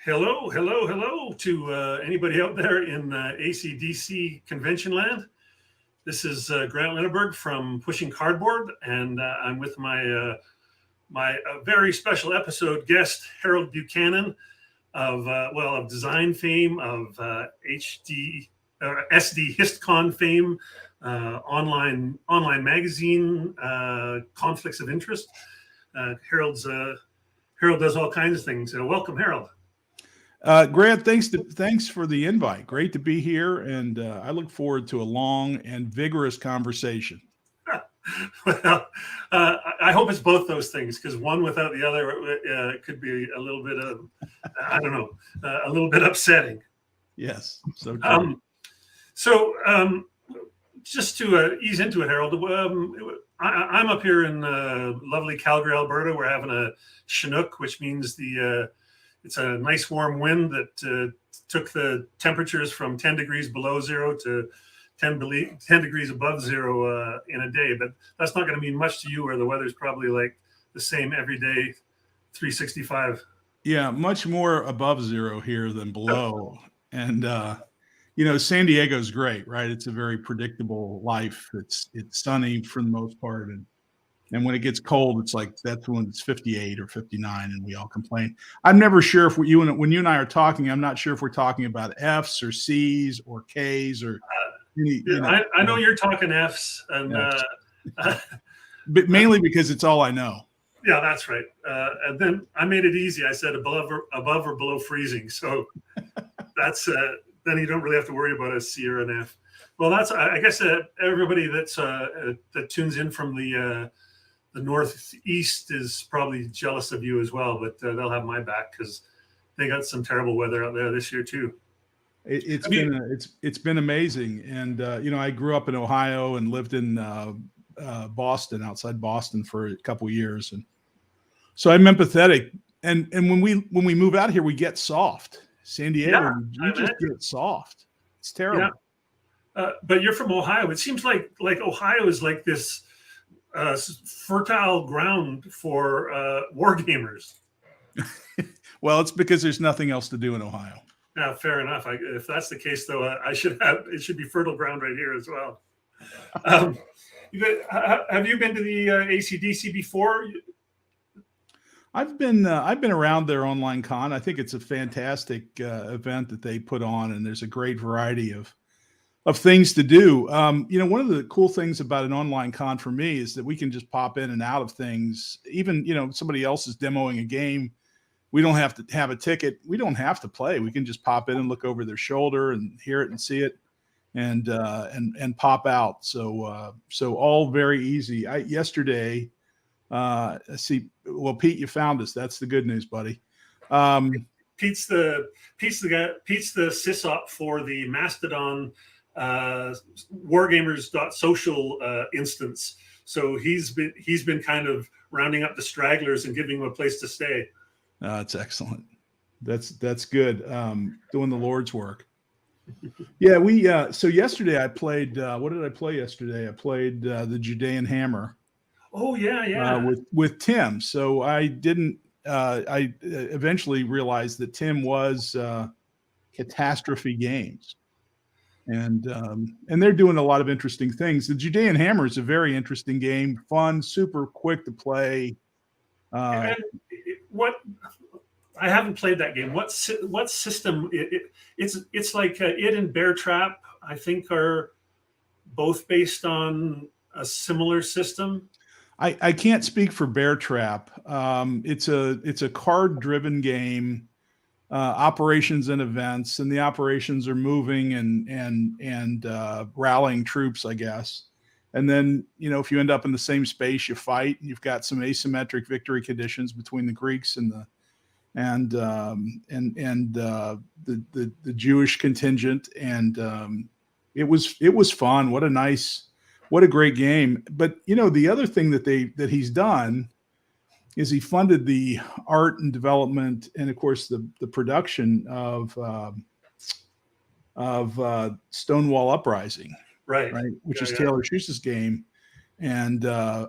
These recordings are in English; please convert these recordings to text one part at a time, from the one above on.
Hello, hello, hello to anybody out there in ACDC convention land. This is Grant Linneberg from Pushing Cardboard, and I'm with my very special episode guest, Harold Buchanan of design fame, of SD HistCon fame, online magazine, conflicts of interest. Harold does all kinds of things. Welcome, Harold. Grant, thanks for the invite. Great to be here, and I look forward to a long and vigorous conversation. Well, I hope it's both those things, because one without the other could be a little bit of, a little bit upsetting. Yes, so true. Just to ease into it, Harold, I'm up here in lovely Calgary, Alberta. We're having a Chinook, which means it's a nice warm wind that took the temperatures from 10 degrees below zero to 10 degrees above zero in a day. But that's not going to mean much to you, where the weather's probably like the same every day, 365. Yeah, much more above zero here than below. And, San Diego's great, right? It's a very predictable life. It's sunny for the most part. And when it gets cold, it's like that's when it's 58 or 59, and we all complain. I'm never sure if when you and I are talking, I'm not sure if we're talking about Fs or Cs or Ks or. I know you're talking Fs, and but mainly because it's all I know. Yeah, that's right. And then I made it easy. I said above or below freezing, so that's then you don't really have to worry about a C or an F. Well, that's I guess everybody that tunes in from the Northeast is probably jealous of you as well, but they'll have my back because they got some terrible weather out there this year too. It's been amazing, and I grew up in Ohio and lived in Boston, outside Boston, for a couple of years, and so I'm empathetic. And when we move out here, we get soft. San Diego, you just get soft. It's terrible. Yeah. But you're from Ohio. It seems like Ohio is like this fertile ground for wargamers. Well, it's because there's nothing else to do in Ohio. Yeah, fair enough. If that's the case, though, it should be fertile ground right here as well. Have you been to the ACDC before? I've been around their online con. I think it's a fantastic event that they put on, and there's a great variety of things to do. One of the cool things about an online con for me is that we can just pop in and out of things. Even, somebody else is demoing a game. We don't have to have a ticket. We don't have to play. We can just pop in and look over their shoulder and hear it and see it and pop out. So all very easy. Yesterday, Pete, you found us. That's the good news, buddy. Pete's the sysop for the Mastodon Wargamers.social instance. So he's been kind of rounding up the stragglers and giving them a place to stay. That's excellent. That's good. Doing the Lord's work. Yeah, so yesterday I played. What did I play yesterday? I played the Judean Hammer. Oh yeah. With Tim. So I didn't. I eventually realized that Tim was Catastrophe Games, and they're doing a lot of interesting things. The Judean Hammer is a very interesting game, fun, super quick to play. What I haven't played that game. What system? It's like it and Bear Trap, I think, are both based on a similar system. I can't speak for Bear Trap. It's a card-driven game, operations and events, and the operations are moving and rallying troops, I guess. And then, if you end up in the same space, you fight, and you've got some asymmetric victory conditions between the Greeks and the Jewish contingent. And it was fun. What a great game. But, the other thing that he's done is he funded the art and development and, of course, the production of Stonewall Uprising. Right, which is Taylor Schuss's game, and I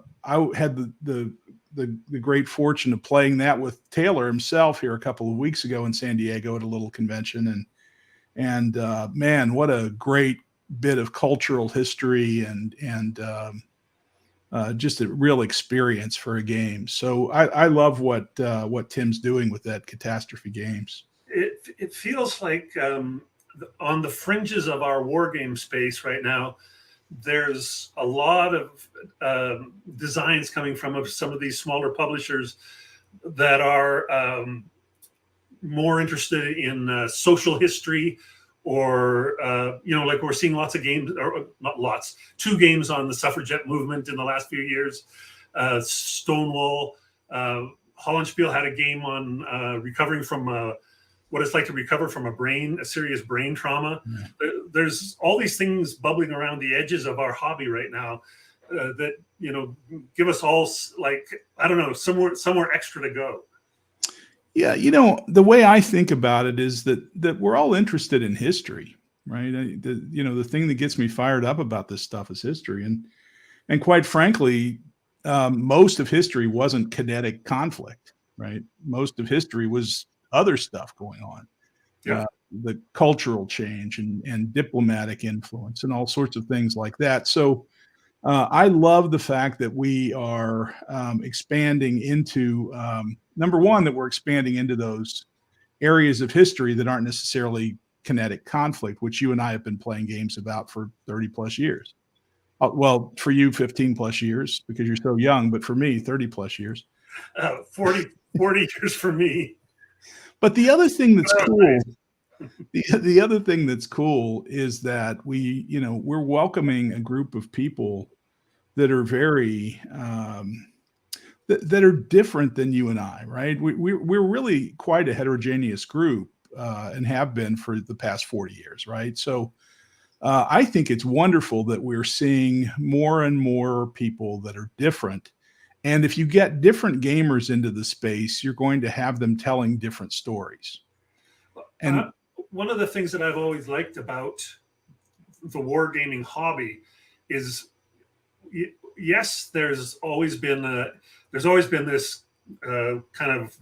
had the the great fortune of playing that with Taylor himself here a couple of weeks ago in San Diego at a little convention, and man, what a great bit of cultural history and just a real experience for a game. So I love what Tim's doing with that Catastrophe Games. It feels like on the fringes of our war game space right now, there's a lot of designs coming from some of these smaller publishers that are more interested in social history, or like we're seeing lots of games, or not lots, 2 games on the suffragette movement in the last few years. Stonewall, Hollandspiel had a game on recovering from what it's like to recover from a serious brain trauma. Yeah. There's all these things bubbling around the edges of our hobby right now that give us all, like, I don't know, somewhere extra to go. Yeah, the way I think about it is that we're all interested in history, right? The thing that gets me fired up about this stuff is history, and quite frankly, most of history wasn't kinetic conflict, right? Most of history was other stuff going on. Yeah. The cultural change and diplomatic influence and all sorts of things like that. So I love the fact that we are expanding into, number one, that we're expanding into those areas of history that aren't necessarily kinetic conflict, which you and I have been playing games about for 30 plus years. Well, for you, 15 plus years because you're so young, but for me, 30 plus years. 40 years for me. But the other thing that's cool, the other thing that's cool is that we're welcoming a group of people that are very that are different than you and I, right? We're really quite a heterogeneous group and have been for the past 40 years, right? So I think it's wonderful that we're seeing more and more people that are different. And if you get different gamers into the space, you're going to have them telling different stories. And one of the things that I've always liked about the wargaming hobby is, yes, there's always been this kind of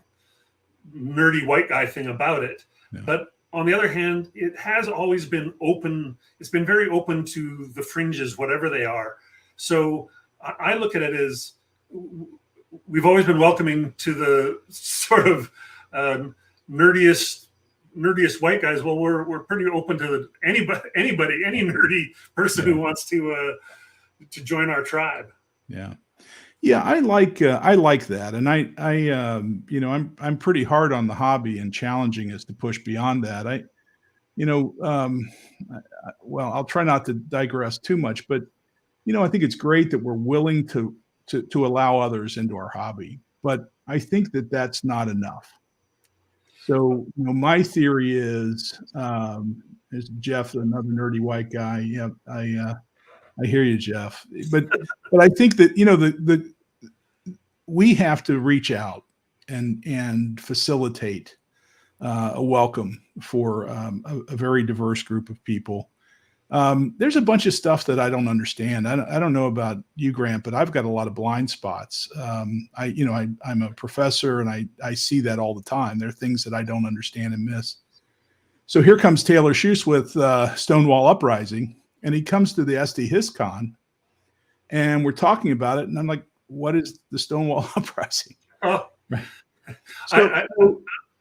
nerdy white guy thing about it. Yeah. But on the other hand, it has always been open. It's been very open to the fringes, whatever they are. So I look at it as we've always been welcoming to the sort of nerdiest white guys. Well, we're pretty open to anybody, any nerdy person who wants to join our tribe. Yeah. Yeah, I like that, and I'm pretty hard on the hobby and challenging us to push beyond that. I'll try not to digress too much, but I think it's great that we're willing to allow others into our hobby, but I think that that's not enough. So my theory is Jeff, another nerdy white guy. Yeah, I hear you, Jeff, but I think that we have to reach out and facilitate a welcome for a very diverse group of people. There's a bunch of stuff that I don't understand. I don't know about you, Grant, but I've got a lot of blind spots. I'm a professor and I see that all the time. There are things that I don't understand and miss. So here comes Taylor Schuss with Stonewall Uprising, and he comes to the SD HistCon, and we're talking about it, and I'm like, what is the Stonewall Uprising? Oh, right.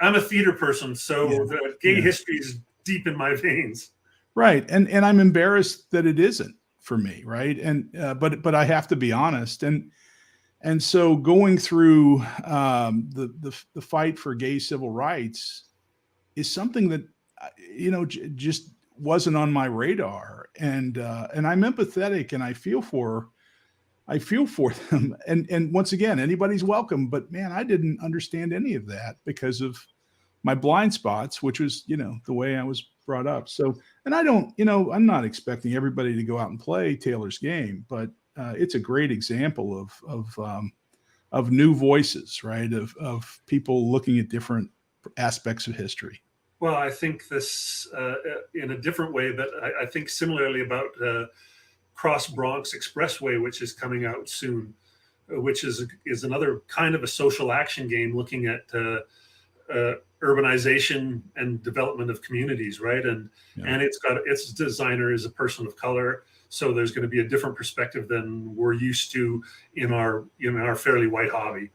I'm a theater person, so the gay history is deep in my veins. Right, and I'm embarrassed that it isn't for me, right? And but I have to be honest, and so going through the fight for gay civil rights is something that just wasn't on my radar, and I'm empathetic and I feel for them, and once again, anybody's welcome, but man, I didn't understand any of that because of my blind spots, which was the way I was brought up. So, and I don't, I'm not expecting everybody to go out and play Taylor's game, but it's a great example of new voices, right? Of people looking at different aspects of history. Well, I think this in a different way, but I think similarly about Cross Bronx Expressway, which is coming out soon. which is another kind of a social action game looking at urbanization and development of communities, right? And it's got its designer is a person of color, so there's going to be a different perspective than we're used to in our fairly white hobby.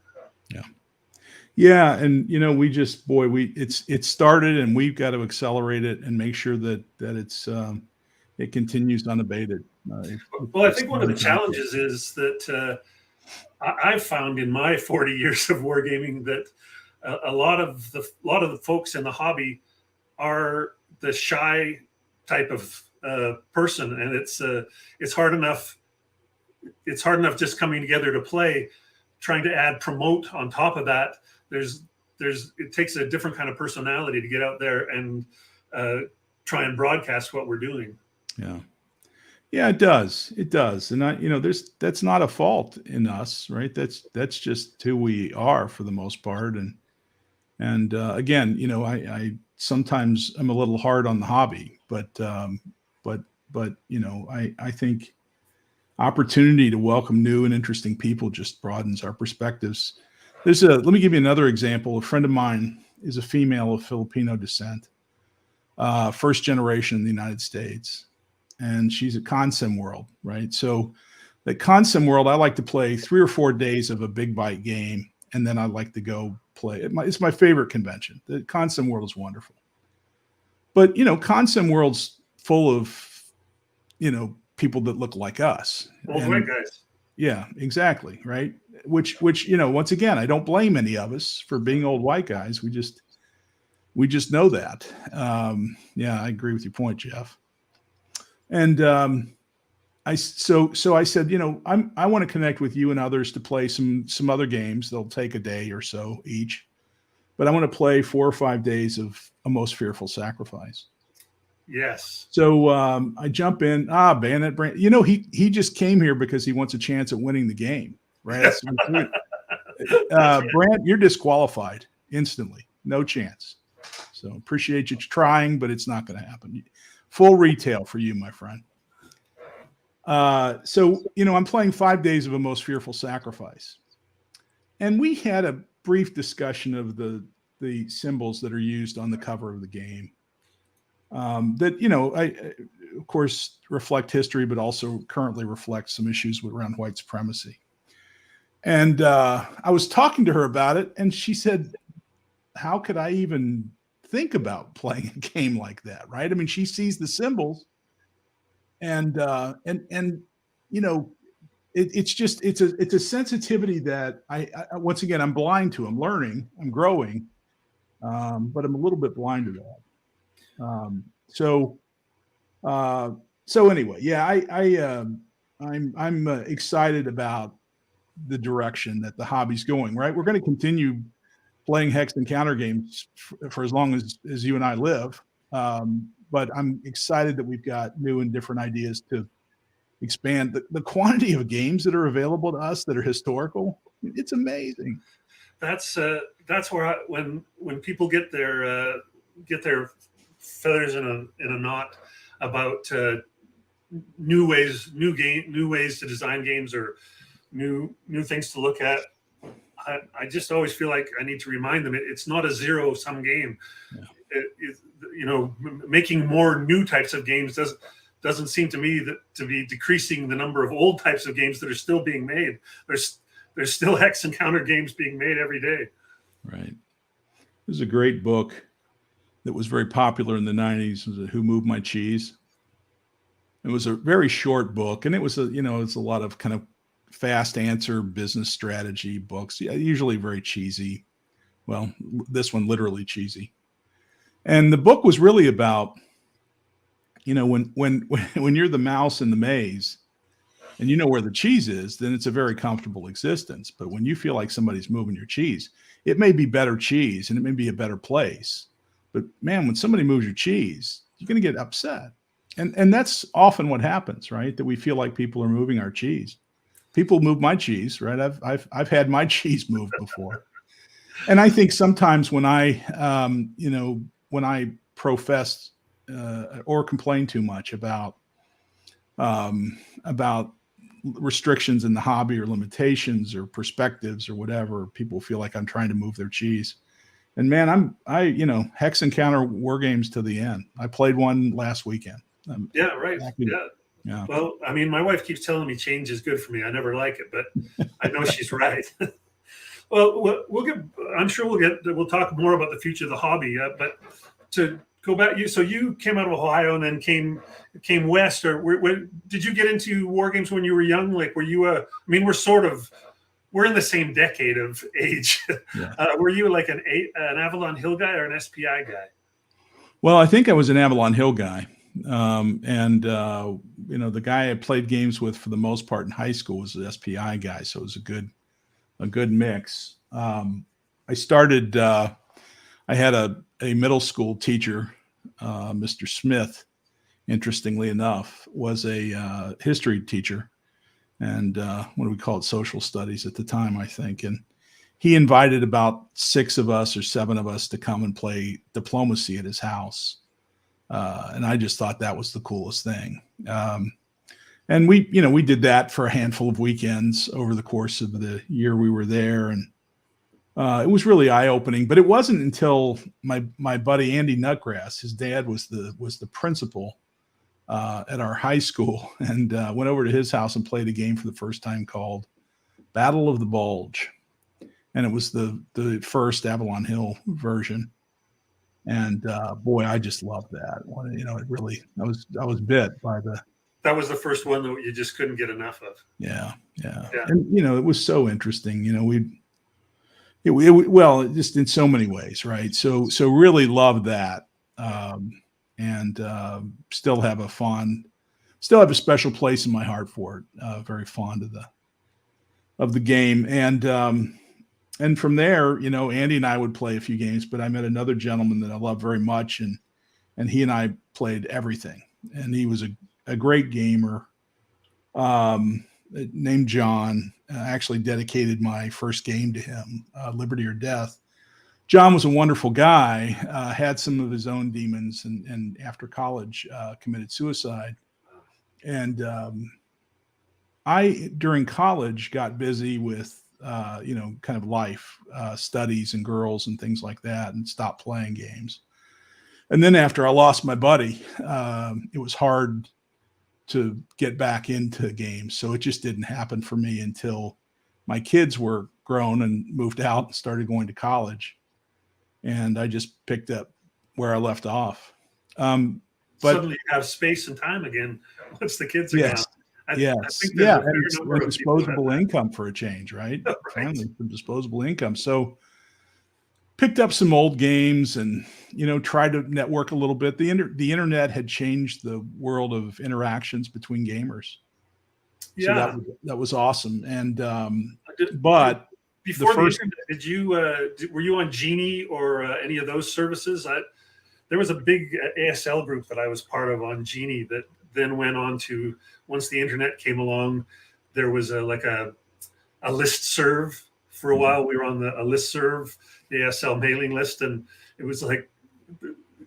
Yeah, and it's started, and we've got to accelerate it and make sure that it continues unabated. Well, I think one of the challenges is that I've found in my 40 years of wargaming that a lot of the folks in the hobby are the shy type of person, and it's hard enough just coming together to play. Trying to add promote on top of that, it takes a different kind of personality to get out there and try and broadcast what we're doing. Yeah, it does. And that's not a fault in us, right? That's just who we are for the most part. And again, I sometimes I'm a little hard on the hobby, but I think opportunity to welcome new and interesting people just broadens our perspectives. Let me give you another example. A friend of mine is a female of Filipino descent, first generation in the United States. And she's at Consim World, right? So at Consim World, I like to play 3 or 4 days of a big bite game, and then I like to go play. It's my favorite convention. The Consim World is wonderful. But, Consim World's full of, people that look like us. Old white guys. Yeah, exactly, right? Which once again, I don't blame any of us for being old white guys. We just know that. I agree with your point, Jeff. And I said, I want to connect with you and others to play some other games. They'll take a day or so each, but I want to play 4 or 5 days of A Most Fearful Sacrifice. Yes. So I jump in. Bayonet Brand. He just came here because he wants a chance at winning the game, right? Brand, you're disqualified instantly. No chance. So appreciate you trying, but it's not going to happen. Full retail for you, my friend. So I'm playing 5 days of A Most Fearful Sacrifice. And we had a brief discussion of the symbols that are used on the cover of the game. That I of course reflect history, but also currently reflect some issues around white supremacy. And I was talking to her about it, and she said, how could I even think about playing a game like that, right? I mean, she sees the symbols, and it's a sensitivity that I once again, I'm blind to. I'm learning, I'm growing, but I'm a little bit blind to that. So anyway, I'm excited about the direction that the hobby's going, right? We're going to continue playing hex and counter games for as long as you and I live. But I'm excited that we've got new and different ideas to expand the quantity of games that are available to us that are historical. It's amazing. That's where when people get their feathers in a knot about new ways to design games or new things to look at. I just always feel like I need to remind them it's not a zero-sum game. Yeah. Making more new types of games doesn't seem to me to be decreasing the number of old types of games that are still being made. There's still hex and counter games being made every day. Right. There's a great book that was very popular in the 90s. It was Who Moved My Cheese? It was a very short book, and it's a lot of kind of fast answer business strategy books, usually very cheesy. Well, this one literally cheesy. And the book was really about, when you're the mouse in the maze and you know where the cheese is, then it's a very comfortable existence. But when you feel like somebody's moving your cheese, it may be better cheese and it may be a better place. But man, when somebody moves your cheese, you're going to get upset. And that's often what happens, right? That we feel like people are moving our cheese. People move my cheese, right? I've had my cheese moved before. And I think sometimes when I profess or complain too much about restrictions in the hobby or limitations or perspectives or whatever. People feel like I'm trying to move their cheese. And man, Hex Encounter war games to the end. I played one last weekend. Yeah, right. Yeah. Yeah. Well, I mean, my wife keeps telling me change is good for me. I never like it, but I know she's right. Well, we'll talk more about the future of the hobby. But to go back, you came out of Ohio and then came west, or did you get into war games when you were young? Like, were you we're in the same decade of age. Yeah. Were you like an Avalon Hill guy or an SPI guy? Well, I think I was an Avalon Hill guy. The guy I played games with for the most part in high school was an SPI guy. So it was a good mix. I started, I had a middle school teacher, Mr. Smith, interestingly enough, was a history teacher. And what do we call it? Social studies at the time, I think. And he invited about 6 of us or 7 of us to come and play diplomacy at his house. And I just thought that was the coolest thing. And we did that for a handful of weekends over the course of the year we were there. And it was really eye-opening, but it wasn't until my buddy, Andy Nutgrass, his dad was the principal at our high school, and went over to his house and played a game for the first time called Battle of the Bulge. And it was the first Avalon Hill version. And boy, I just loved that. I was bit by the. That was the first one that you just couldn't get enough of. Yeah. And it was so interesting. Well, just in so many ways, right? So really loved that, and still have a special place in my heart for it. Very fond of the game, and from there, Andy and I would play a few games, but I met another gentleman that I love very much, and he and I played everything. And he was a great gamer, named John. I actually dedicated my first game to him, Liberty or Death. John was a wonderful guy, had some of his own demons, and after college committed suicide. And I, during college, got busy with kind of life, studies and girls and things like that, and stopped playing games. And then after I lost my buddy, it was hard to get back into games. So it just didn't happen for me until my kids were grown and moved out and started going to college. And I just picked up where I left off. But suddenly you have space and time again once the kids are gone. And disposable income for a change, right? Right. Finally, some disposable income. So picked up some old games and, tried to network a little bit. The internet had changed the world of interactions between gamers. Yeah. So that was awesome. And, but before the internet, were you on Genie or any of those services? There was a big ASL group that I was part of on Genie that then went on to, once the internet came along, there was a listserv for a while. We were on a listserv, the ASL mailing list, and it was like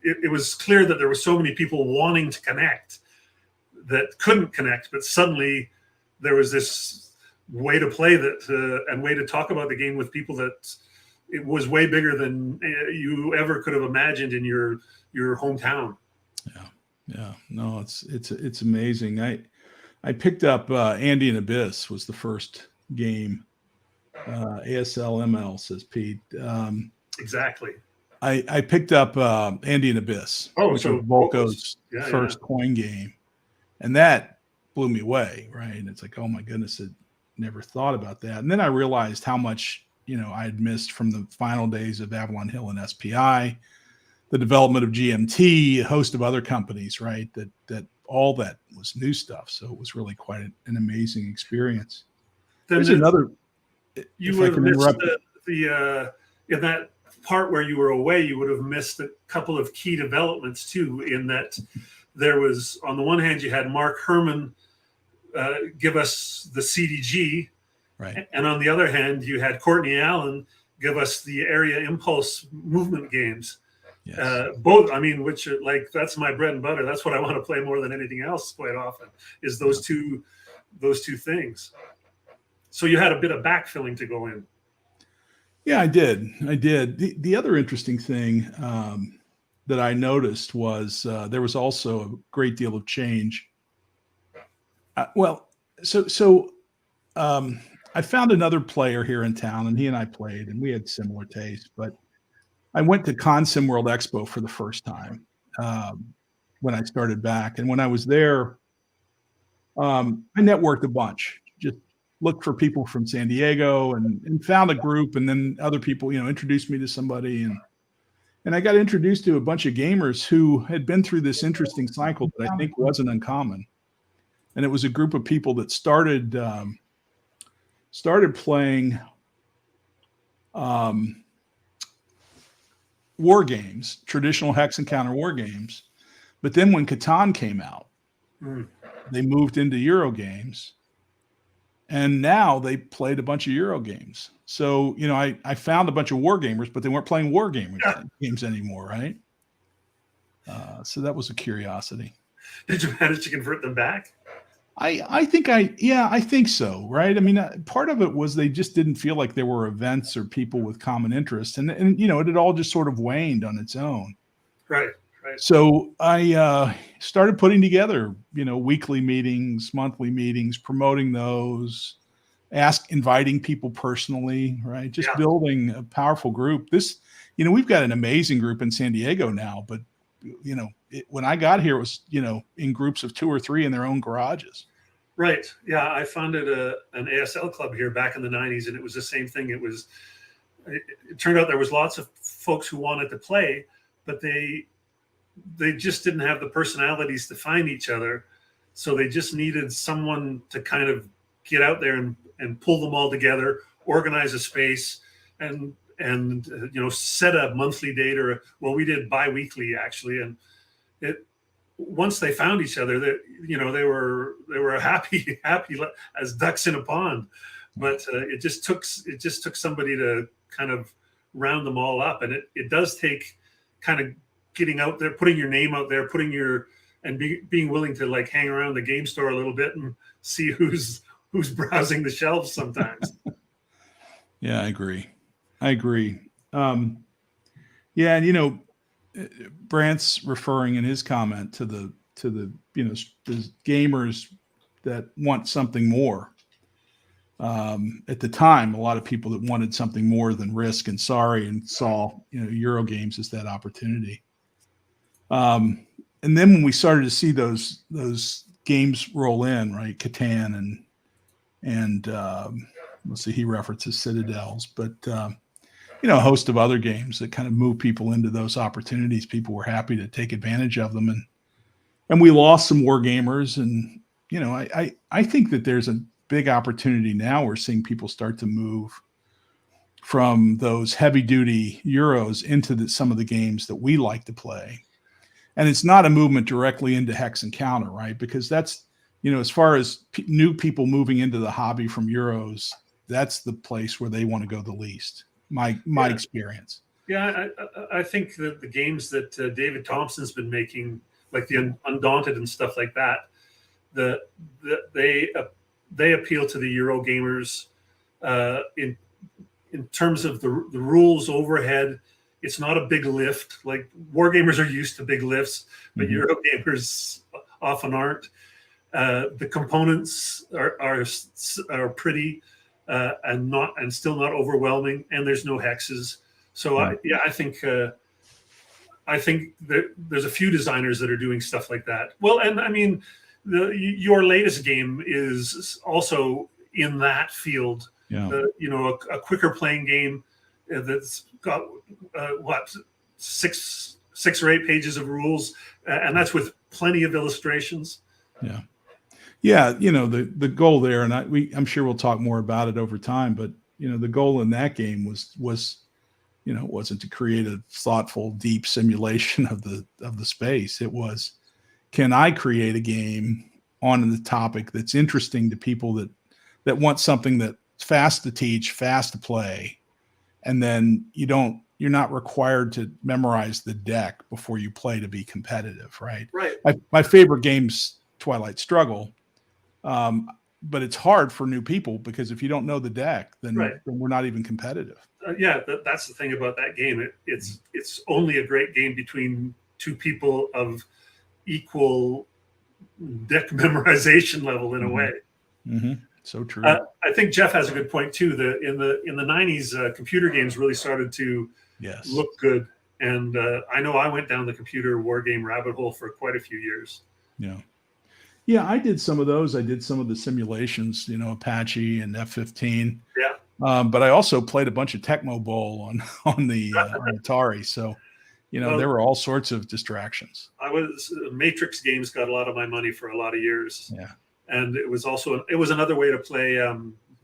it was clear that there were so many people wanting to connect that couldn't connect, but suddenly there was this way to play that and way to talk about the game with people that it was way bigger than you ever could have imagined in your hometown. Yeah. No, it's amazing. I picked up Andy and Abyss was the first game. ASL ML, says Pete. Exactly. I picked up Andy and Abyss, which was Volko's first coin game, and that blew me away. Right, and it's like, oh my goodness, I never thought about that. And then I realized how much I had missed from the final days of Avalon Hill and SPI, the development of GMT, a host of other companies. Right, that all that was new stuff. So it was really quite an amazing experience. There's another. You would have missed in that part where you were away, you would have missed a couple of key developments too, in that there was, on the one hand, you had Mark Herman give us the CDG, right, and on the other hand, you had Courtney Allen give us the area impulse movement games. Yes. Both, which are that's my bread and butter. That's what I want to play more than anything else quite often, is those two those two things. So you had a bit of backfilling to go in. Yeah, I did. The other interesting thing that I noticed was there was also a great deal of change. Well, I found another player here in town, and he and I played, and we had similar tastes. But I went to Consim World Expo for the first time when I started back, and when I was there, I networked a bunch. Just looked for people from San Diego and found a group, and then other people, introduced me to somebody, and I got introduced to a bunch of gamers who had been through this interesting cycle that I think wasn't uncommon. And it was a group of people that started playing war games, traditional hex and counter war games. But then when Catan came out, they moved into Eurogames, and now they played a bunch of Euro games. So, I found a bunch of war gamers, but they weren't playing war games anymore, right? So that was a curiosity. Did you manage to convert them back? I think so, right? I mean, part of it was they just didn't feel like there were events or people with common interests, and it had all just sort of waned on its own. Right. So I started putting together, weekly meetings, monthly meetings, promoting those, inviting people personally, right? Just building a powerful group. We've got an amazing group in San Diego now, but when I got here, it was, in groups of 2 or 3 in their own garages. Right. Yeah. I founded an ASL club here back in the 90s, and it was the same thing. It turned out there was lots of folks who wanted to play, but they just didn't have the personalities to find each other. So they just needed someone to kind of get out there and pull them all together, organize a space, and set a monthly date, we did bi-weekly actually. And once they found each other, they were happy as ducks in a pond. But it just took somebody to kind of round them all up. And it does take kind of getting out there, putting your name out there, being willing to like hang around the game store a little bit and see who's browsing the shelves sometimes. Yeah, I agree. And Brant's referring in his comment to the the gamers that want something more. At the time, a lot of people that wanted something more than Risk and Sorry and saw Eurogames as that opportunity. And then when we started to see those games roll in, right, Catan and let's see, he references Citadels, but a host of other games that kind of move people into those opportunities. People were happy to take advantage of them, and we lost some war gamers. And I think that there's a big opportunity now. We're seeing people start to move from those heavy duty Euros into some of the games that we like to play. And it's not a movement directly into hex and counter, right? Because that's, as far as new people moving into the hobby from Euros, that's the place where they want to go the least. My experience. Yeah, I think that the games that David Thompson's been making, like the Undaunted and stuff like that, they appeal to the Eurogamers in terms of the rules overhead. It's not a big lift. Like Wargamers are used to big lifts, but Eurogamers often aren't. The components are pretty. And still not overwhelming, and there's no hexes. So I think there's a few designers that are doing stuff like that. Well, and I mean, your latest game is also in that field. Yeah. A quicker playing game that's got six or 8 pages of rules, and that's with plenty of illustrations. Yeah. Yeah, the goal there, and I'm sure we'll talk more about it over time, but the goal in that game was wasn't to create a thoughtful, deep simulation of the space. It was, can I create a game on the topic that's interesting to people that want something that's fast to teach, fast to play, and then you're not required to memorize the deck before you play to be competitive, right? Right. My favorite game's Twilight Struggle. but it's hard for new people because if you don't know the deck, then, Right. then we're not even competitive. Yeah, that's the thing about that game. It's only a great game between two people of equal deck memorization level in a way. Mm-hmm. So true. I think Jeff has a good point too. In the 90s, computer games really started to look good, and I know I went down the computer war game rabbit hole for quite a few years. Yeah, I did some of those. I did some of the simulations, Apache and F-15. Yeah. But I also played a bunch of Tecmo Bowl on the on Atari. So, there were all sorts of distractions. Matrix games got a lot of my money for a lot of years. Yeah. And it was another way to play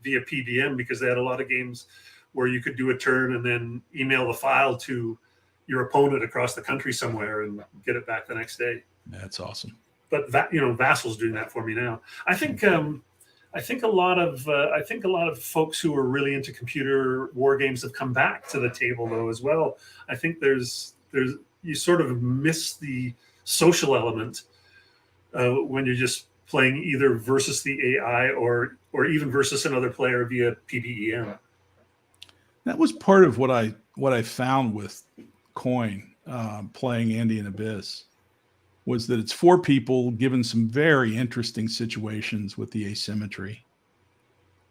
via PBM, because they had a lot of games where you could do a turn and then email the file to your opponent across the country somewhere and get it back the next day. That's awesome. But Vassal's doing that for me now. I think a lot of folks who are really into computer war games have come back to the table though as well. I think there's you sort of miss the social element when you're just playing either versus the AI or even versus another player via PBEM. That was part of what I found with Coin playing Andean Abyss, was that it's four people given some very interesting situations with the asymmetry.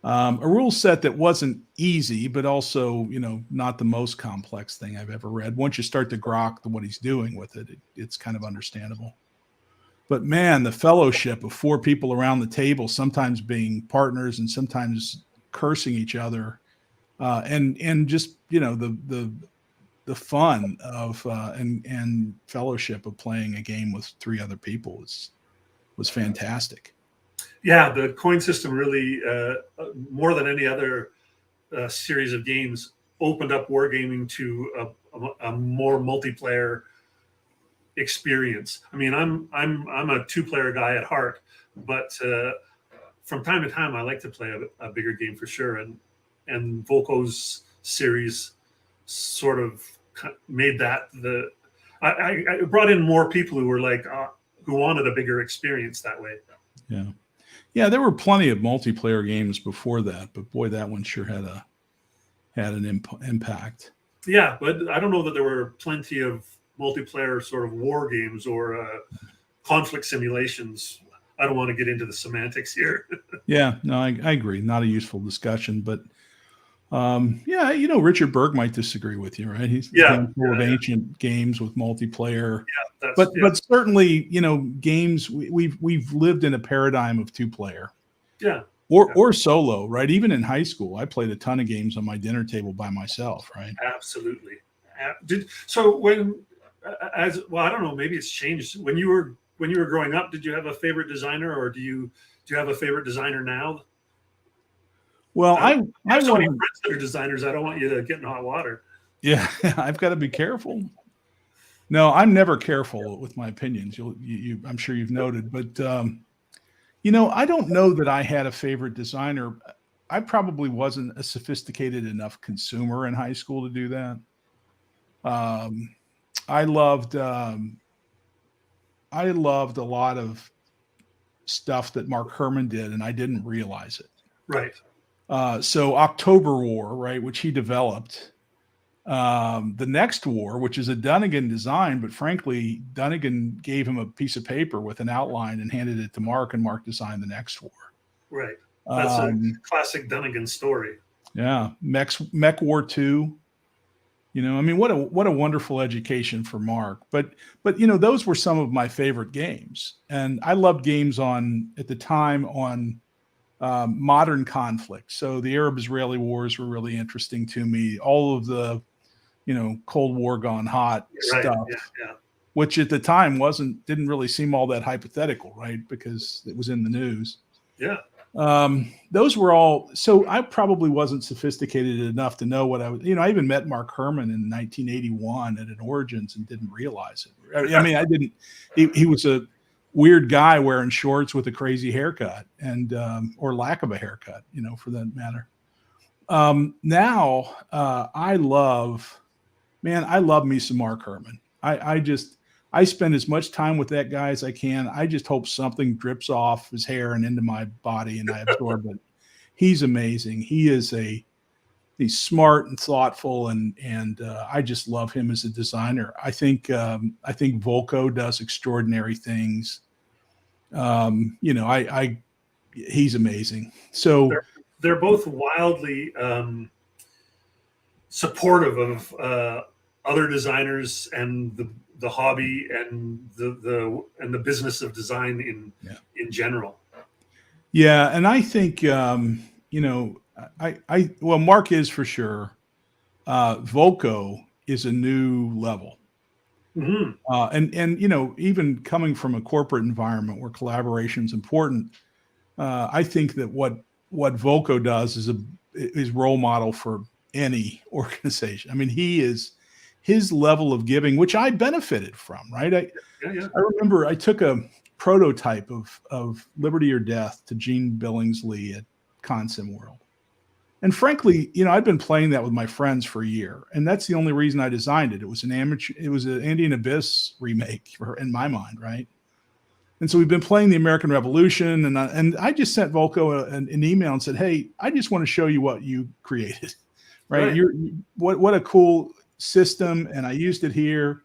A rule set that wasn't easy, but also, not the most complex thing I've ever read. Once you start to grok what he's doing with it, it's kind of understandable. But man, the fellowship of four people around the table, sometimes being partners and sometimes cursing each other, and just the fun of and fellowship of playing a game with three other people was fantastic. Yeah, the coin system really, more than any other series of games, opened up wargaming to a more multiplayer experience. I mean, I'm a two-player guy at heart, but from time to time I like to play a bigger game for sure. And Volko's series sort of made that I brought in more people who were like who wanted a bigger experience that way. Yeah, there were plenty of multiplayer games before that, but boy, that one sure had an impact. Yeah, but I don't know that there were plenty of multiplayer sort of war games or conflict simulations. I don't want to get into the semantics here. Yeah, no, I agree. Not a useful discussion, but Richard Berg might disagree with you, right? He's full of ancient games with multiplayer. Yeah, but certainly, games we've lived in a paradigm of two-player. Yeah. Or solo, right? Even in high school, I played a ton of games on my dinner table by myself, right? Absolutely. I don't know, maybe it's changed. When you were growing up, did you have a favorite designer, or do you have a favorite designer now? Well, I have so many friends that are designers. I don't want you to get in hot water. Yeah, I've got to be careful. No, I'm never careful with my opinions. I'm sure you've noted, but I don't know that I had a favorite designer. I probably wasn't a sophisticated enough consumer in high school to do that. I loved a lot of stuff that Mark Herman did, and I didn't realize it. Right. So October War, right, which he developed. The Next War, which is a Dunnigan design, but frankly, Dunnigan gave him a piece of paper with an outline and handed it to Mark, and Mark designed the Next War. Right. That's a classic Dunnigan story. Yeah. Mech War 2. What a wonderful education for Mark. But those were some of my favorite games. And I loved games at the time on modern conflict. So the Arab-Israeli wars were really interesting to me. All of the, Cold War gone hot stuff, which at the time didn't really seem all that hypothetical, right? Because it was in the news. Yeah. Those were all, so I probably wasn't sophisticated enough to know what I was, I even met Mark Herman in 1981 at an Origins and didn't realize it. I mean, I didn't, he was a weird guy wearing shorts with a crazy haircut and, or lack of a haircut, for that matter. Now, I love me some Mark Herman. I spend as much time with that guy as I can. I just hope something drips off his hair and into my body and I absorb it. He's amazing. He's smart and thoughtful, and I just love him as a designer. I think Volko does extraordinary things. He's amazing. So they're both wildly supportive of other designers and the hobby and the business of design in general. Yeah, and I think Mark is for sure. Volko is a new level. Mm-hmm. And even coming from a corporate environment where collaboration is important, I think that what Volko does is role model for any organization. I mean, his level of giving, which I benefited from, right? I remember I took a prototype of Liberty or Death to Gene Billingsley at Consim World. And frankly, I'd been playing that with my friends for a year, and that's the only reason I designed it. It was an Indian Abyss remake in my mind, right? And so we've been playing the American Revolution, and I just sent Volko an email and said, "Hey, I just want to show you what you created, right? What a cool system, and I used it here."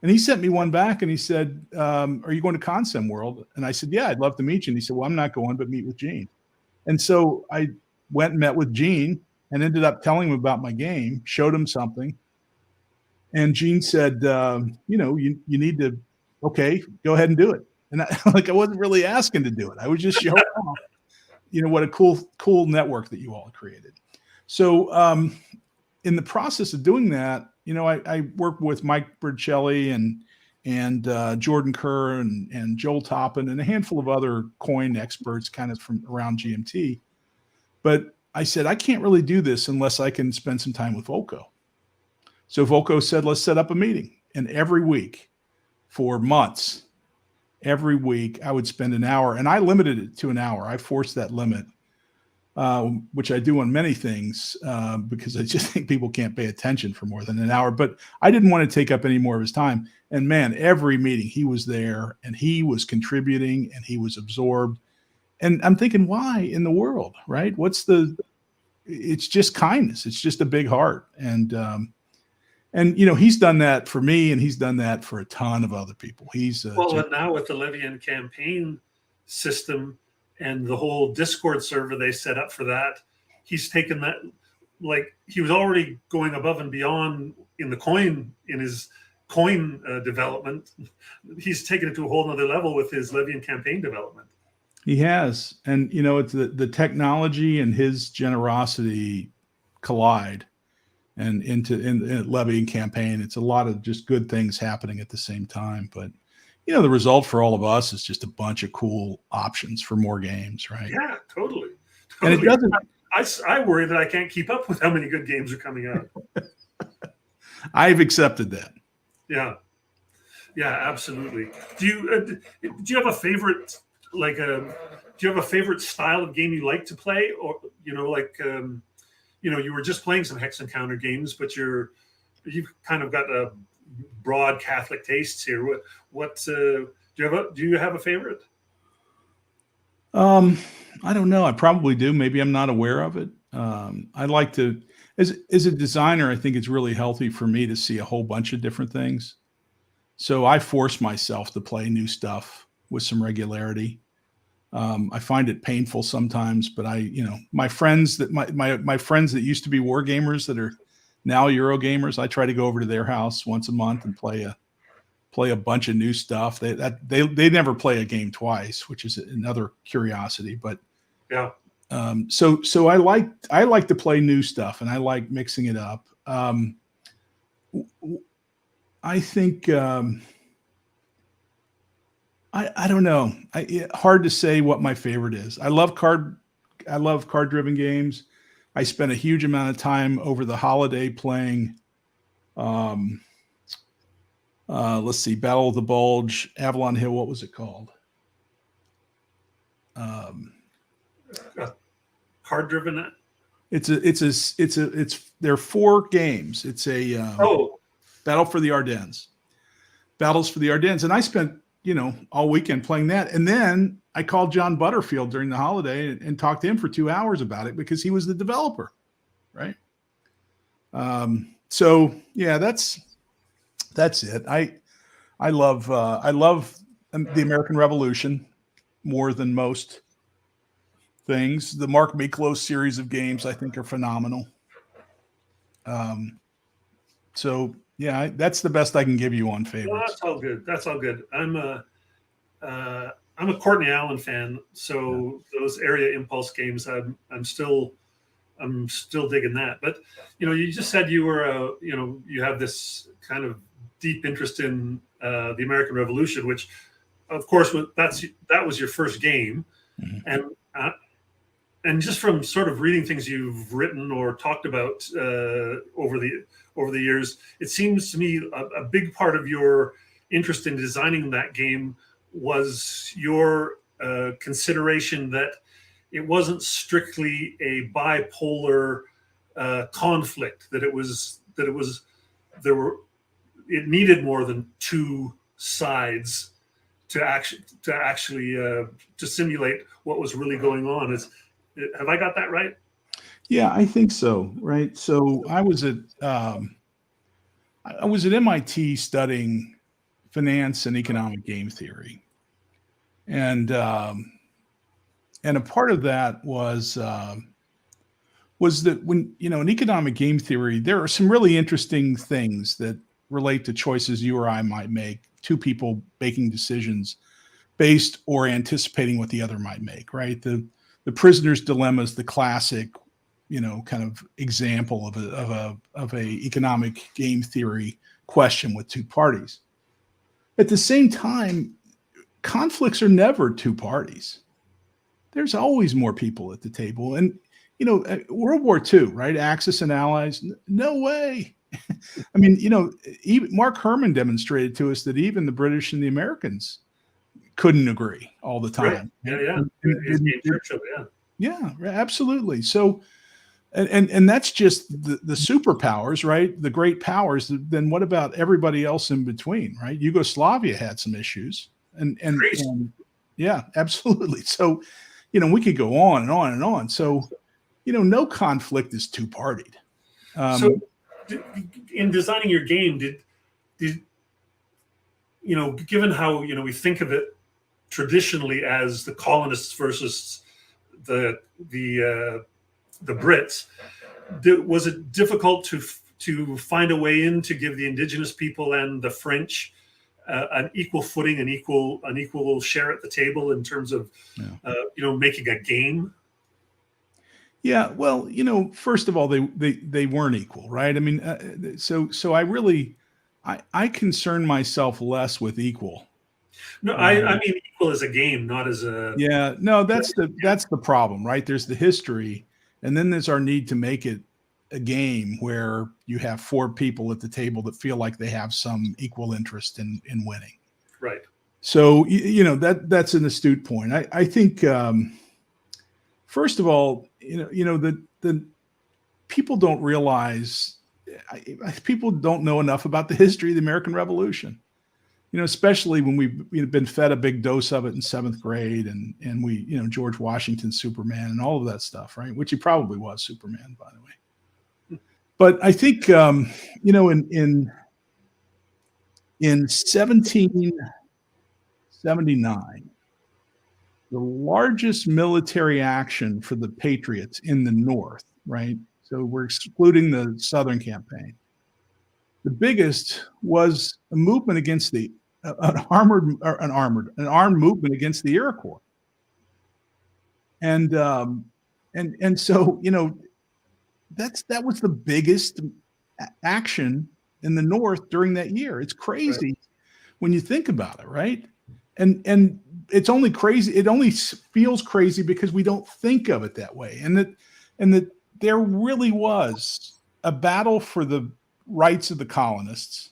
And he sent me one back, and he said, "Are you going to Consim World?" And I said, "Yeah, I'd love to meet you." And he said, "Well, I'm not going, but meet with Gene." And so I went and met with Gene and ended up telling him about my game, showed him something. And Gene said, you need to, okay, go ahead and do it. And I wasn't really asking to do it. I was just showing off, what a cool network that you all created. So in the process of doing that, I worked with Mike Bercelli and Jordan Kerr and Joel Toppin and a handful of other coin experts kind of from around GMT. But I said, I can't really do this unless I can spend some time with Volko. So Volko said, let's set up a meeting. And every week for months, every week I would spend an hour, and I limited it to an hour. I forced that limit, which I do on many things because I just think people can't pay attention for more than an hour. But I didn't want to take up any more of his time. And man, every meeting he was there and he was contributing and he was absorbed. And I'm thinking, why in the world, right? It's just kindness. It's just a big heart. And he's done that for me, and he's done that for a ton of other people. And now with the Levian campaign system and the whole Discord server they set up for that, he's taken that, like he was already going above and beyond in his coin development. He's taken it to a whole nother level with his Levian campaign development. He has. And, it's the technology and his generosity collide. And in Levian campaign, it's a lot of just good things happening at the same time. But, the result for all of us is just a bunch of cool options for more games, right? Yeah, totally. And it doesn't. I worry that I can't keep up with how many good games are coming out. I've accepted that. Yeah, absolutely. Do you have a favorite? Do you have a favorite style of game you like to play, or you were just playing some Hex Encounter games, but you've kind of got a broad Catholic tastes here. What do you have a favorite? I don't know. I probably do. Maybe I'm not aware of it. I like to, as a designer, I think it's really healthy for me to see a whole bunch of different things. So I force myself to play new stuff with some regularity. I find it painful sometimes, but my friends my friends that used to be Wargamers that are now Eurogamers, I try to go over to their house once a month and play a bunch of new stuff. They never play a game twice, which is another curiosity. But yeah, so I like to play new stuff, and I like mixing it up. I think. I don't know. Hard to say what my favorite is. I love card-driven games. I spent a huge amount of time over the holiday playing. Let's see, Battle of the Bulge, Avalon Hill. What was it called? Card-driven. There are 4 games. It's a Battle for the Ardennes. Battles for the Ardennes. And I spent, all weekend playing that. And then I called John Butterfield during the holiday and talked to him for 2 hours about it because he was the developer. Right. So yeah, that's it. I love the American Revolution more than most things. The Mark Miklos series of games I think are phenomenal. So yeah, that's the best I can give you on favorites. Well, that's all good. That's all good. I'm a Courtney Allen fan, so those area impulse games, I'm still digging that. But you just said you were you have this kind of deep interest in the American Revolution, which of course that was your first game, mm-hmm. And just from sort of reading things you've written or talked about over the years, it seems to me a big part of your interest in designing that game was your consideration that it wasn't strictly a bipolar conflict, that it needed more than two sides to actually simulate what was really going on. Have I got that right? Yeah, I think so. Right. So I was at MIT studying finance and economic game theory, and a part of that was that when in economic game theory there are some really interesting things that relate to choices you or I might make, two people making decisions based or anticipating what the other might make. Right. The prisoner's dilemma is the classic, kind of example of a economic game theory question with two parties. At the same time, conflicts are never two parties. There's always more people at the table. And, World War II, right? Axis and Allies, no way. I mean, even Mark Herman demonstrated to us that even the British and the Americans couldn't agree all the time. Right. Yeah. Yeah, absolutely. So, and that's just the superpowers, right? The great powers. Then what about everybody else in between, right? Yugoslavia had some issues, and yeah, absolutely. So, we could go on and on and on. So, no conflict is two-partied. So, in designing your game, did given how we think of it traditionally as the colonists versus the Brits, was it difficult to find a way in to give the indigenous people and the French an equal footing, an equal share at the table in terms of making a game? Yeah, well, first of all, they weren't equal, right? I mean, so I concern myself less with equal. No, I mean equal as a game, not as a. Yeah, no, that's the problem, right? There's the history, and then there's our need to make it a game where you have four people at the table that feel like they have some equal interest in winning. Right. So that's an astute point. I think first of all, the people don't realize, people don't know enough about the history of the American Revolution. Especially when we've been fed a big dose of it in 7th grade, and we, George Washington, Superman, and all of that stuff, right? Which he probably was Superman, by the way. But I think, in 1779, the largest military action for the Patriots in the North, right? So we're excluding the Southern campaign. The biggest was a movement against an armed movement against the Iroquois, and so that was the biggest action in the North during that year. It's crazy when you think about it, right? And it's only crazy. It only feels crazy because we don't think of it that way, and that there really was a battle for the rights of the colonists,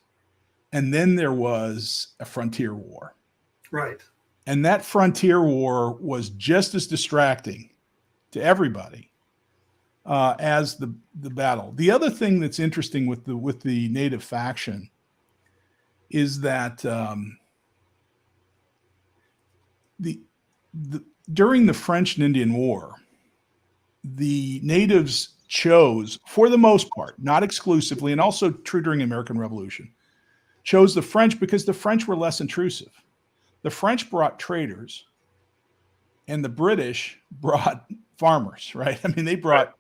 and then there was a frontier war. Right. And that frontier war was just as distracting to everybody as the battle. The other thing that's interesting with the native faction is that the during the French and Indian War, the natives chose, for the most part, not exclusively, and also true during the American Revolution, chose the French because the French were less intrusive. The French brought traders, and the British brought farmers, right? I mean, they brought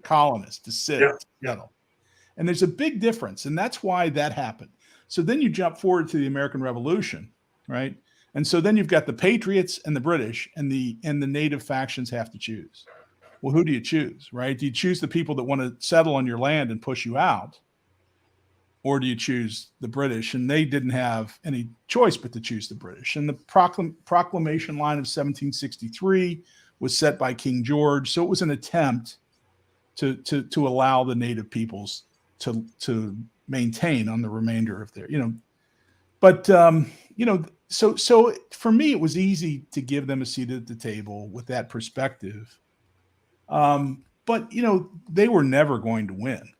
colonists to settle. And there's a big difference, and that's why that happened. So then you jump forward to the American Revolution, right? And so then you've got the Patriots and the British, and the native factions have to choose. Well, who do you choose, right? Do you choose the people that want to settle on your land and push you out? Or do you choose the British? And they didn't have any choice but to choose the British. And the proclamation line of 1763 was set by King George. So it was an attempt to allow the native peoples to maintain on the remainder of their, but so for me, it was easy to give them a seat at the table with that perspective. But they were never going to win.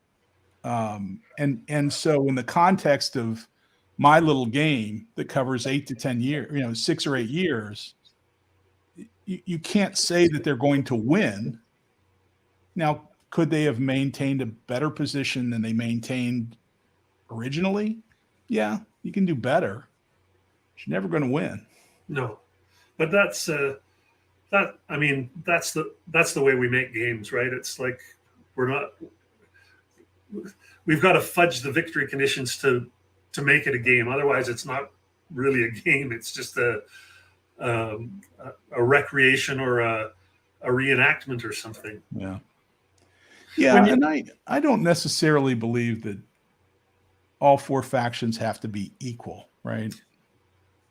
And so in the context of my little game that covers 8 to 10 years, 6 or 8 years, you can't say that they're going to win. Now, could they have maintained a better position than they maintained originally? Yeah, you can do better. But you're never going to win. No, but that's the way we make games, right? It's like we've got to fudge the victory conditions to make it a game. Otherwise, it's not really a game. It's just a recreation or a reenactment or something. Yeah. Yeah, and I don't necessarily believe that all 4 factions have to be equal, right?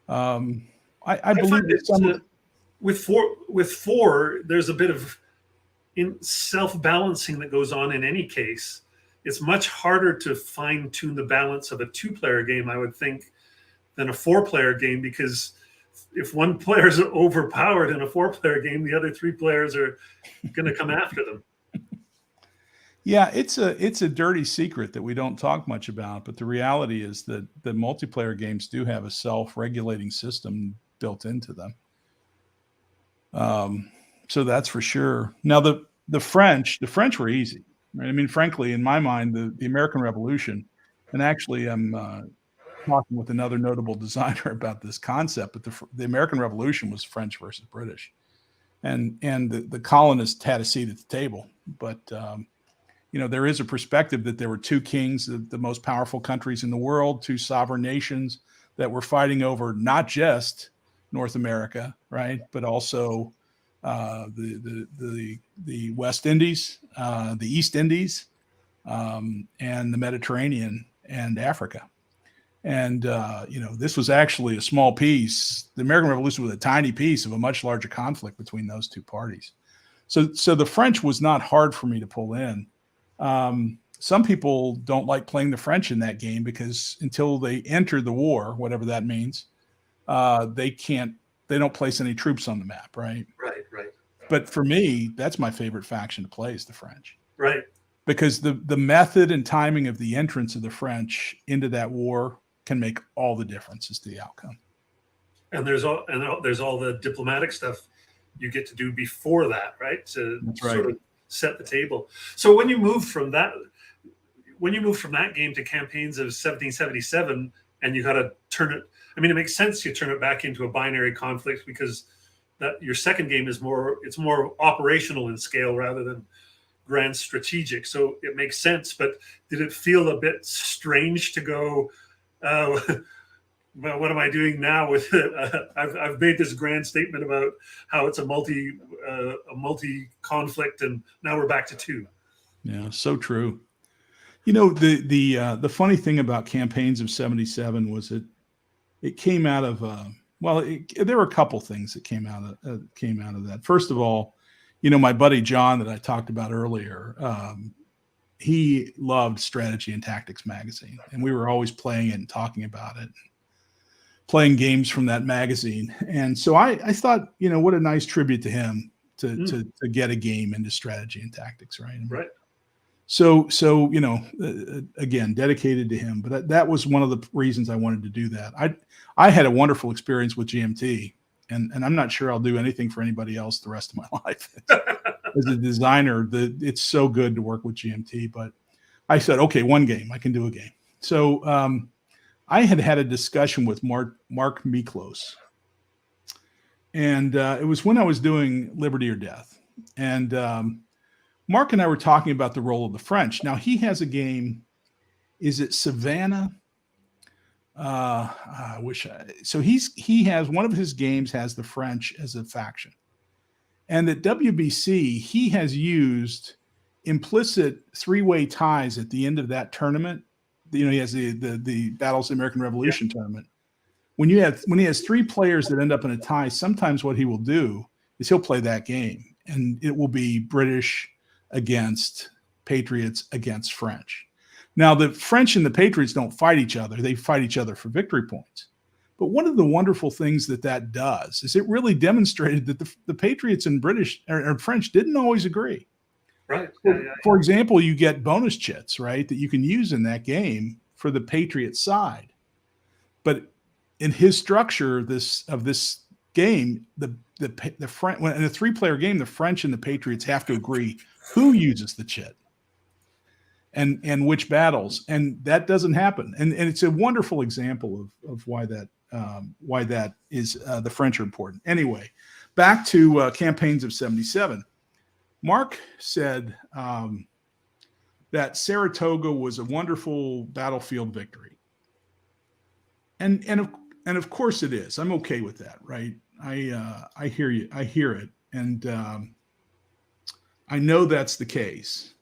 I believe that with four, there's a bit of self-balancing that goes on in any case. It's much harder to fine-tune the balance of a 2-player game, I would think, than a 4-player game, because if one player is overpowered in a 4-player game, the other 3 players are going to come after them. Yeah, it's a dirty secret that we don't talk much about, but the reality is that the multiplayer games do have a self-regulating system built into them. So that's for sure. Now the French were easy, right? I mean, frankly, in my mind, the American Revolution, and actually I'm talking with another notable designer about this concept, but the American Revolution was French versus British, and the colonists had a seat at the table, but there is a perspective that there were 2 kings, the most powerful countries in the world, 2 sovereign nations that were fighting over not just North America, right, but also the West Indies, the East Indies, and the Mediterranean and Africa. And this was actually a small piece. The American Revolution was a tiny piece of a much larger conflict between those 2 parties. So the French was not hard for me to pull in. Some people don't like playing the French in that game because until they enter the war, whatever that means, they don't place any troops on the map, right? Right. But for me, that's my favorite faction to play is the French. Right. Because the method and timing of the entrance of the French into that war can make all the differences to the outcome. And there's all the diplomatic stuff you get to do before that, right? Sort of set the table. So when you move from that game to campaigns of 1777, and you got to turn it, I mean, it makes sense you turn it back into a binary conflict because that your second game is more operational in scale rather than grand strategic. So it makes sense. But did it feel a bit strange to go, well, what am I doing now with it? I've made this grand statement about how it's a multi conflict, and now we're back to 2. Yeah, so true. The funny thing about campaigns of 77 was it came out of there were a couple things that came out of that. First of all, my buddy John that I talked about earlier, he loved Strategy and Tactics magazine, and we were always playing it and talking about it, playing games from that magazine. And so I thought, what a nice tribute to him to get a game into Strategy and Tactics, right? Right. So again, dedicated to him. But that was one of the reasons I wanted to do that. I had a wonderful experience with GMT, and I'm not sure I'll do anything for anybody else the rest of my life. As a designer, it's so good to work with GMT. But I said, okay, one game, I can do a game. So I had a discussion with Mark Miklos, and it was when I was doing Liberty or Death, and Mark and I were talking about the role of the French. Now he has a game. Is it Savannah? So he has one of his games has the French as a faction, and at WBC he has used implicit three-way ties at the end of that tournament. He has the Battles of the American Revolution tournament. When he has three players that end up in a tie, sometimes what he will do is he'll play that game, and it will be British against Patriots against French. Now, the French and the Patriots don't fight each other. They fight each other for victory points. But one of the wonderful things that does is it really demonstrated that the Patriots and British or French didn't always agree. Right. For example, you get bonus chits, right, that you can use in that game for the Patriot side. But in his structure of this game, the French, in a three-player game, the French and the Patriots have to agree who uses the chit and which battles, and that doesn't happen. And it's a wonderful example of why that is the French are important. Anyway, back to campaigns of 77. Mark said that Saratoga was a wonderful battlefield victory, and of course it is. I'm okay with that, right? I hear you. I hear it, and I know that's the case.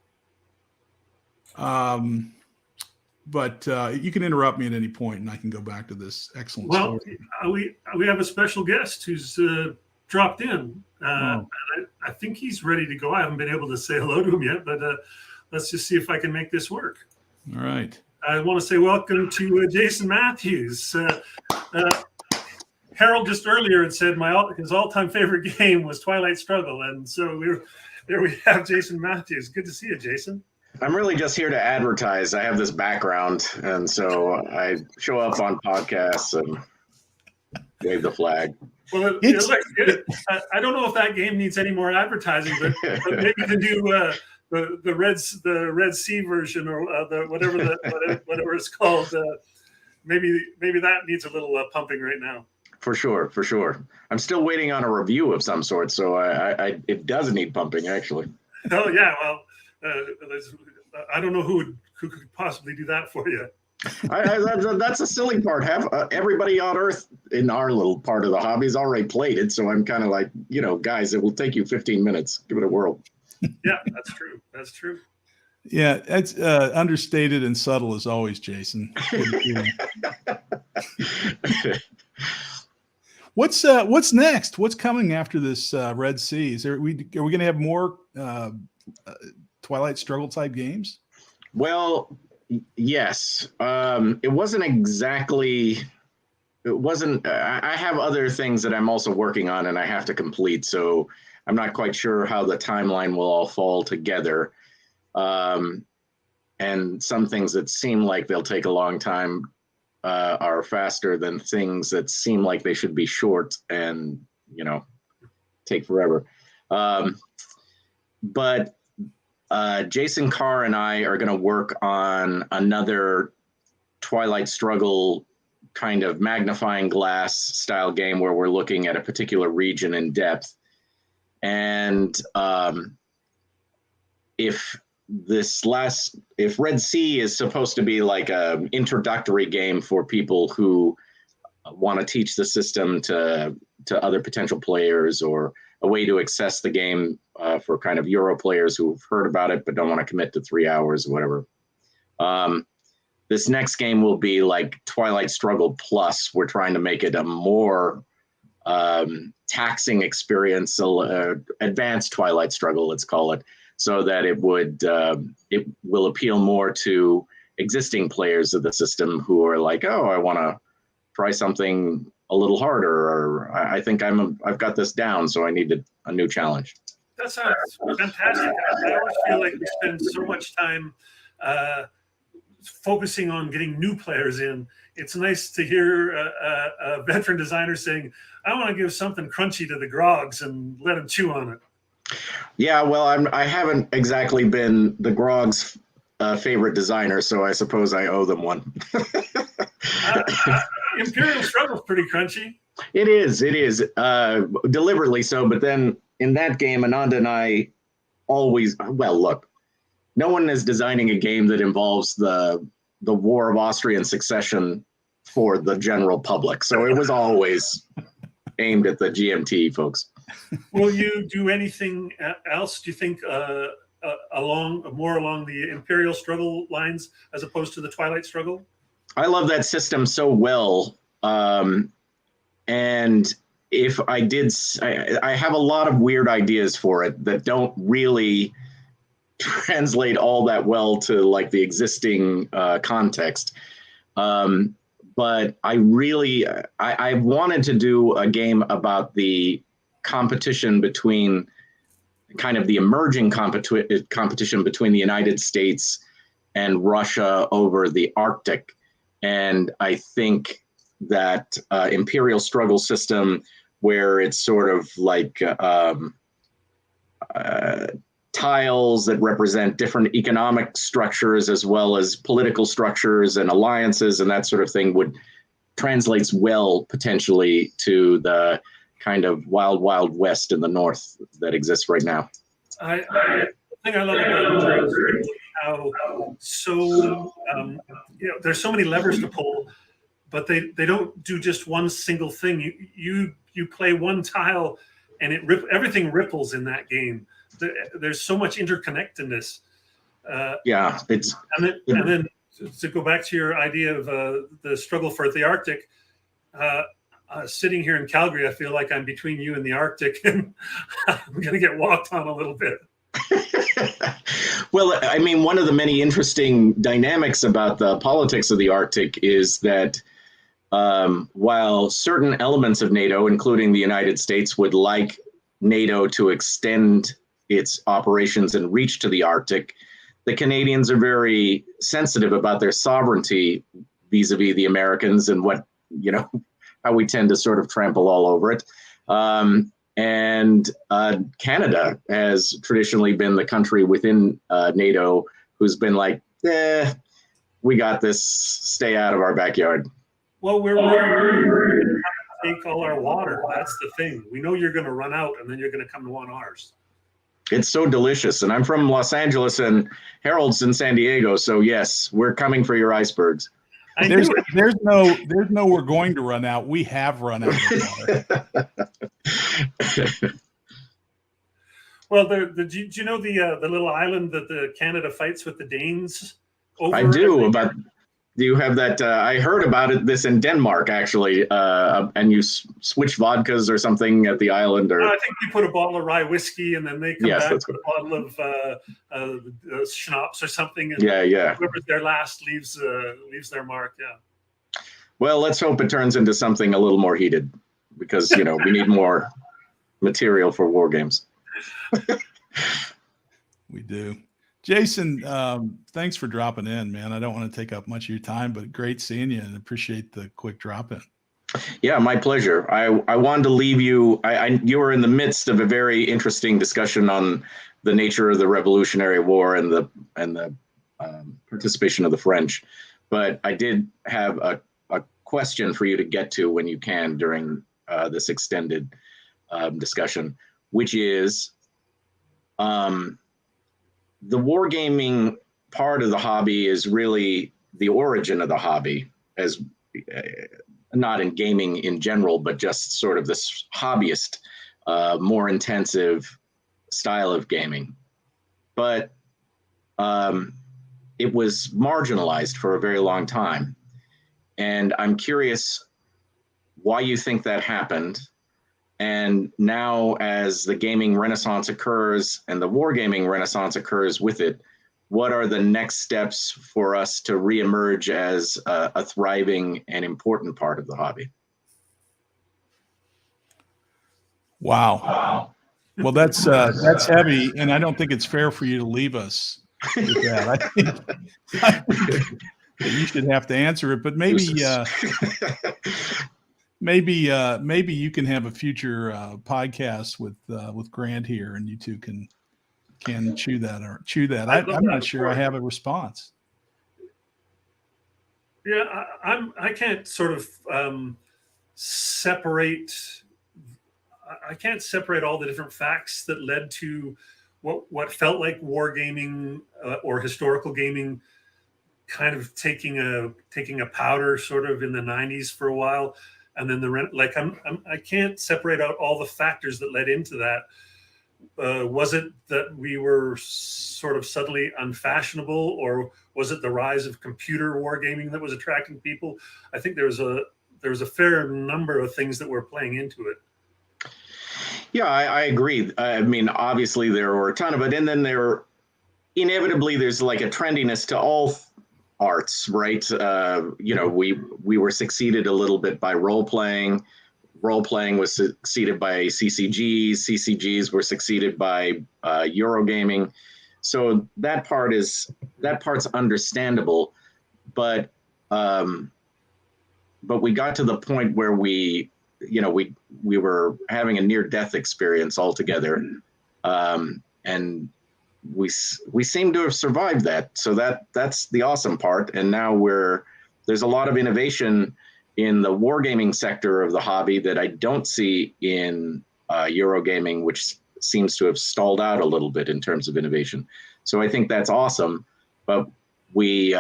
But you can interrupt me at any point, and I can go back to this excellent story. We have a special guest who's dropped in. And I think he's ready to go. I haven't been able to say hello to him yet, but let's just see if I can make this work. All right. I want to say welcome to Jason Matthews. Harold just earlier had said his all-time favorite game was Twilight Struggle, and so there we have Jason Matthews. Good to see you, Jason. I'm really just here to advertise. I have this background, and so I show up on podcasts and wave the flag. Well, I don't know if that game needs any more advertising, but maybe you can do the Red Sea version or whatever it's called. Maybe that needs a little pumping right now. For sure. I'm still waiting on a review of some sort, so it does need pumping, actually. Oh yeah, well, I don't know who could possibly do that for you. That's a silly part. Everybody on Earth in our little part of the hobby has already played it, so I'm kind of like, guys, it will take you 15 minutes. Give it a whirl. Yeah, that's true. Yeah, that's understated and subtle as always, Jason. What's next? What's coming after this Red Sea? Are we going to have more Twilight Struggle type games? Well, yes. It wasn't. I have other things that I'm also working on and I have to complete. So I'm not quite sure how the timeline will all fall together. And some things that seem like they'll take a long time are faster than things that seem like they should be short and, take forever. But Jason Carr and I are going to work on another Twilight Struggle kind of magnifying glass style game where we're looking at a particular region in depth. And if Red Sea is supposed to be like an introductory game for people who want to teach the system to other potential players, or a way to access the game for kind of Euro players who've heard about it but don't want to commit to 3 hours or whatever. This next game will be like Twilight Struggle Plus. We're trying to make it a more taxing experience, advanced Twilight Struggle, let's call it, so that it will appeal more to existing players of the system who are like, oh, I want to try something a little harder, or I think I've got this down, so I need a new challenge. that sounds fantastic. I always feel like we spend so much time focusing on getting new players in. It's nice to hear a veteran designer saying, I want to give something crunchy to the grogs and let them chew on it. Yeah, well, I haven't exactly been the Grog's favorite designer, so I suppose I owe them one. Imperial Struggle's pretty crunchy. It is, deliberately so. But then in that game, Ananda and I always, well, look, no one is designing a game that involves the War of Austrian Succession for the general public. So it was always aimed at the GMT folks. Will you do anything else, do you think, along the Imperial Struggle lines as opposed to the Twilight Struggle? I love that system so well. And if I did, I have a lot of weird ideas for it that don't really translate all that well to like the existing context. But I really, I wanted to do a game about the competition between kind of the emerging competition between the United States and Russia over the Arctic. And I think that Imperial Struggle system, where it's sort of like tiles that represent different economic structures as well as political structures and alliances and that sort of thing, would translates well potentially to the kind of wild, wild west in the north that exists right now. The thing I love about it is how there's so many levers to pull, but they don't do just one single thing. You play one tile, and everything ripples in that game. There's so much interconnectedness. And then to go back to your idea of the struggle for the Arctic. Sitting here in Calgary, I feel like I'm between you and the Arctic, and I'm going to get walked on a little bit. Well, I mean, one of the many interesting dynamics about the politics of the Arctic is that while certain elements of NATO, including the United States, would like NATO to extend its operations and reach to the Arctic, the Canadians are very sensitive about their sovereignty vis-a-vis the Americans and how we tend to sort of trample all over it. And Canada has traditionally been the country within NATO who's been like, we got this, stay out of our backyard. Well, we're going to take all our water. That's the thing. We know you're going to run out, and then you're going to come to want ours. It's so delicious. And I'm from Los Angeles, and Harold's in San Diego. So yes, we're coming for your icebergs. There's no we're going to run out. We have run out of water. Well, do you know the little island that the Canada fights with the Danes over? I do. Do you have that? I heard about this in Denmark, actually. And you switch vodkas or something at the island, or I think you put a bottle of rye whiskey, and then they come back with a bottle of schnapps or something. And whoever's there last leaves their mark. Yeah. Well, let's hope it turns into something a little more heated, because we need more material for war games. We do. Jason, thanks for dropping in, man. I don't want to take up much of your time, but great seeing you, and appreciate the quick drop in. Yeah, my pleasure. I wanted to leave you. You were in the midst of a very interesting discussion on the nature of the Revolutionary War and the participation of the French, but I did have a question for you to get to when you can during this extended discussion, which is the wargaming part of the hobby is really the origin of the hobby, as not in gaming in general, but just sort of this hobbyist, more intensive style of gaming. But it was marginalized for a very long time. And I'm curious why you think that happened. And now, as the gaming renaissance occurs and the wargaming renaissance occurs with it, what are the next steps for us to reemerge as a thriving and important part of the hobby? Wow. Well, that's heavy, and I don't think it's fair for you to leave us with that. I think that you should have to answer it, but maybe maybe you can have a future podcast with Grant here, and you two can chew that. I'm not sure I have a response. Yeah, I can't sort of separate. I can't separate all the different facts that led to what felt like wargaming or historical gaming, kind of taking a powder sort of in the 90s for a while, and then I can't separate out all the factors that led into that. Was it that we were sort of suddenly unfashionable, or was it the rise of computer wargaming that was attracting people? I think there was a fair number of things that were playing into it. Yeah, I agree. I mean, obviously there were a ton of it, and then there's like a trendiness to all arts, right? We were succeeded a little bit by role playing. Role playing was succeeded by CCGs. CCGs were succeeded by Eurogaming. So that part's understandable, but we got to the point where we were having a near-death experience altogether, and we seem to have survived that. So that's the awesome part. And now there's a lot of innovation in the wargaming sector of the hobby that I don't see in Eurogaming, which seems to have stalled out a little bit in terms of innovation. So I think that's awesome, but we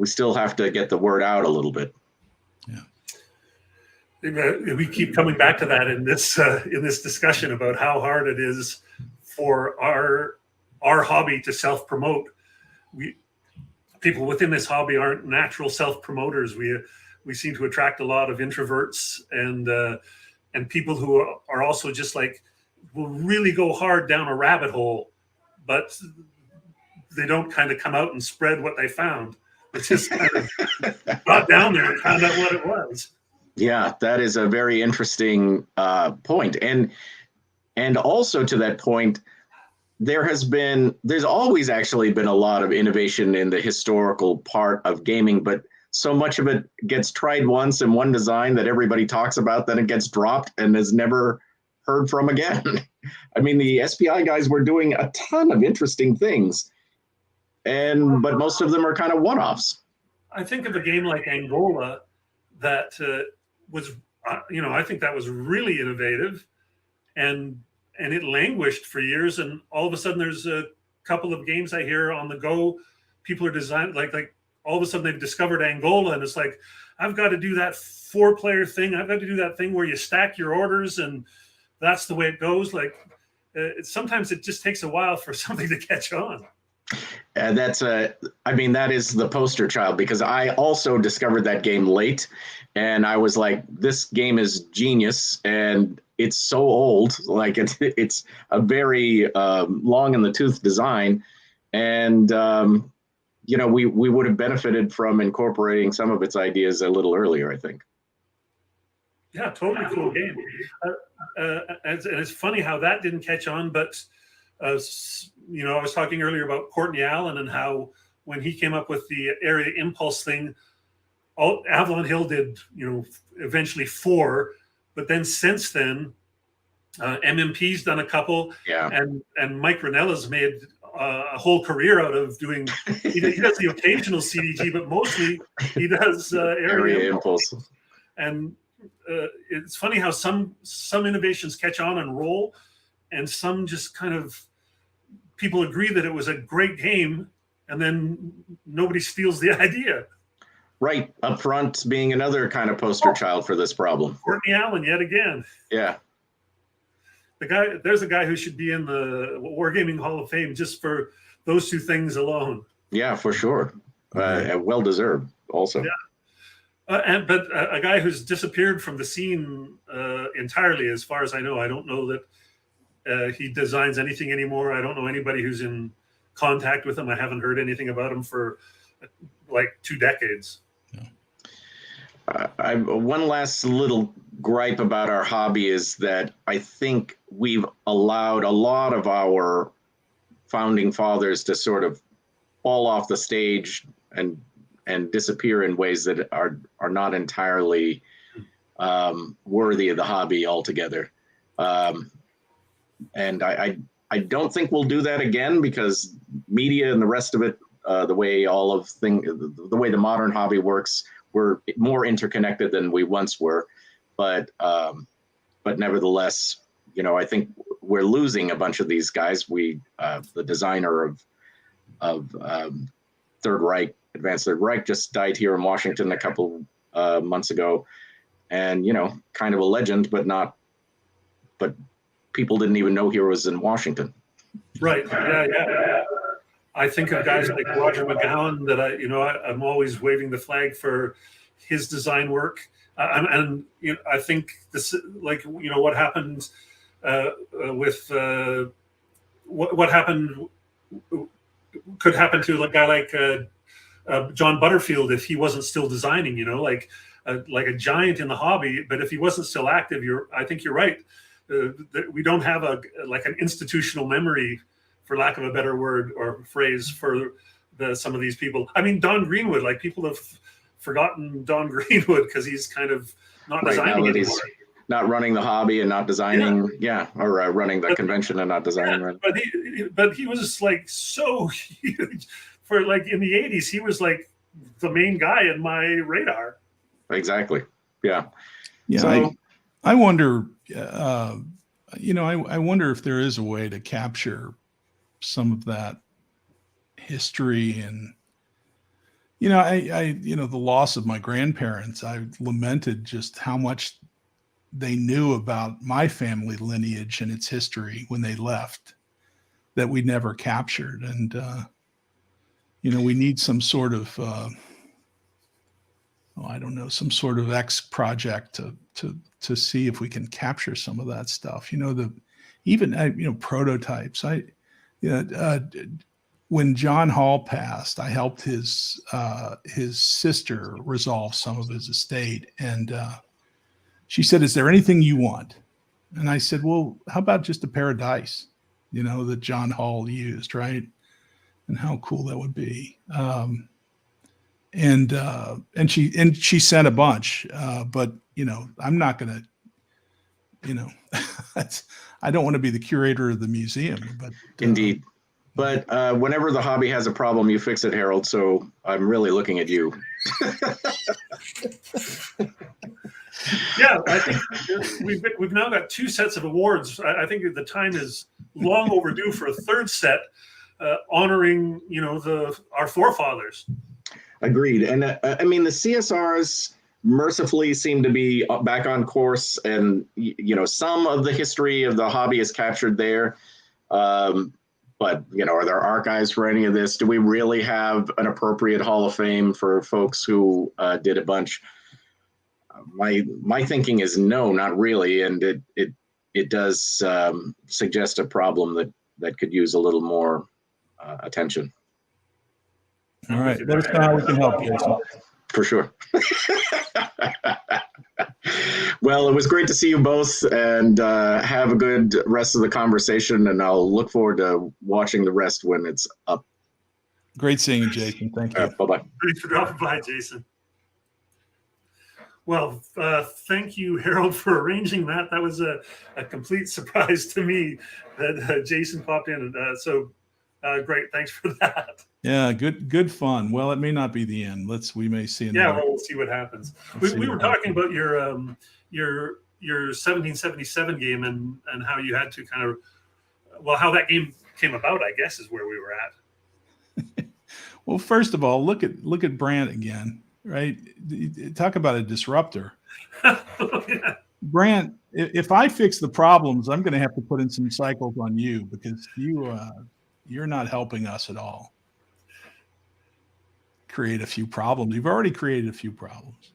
still have to get the word out a little bit. We keep coming back to that in this discussion about how hard it is for our hobby to self-promote. People within this hobby aren't natural self-promoters. We seem to attract a lot of introverts and people who are also just like, will really go hard down a rabbit hole, but they don't kind of come out and spread what they found. It's just kind of got down there and found out what it was. Yeah, that is a very interesting point. And also to that point, there's always actually been a lot of innovation in the historical part of gaming, but so much of it gets tried once in one design that everybody talks about, then it gets dropped and is never heard from again. I mean, the SPI guys were doing a ton of interesting things, but most of them are kind of one-offs. I think of a game like Angola that was, I think that was really innovative, and it languished for years. And all of a sudden, there's a couple of games I hear on the go. People are designed like all of a sudden they've discovered Angola, and it's like, I've got to do that 4-player thing. I've got to do that thing where you stack your orders, and that's the way it goes. Like sometimes it just takes a while for something to catch on. And that is the poster child, because I also discovered that game late, and I was like, this game is genius, and it's so old. Like it's a very long in the tooth design, and we would have benefited from incorporating some of its ideas a little earlier, I think. Yeah, totally cool game. And it's funny how that didn't catch on, but I was talking earlier about Courtney Allen and how when he came up with the area impulse thing, Avalon Hill did, eventually 4, but then since then, MMP's done a couple, yeah, and Mike Ranella's made a whole career out of doing. He does the occasional CDG, but mostly he does area impulse. And it's funny how some innovations catch on and roll, and some just kind of people agree that it was a great game, and then nobody steals the idea. Right, up front being another kind of poster child for this problem. Courtney Allen yet again. Yeah. There's a guy who should be in the Wargaming Hall of Fame just for those 2 things alone. Yeah, for sure. Well deserved also. Yeah. But a guy who's disappeared from the scene entirely, as far as I know. I don't know that he designs anything anymore. I don't know anybody who's in contact with him. I haven't heard anything about him for like 2 decades. One last little gripe about our hobby is that I think we've allowed a lot of our founding fathers to sort of fall off the stage and disappear in ways that are not entirely worthy of the hobby altogether. And I don't think we'll do that again, because media and the rest of it, the way the way the modern hobby works, we're more interconnected than we once were. But nevertheless, I think we're losing a bunch of these guys. The designer of Advanced Third Reich just died here in Washington a couple months ago, and kind of a legend, but people didn't even know he was in Washington. Right. Yeah. I think of guys like Roger McGowan that I'm always waving the flag for his design work. And I think this, what happened with what happened could happen to a guy like John Butterfield if he wasn't still designing. Like a giant in the hobby, but if he wasn't still active, I think you're right. We don't have an institutional memory, for lack of a better word or phrase, for some of these people. I mean, Don Greenwood, people have forgotten Don Greenwood because he's kind of not designing anymore. He's not running the hobby and not designing, or running the convention and not designing. Yeah, but he was so huge for in the 80s. He was the main guy in my radar. Exactly. Yeah. Yeah. So, I wonder. I wonder if there is a way to capture some of that history, and the loss of my grandparents. I lamented just how much they knew about my family lineage and its history when they left, that we never captured. And we need some sort of some sort of X project to see if we can capture some of that stuff. Prototypes. When John Hall passed, I helped his sister resolve some of his estate, and she said, "Is there anything you want?" And I said, "Well, how about just a pair of dice, that John Hall used, right? And how cool that would be." And she sent a bunch, but I'm not gonna, I don't want to be the curator of the museum, but indeed. But whenever the hobby has a problem, you fix it, Harold. So I'm really looking at you. Yeah, I think we've now got 2 sets of awards. I think the time is long overdue for a 3rd set, honoring our forefathers. Agreed. And the CSRs mercifully seem to be back on course, and some of the history of the hobby is captured there. But are there archives for any of this? Do we really have an appropriate Hall of Fame for folks who did a bunch? My thinking is no, not really, and it does suggest a problem that could use a little more attention. All right, let us know how we can help, Jason. For sure. Well, it was great to see you both, and have a good rest of the conversation, and I'll look forward to watching the rest when it's up. Great seeing you, Jason. Thank you. Bye-bye. Thanks for dropping by, Jason. Well, thank you, Harold, for arranging that. That was a complete surprise to me that Jason popped in. And great. Thanks for that. Yeah, good fun. Well, it may not be the end. We may see. We'll see what happens. We were talking about your 1777 game and how you had to how that game came about, I guess, is where we were at. Well, first of all, look at Brant again, right? Talk about a disruptor. Yeah. Brant, if I fix the problems, I'm going to have to put in some cycles on you, because you're not helping us at all create a few problems. You've already created a few problems.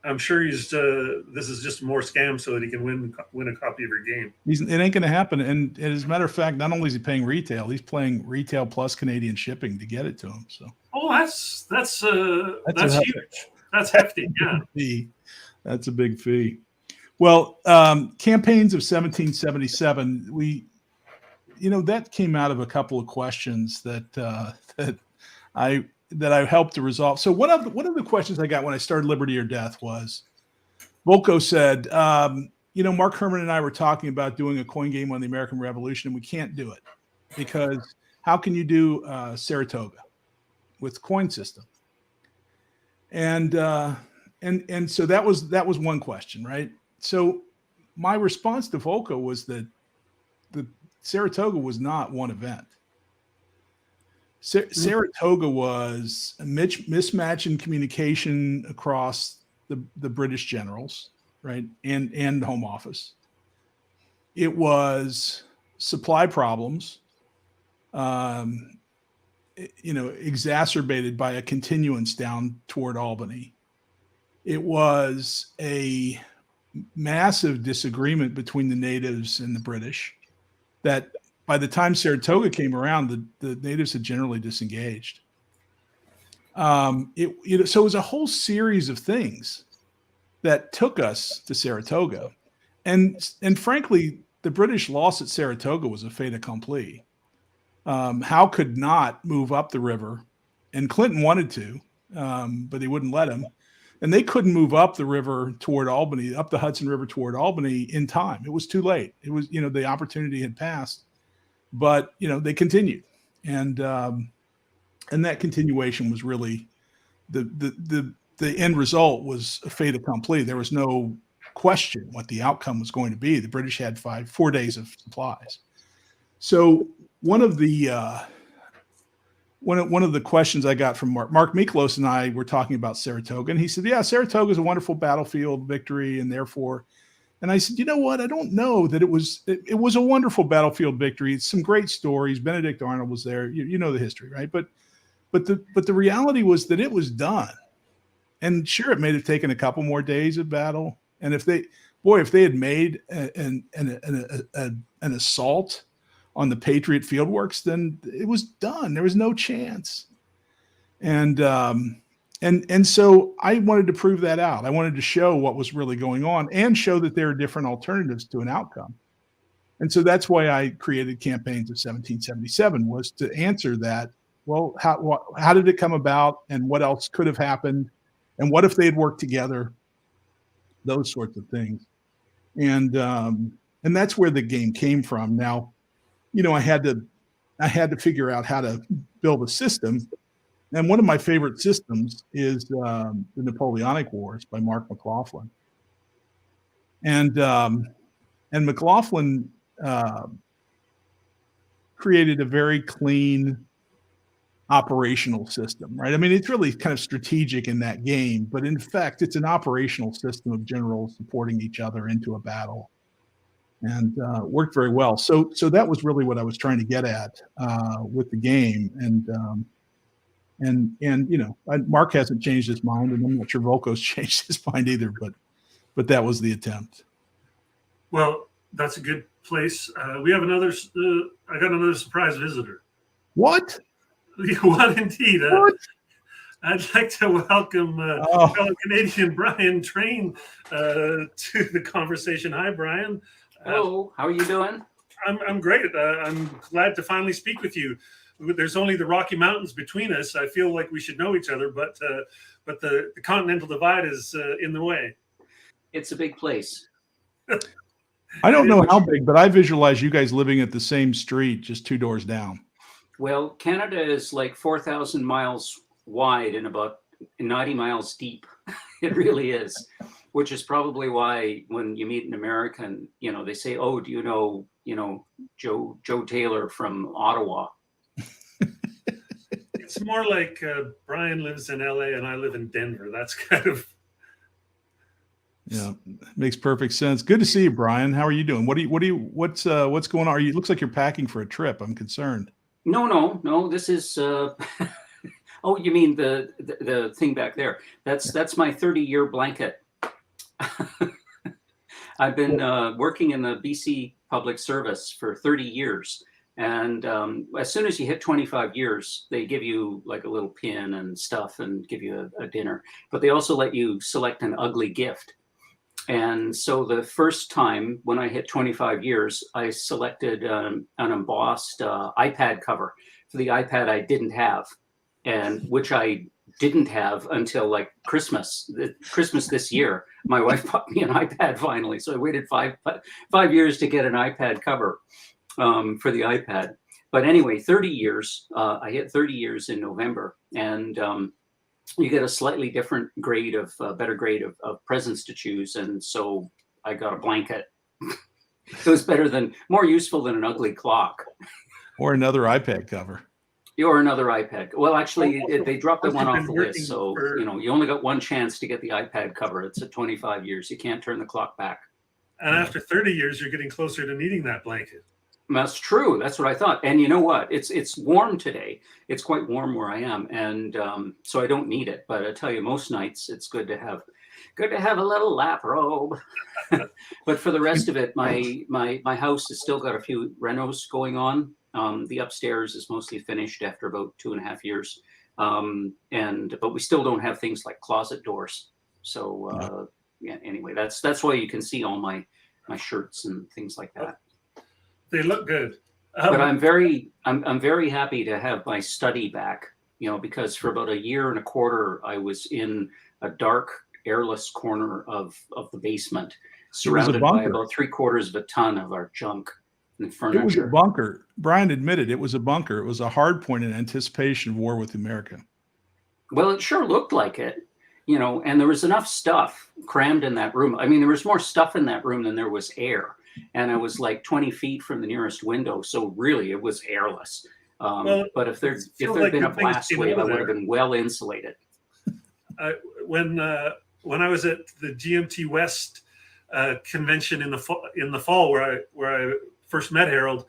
I'm sure this is just more scam so that he can win a copy of your game. It ain't going to happen. And as a matter of fact, not only is he paying retail, he's paying retail plus Canadian shipping to get it to him. So, that's huge. That's hefty. Yeah, that's a big fee. Well, campaigns of 1777, that came out of a couple of questions that I helped to resolve. So one of the questions I got when I started Liberty or Death was, Volko said, Mark Herman and I were talking about doing a coin game on the American Revolution, and we can't do it because how can you do Saratoga with coin system? And so that was one question, right? So my response to Volko was that the Saratoga was not one event. Saratoga was a mismatch in communication across the British generals, right, and Home Office. It was supply problems, exacerbated by a continuance down toward Albany. It was a massive disagreement between the natives and the British that by the time Saratoga came around, the natives had generally disengaged. So it was a whole series of things that took us to Saratoga. And frankly, the British loss at Saratoga was a fait accompli. Howe could not move up the river, and Clinton wanted to, but he wouldn't let him. And they couldn't move up the river toward Albany, up the Hudson River toward Albany in time. It was too late. It was, the opportunity had passed, but, they continued. And that continuation was really the end result was a fait accompli. There was no question what the outcome was going to be. The British had 4 days of supplies. So one of the questions I got from Mark Miklos and I were talking about Saratoga, and he said, yeah, Saratoga is a wonderful battlefield victory. And therefore, and I said, you know what? I don't know that it was a wonderful battlefield victory. It's some great stories. Benedict Arnold was there. You know the history, right? But the reality was that it was done. And sure, it may have taken a couple more days of battle. And if they had made an assault on the Patriot Fieldworks, then it was done. There was no chance. And so I wanted to prove that out. I wanted to show what was really going on and show that there are different alternatives to an outcome. And so that's why I created Campaigns of 1777, was to answer that. Well, how did it come about, and what else could have happened, and what if they had worked together? Those sorts of things. And that's where the game came from. Now, I had to figure out how to build a system. And one of my favorite systems is the Napoleonic Wars by Mark McLaughlin. And McLaughlin created a very clean operational system, right? I mean, it's really kind of strategic in that game, but in fact, it's an operational system of generals supporting each other into a battle. And worked very well. So that was really what I was trying to get at with the game. And Mark hasn't changed his mind, and I'm not sure Volko's changed his mind either. But that was the attempt. Well, that's a good place. We have another. I got another surprise visitor. What? What indeed? What? I'd like to welcome fellow Canadian Brian Train to the conversation. Hi, Brian. Hello, how are you doing? I'm great. I'm glad to finally speak with you. There's only the Rocky Mountains between us. I feel like we should know each other, but the continental divide is in the way. It's a big place. I don't know how big, but I visualize you guys living at the same street, just 2 doors down. Well, Canada is like 4,000 miles wide and about 90 miles deep. It really is. Which is probably why when you meet an American, they say, "Oh, do you know Joe Taylor from Ottawa?" It's more like Brian lives in LA and I live in Denver. That's kind of. Yeah, makes perfect sense. Good to see you, Brian. How are you doing? What's going on? It looks like you're packing for a trip. I'm concerned. No. This is. Oh, you mean the thing back there? That's my 30-year blanket. I've been working in the BC public service for 30 years. And as soon as you hit 25 years, they give you like a little pin and stuff and give you a dinner. But they also let you select an ugly gift. And so the first time when I hit 25 years, I selected an embossed iPad cover for the iPad I didn't have, and which I didn't have until like Christmas this year. My wife bought me an iPad finally, so I waited five years to get an iPad cover for the iPad. But anyway, 30 years. I hit 30 years in November, and you get a slightly different grade of better grade of presents to choose, and so I got a blanket. It was more useful than an ugly clock Or another iPad cover. or another iPad. Well, actually, they dropped that one off the list, so you only got one chance to get the iPad cover. It's at 25 years. You can't turn the clock back. And after 30 years, you're getting closer to needing that blanket. That's true. That's what I thought. And you know what? It's warm today. It's quite warm where I am, and so I don't need it. But I tell you, most nights it's good to have a little lap robe. But for the rest of it, my house has still got a few renos going on. The upstairs is mostly finished after about 2.5 years, but we still don't have things like closet doors. So yeah. Anyway, that's why you can see all my shirts and things like that. They look good. But I'm very happy to have my study back, because for about 1.25 years, I was in a dark, airless corner of the basement, surrounded by about 3/4 of a ton of our junk and furniture. It was a bunker. Brian admitted it was a bunker. It was a hard point in anticipation of war with America. Well, it sure looked like it, and there was enough stuff crammed in that room. I mean, there was more stuff in that room than there was air. And I was like 20 feet from the nearest window, so really it was airless. But if there'd been a blast wave, I would have been well insulated. When I was at the GMT West convention in the fall, where I first met Harold,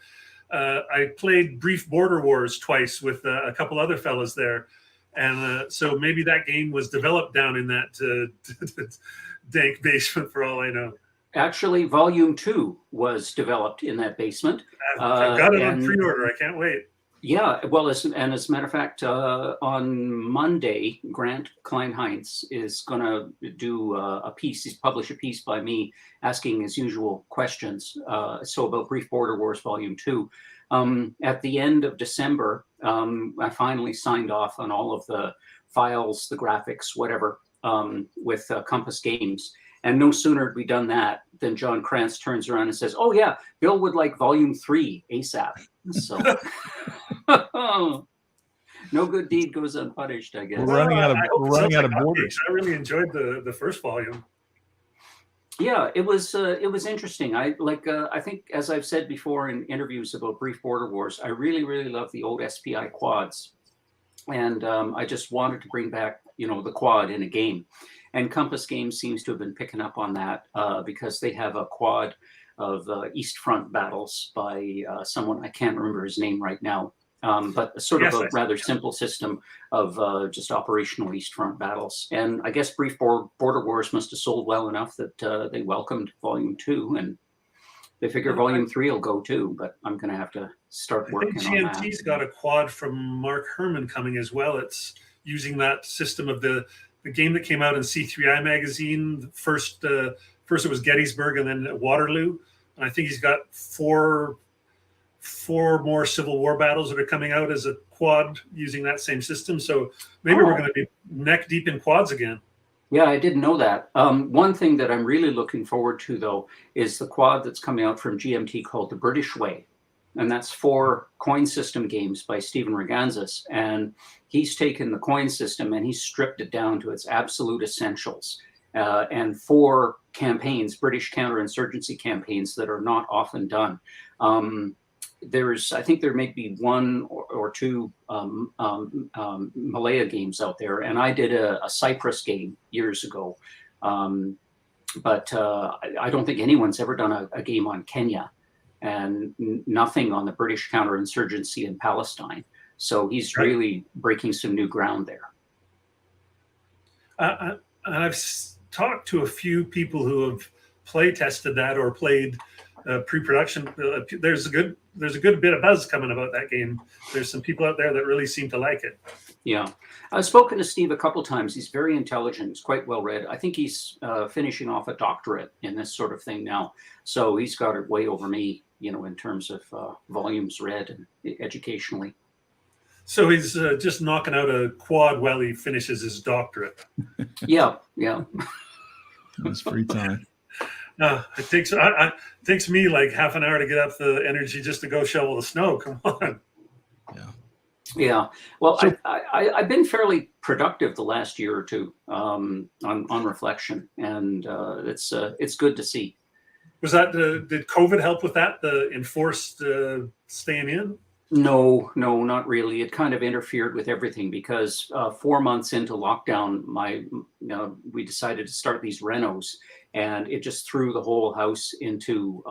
I played Brief Border Wars twice with a couple other fellas there, and so maybe that game was developed down in that dank basement, for all I know. Actually, Volume 2 was developed in that basement. I've got it on pre-order. I can't wait. Yeah, well, as a matter of fact, on Monday, Grant Klein-Heinz is going to do a piece. He's published a piece by me asking his usual questions. So about Brief Border Wars Volume 2. At the end of December, I finally signed off on all of the files, the graphics, whatever, with Compass Games. And no sooner had we done that than John Krantz turns around and says, "Oh yeah, Bill would like Volume 3 ASAP." So no good deed goes unpunished, I guess. We're running out of borders. I really enjoyed the first volume. Yeah, it was interesting. I think, as I've said before in interviews about Brief Border Wars, I really, really love the old SPI quads. And I just wanted to bring back, the quad in a game. And Compass Games seems to have been picking up on that because they have a quad of East Front battles by someone, I can't remember his name right now, but a rather simple system of just operational East Front battles. And I guess Brief Border Wars must have sold well enough that they welcomed Volume 2, and they figure Volume 3 will go too, but I'm going to have to start working on that. GMT's got a quad from Mark Herman coming as well. It's using that system of the game that came out in C3I magazine. First it was Gettysburg and then Waterloo. And I think he's got four more Civil War battles that are coming out as a quad using that same system. So maybe we're going to be neck deep in quads again. Yeah, I didn't know that. One thing that I'm really looking forward to, though, is the quad that's coming out from GMT called The British Way. And that's 4 coin system games by Stephen Reganzis. And he's taken the coin system and he's stripped it down to its absolute essentials. And 4 campaigns, British counterinsurgency campaigns that are not often done. I think there may be 1 or 2 Malaya games out there. And I did a Cyprus game years ago. But I don't think anyone's ever done a game on Kenya, and nothing on the British counterinsurgency in Palestine. So he's really breaking some new ground there. I've talked to a few people who have play tested that or played pre-production. There's a good bit of buzz coming about that game. There's some people out there that really seem to like it. Yeah. I've spoken to Steve a couple times. He's very intelligent. He's quite well read. I think he's finishing off a doctorate in this sort of thing now. So he's got it way over me, in terms of volumes read and educationally. So he's just knocking out a quad while he finishes his doctorate. Yeah. That's free time. It takes me like half an hour to get up the energy just to go shovel the snow. Come on. Yeah. Well, So- I've been fairly productive the last year or two on reflection, and it's good to see. Was that did COVID help with that? The enforced staying in? No, not really. It kind of interfered with everything because 4 months into lockdown, we decided to start these renos, and it just threw the whole house into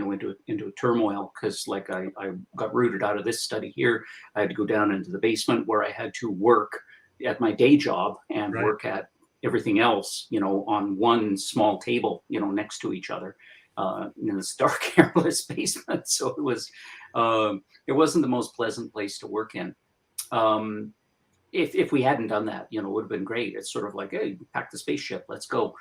into turmoil because like I got rooted out of this study here. I had to go down into the basement where I had to work at my day job and Right. work at everything else, on one small table, next to each other in this dark, airless basement. So it wasn't the most pleasant place to work in. If we hadn't done that, it would have been great. It's sort of like, hey, pack the spaceship, let's go.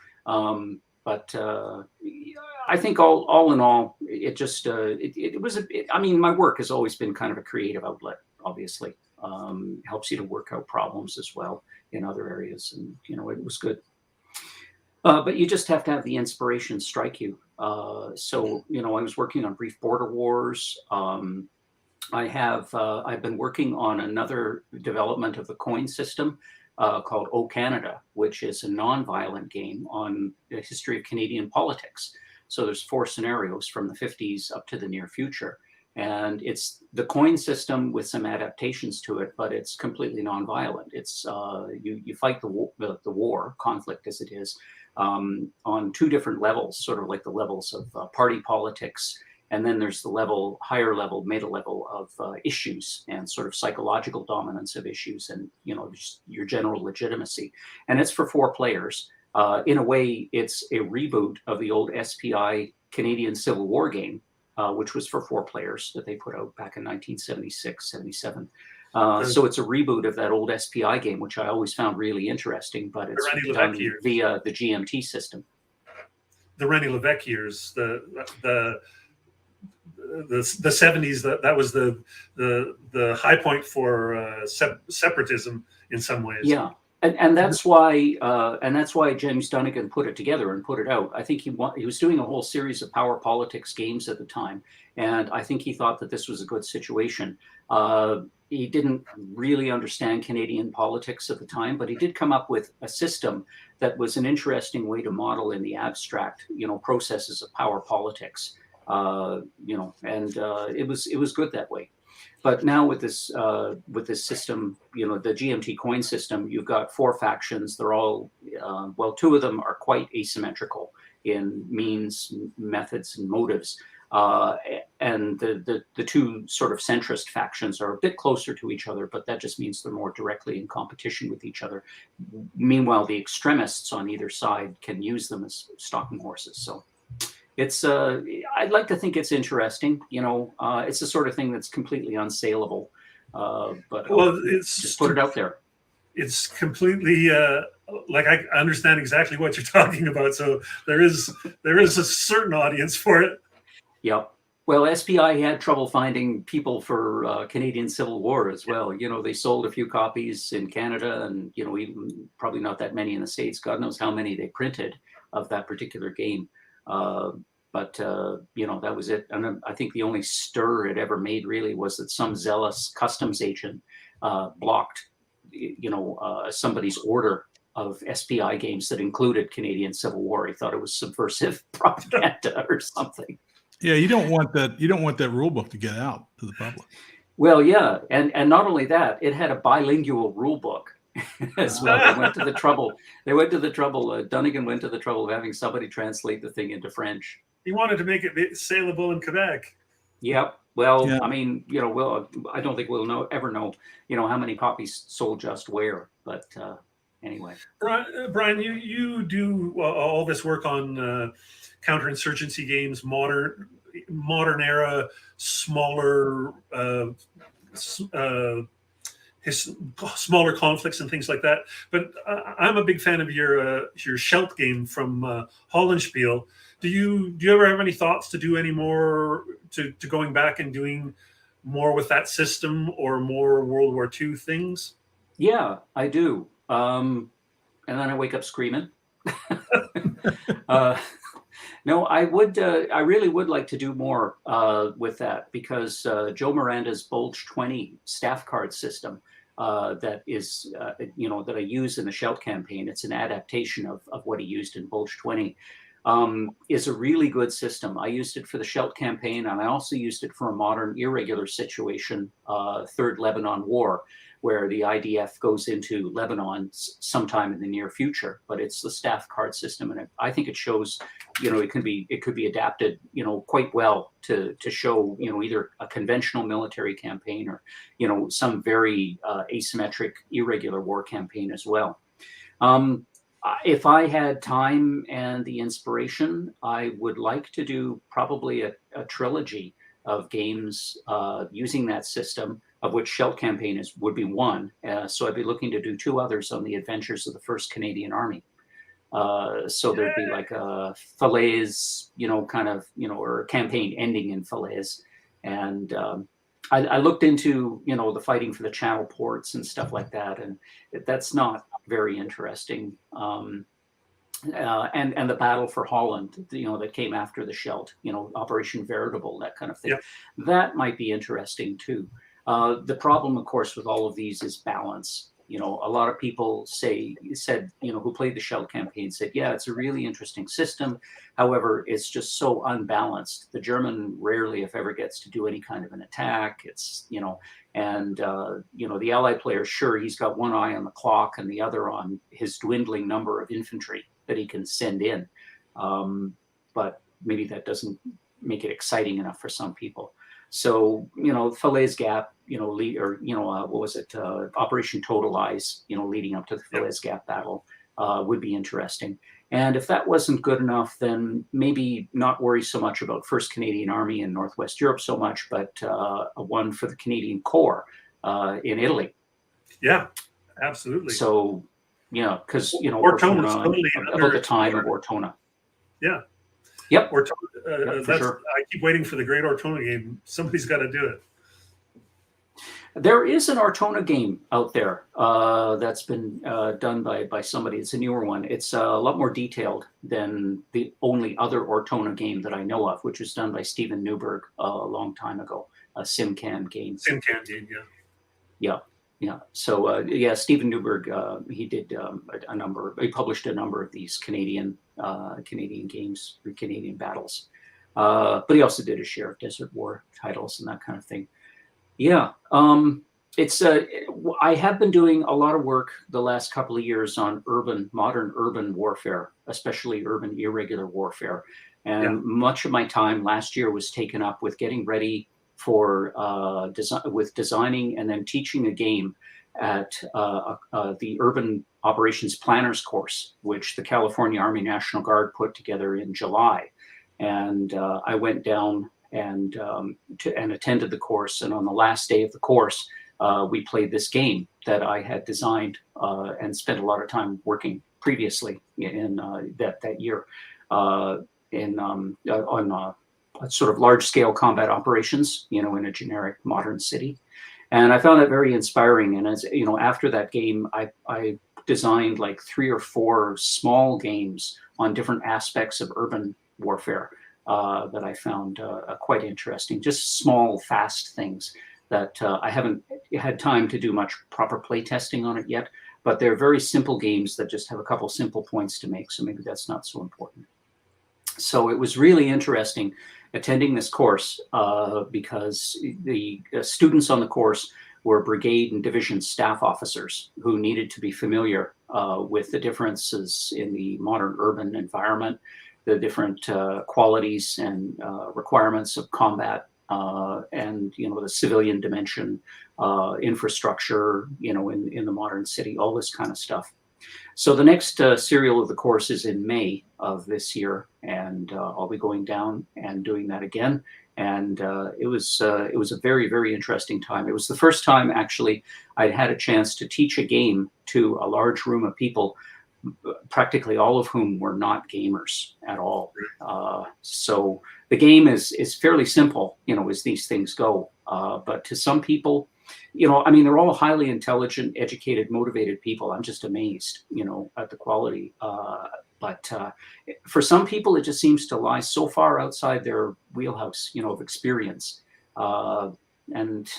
But I think all in all, it just it was I mean, my work has always been kind of a creative outlet. Obviously, helps you to work out problems as well in other areas, and it was good. But you just have to have the inspiration strike you. So I was working on Brief Border Wars. I've been working on another development of the coin system called O Canada, which is a non-violent game on the history of Canadian politics. So there's 4 scenarios from the 50s up to the near future. And it's the coin system with some adaptations to it, but it's completely non-violent. It's you fight the war, conflict as it is, on 2 different levels, sort of like the levels of party politics. And then there's the higher level, meta level of issues and sort of psychological dominance of issues and, just your general legitimacy. And it's for 4 players. In a way, it's a reboot of the old SPI Canadian Civil War game, which was for 4 players that they put out back in 1976, 77. So it's a reboot of that old SPI game, which I always found really interesting, but it's done via the GMT system. The René Lévesque years, the 70s, that was the high point for separatism in some ways. Yeah. And that's why James Dunnigan put it together and put it out. I think he was doing a whole series of power politics games at the time, and I think he thought that this was a good situation. He didn't really understand Canadian politics at the time, but he did come up with a system that was an interesting way to model in the abstract, processes of power politics. And it was good that way. But now with this system, the GMT coin system, you've got 4 factions. They're all 2 of them are quite asymmetrical in means, methods, and motives. And the 2 sort of centrist factions are a bit closer to each other, but that just means they're more directly in competition with each other. Meanwhile, the extremists on either side can use them as stalking horses. So it's I'd like to think it's interesting. It's the sort of thing that's completely unsaleable. But it's just put it out there. It's completely like I understand exactly what you're talking about. So there is a certain audience for it. Yep. Well, SPI had trouble finding people for Canadian Civil War as well. They sold a few copies in Canada, and even probably not that many in the States. God knows how many they printed of that particular game. But that was it. And I think the only stir it ever made really was that some zealous customs agent blocked, somebody's order of SPI games that included Canadian Civil War. He thought it was subversive propaganda or something. Yeah, you don't want that. You don't want that rule book to get out to the public. Well, yeah, and not only that, it had a bilingual rule book as well. They went to the trouble. Dunnigan went to the trouble of having somebody translate the thing into French. He wanted to make it saleable in Quebec. Yep. Well, Yeah. I mean, I don't think we'll ever know, how many copies sold just where. But anyway. Brian, you do all this work on counterinsurgency games, modern era, smaller smaller conflicts and things like that. But I'm a big fan of your Schelt game from Hollandspiel. Do you ever have any thoughts to do any more to going back and doing more with that system or more World War II things? Yeah, I do. And then I wake up screaming. No, I would. I really would like to do more with that, because Joe Miranda's Bulge 20 staff card system that is, that I use in the Schelt campaign. It's an adaptation of what he used in Bulge 20. Is a really good system. I used it for the Schelt campaign, and I also used it for a modern irregular situation, Third Lebanon War, where the IDF goes into Lebanon sometime in the near future. But it's the staff card system, and I think it shows, it could be adapted, quite well to show, either a conventional military campaign or, some very asymmetric irregular war campaign as well. If I had time and the inspiration, I would like to do probably a trilogy of games using that system, of which Schelt campaign would be one. So I'd be looking to do 2 others on the adventures of the 1st Canadian Army. So there'd be like a Falaise, or a campaign ending in Falaise. And I looked into, the fighting for the Channel ports and stuff like that, and that's not very interesting. And the battle for Holland, that came after the Schelt, Operation Veritable, that kind of thing. Yep. That might be interesting too. The problem, of course, with all of these is balance. A lot of people said, who played the Schelt campaign said, yeah, it's a really interesting system. However, it's just so unbalanced. The German rarely, if ever, gets to do any kind of an attack. It's, the Allied player, sure, he's got one eye on the clock and the other on his dwindling number of infantry that he can send in. But maybe that doesn't make it exciting enough for some people. So, Falaise Gap, what was it? Operation Total Eyes, leading up to the Falaise Gap battle would be interesting. And if that wasn't good enough, then maybe not worry so much about 1st Canadian Army in Northwest Europe so much, but a one for the Canadian Corps in Italy. Yeah, absolutely. So, because, Ortona is totally about the time of Ortona. Yeah. Yep. Ortona, Sure. I keep waiting for the great Ortona game. Somebody's got to do it. There is an Ortona game out there that's been done by somebody. It's a newer one. It's a lot more detailed than the only other Ortona game that I know of, which was done by Steven Newberg a long time ago. A SimCan game. SimCan game, yeah. Yeah. So Steven Newberg, he did he published a number of these Canadian games, Canadian battles. But he also did a share of Desert War titles and that kind of thing. Yeah. It's I have been doing a lot of work the last couple of years on modern urban warfare, especially urban irregular warfare. And much of my time last year was taken up with getting ready for designing and then teaching a game at the Urban Operations Planners course, which the California Army National Guard put together in July. And I went down and attended the course. And on the last day of the course, we played this game that I had designed and spent a lot of time working previously in that year on sort of large-scale combat operations, in a generic modern city. And I found it very inspiring. And as after that game, I designed like 3 or 4 small games on different aspects of urban warfare that I found quite interesting. Just small, fast things that I haven't had time to do much proper play testing on it yet. But they're very simple games that just have a couple simple points to make. So maybe that's not so important. So it was really interesting attending this course because the students on the course were brigade and division staff officers who needed to be familiar with the differences in the modern urban environment, the different qualities and requirements of combat, and the civilian dimension, infrastructure, in the modern city, all this kind of stuff. So the next serial of the course is in May of this year, and I'll be going down and doing that again. And it was a very, very interesting time. It was the first time actually I'd had a chance to teach a game to a large room of people, practically all of whom were not gamers at all. So the game is fairly simple, as these things go. But to some people, I mean, they're all highly intelligent, educated, motivated people. I'm just amazed, at the quality. But for some people, it just seems to lie so far outside their wheelhouse, of experience. And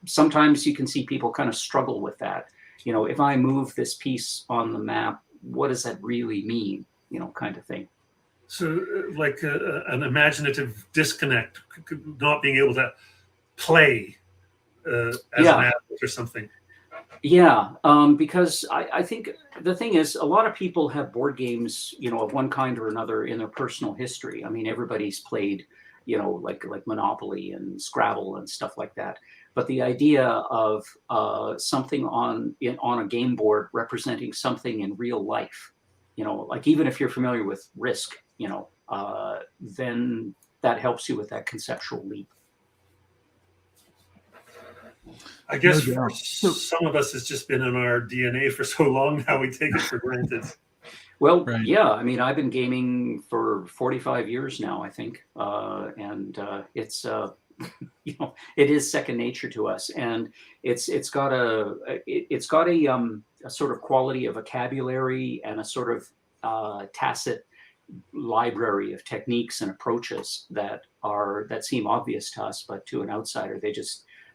sometimes you can see people kind of struggle with that. If I move this piece on the map, what does that really mean? Kind of thing. So like an imaginative disconnect, not being able to play as an adult or something. Yeah, because I think the thing is, a lot of people have board games, of one kind or another in their personal history. I mean, everybody's played, like Monopoly and Scrabble and stuff like that. But the idea of something on a game board representing something in real life, like even if you're familiar with Risk, then that helps you with that conceptual leap. I guess for some of us, it's just been in our DNA for so long now, we take it for granted. Well, yeah, I mean, I've been gaming for 45 years now, I think. And it's, it is second nature to us. And it's got a sort of quality of vocabulary and a sort of tacit library of techniques and approaches that seem obvious to us, but to an outsider,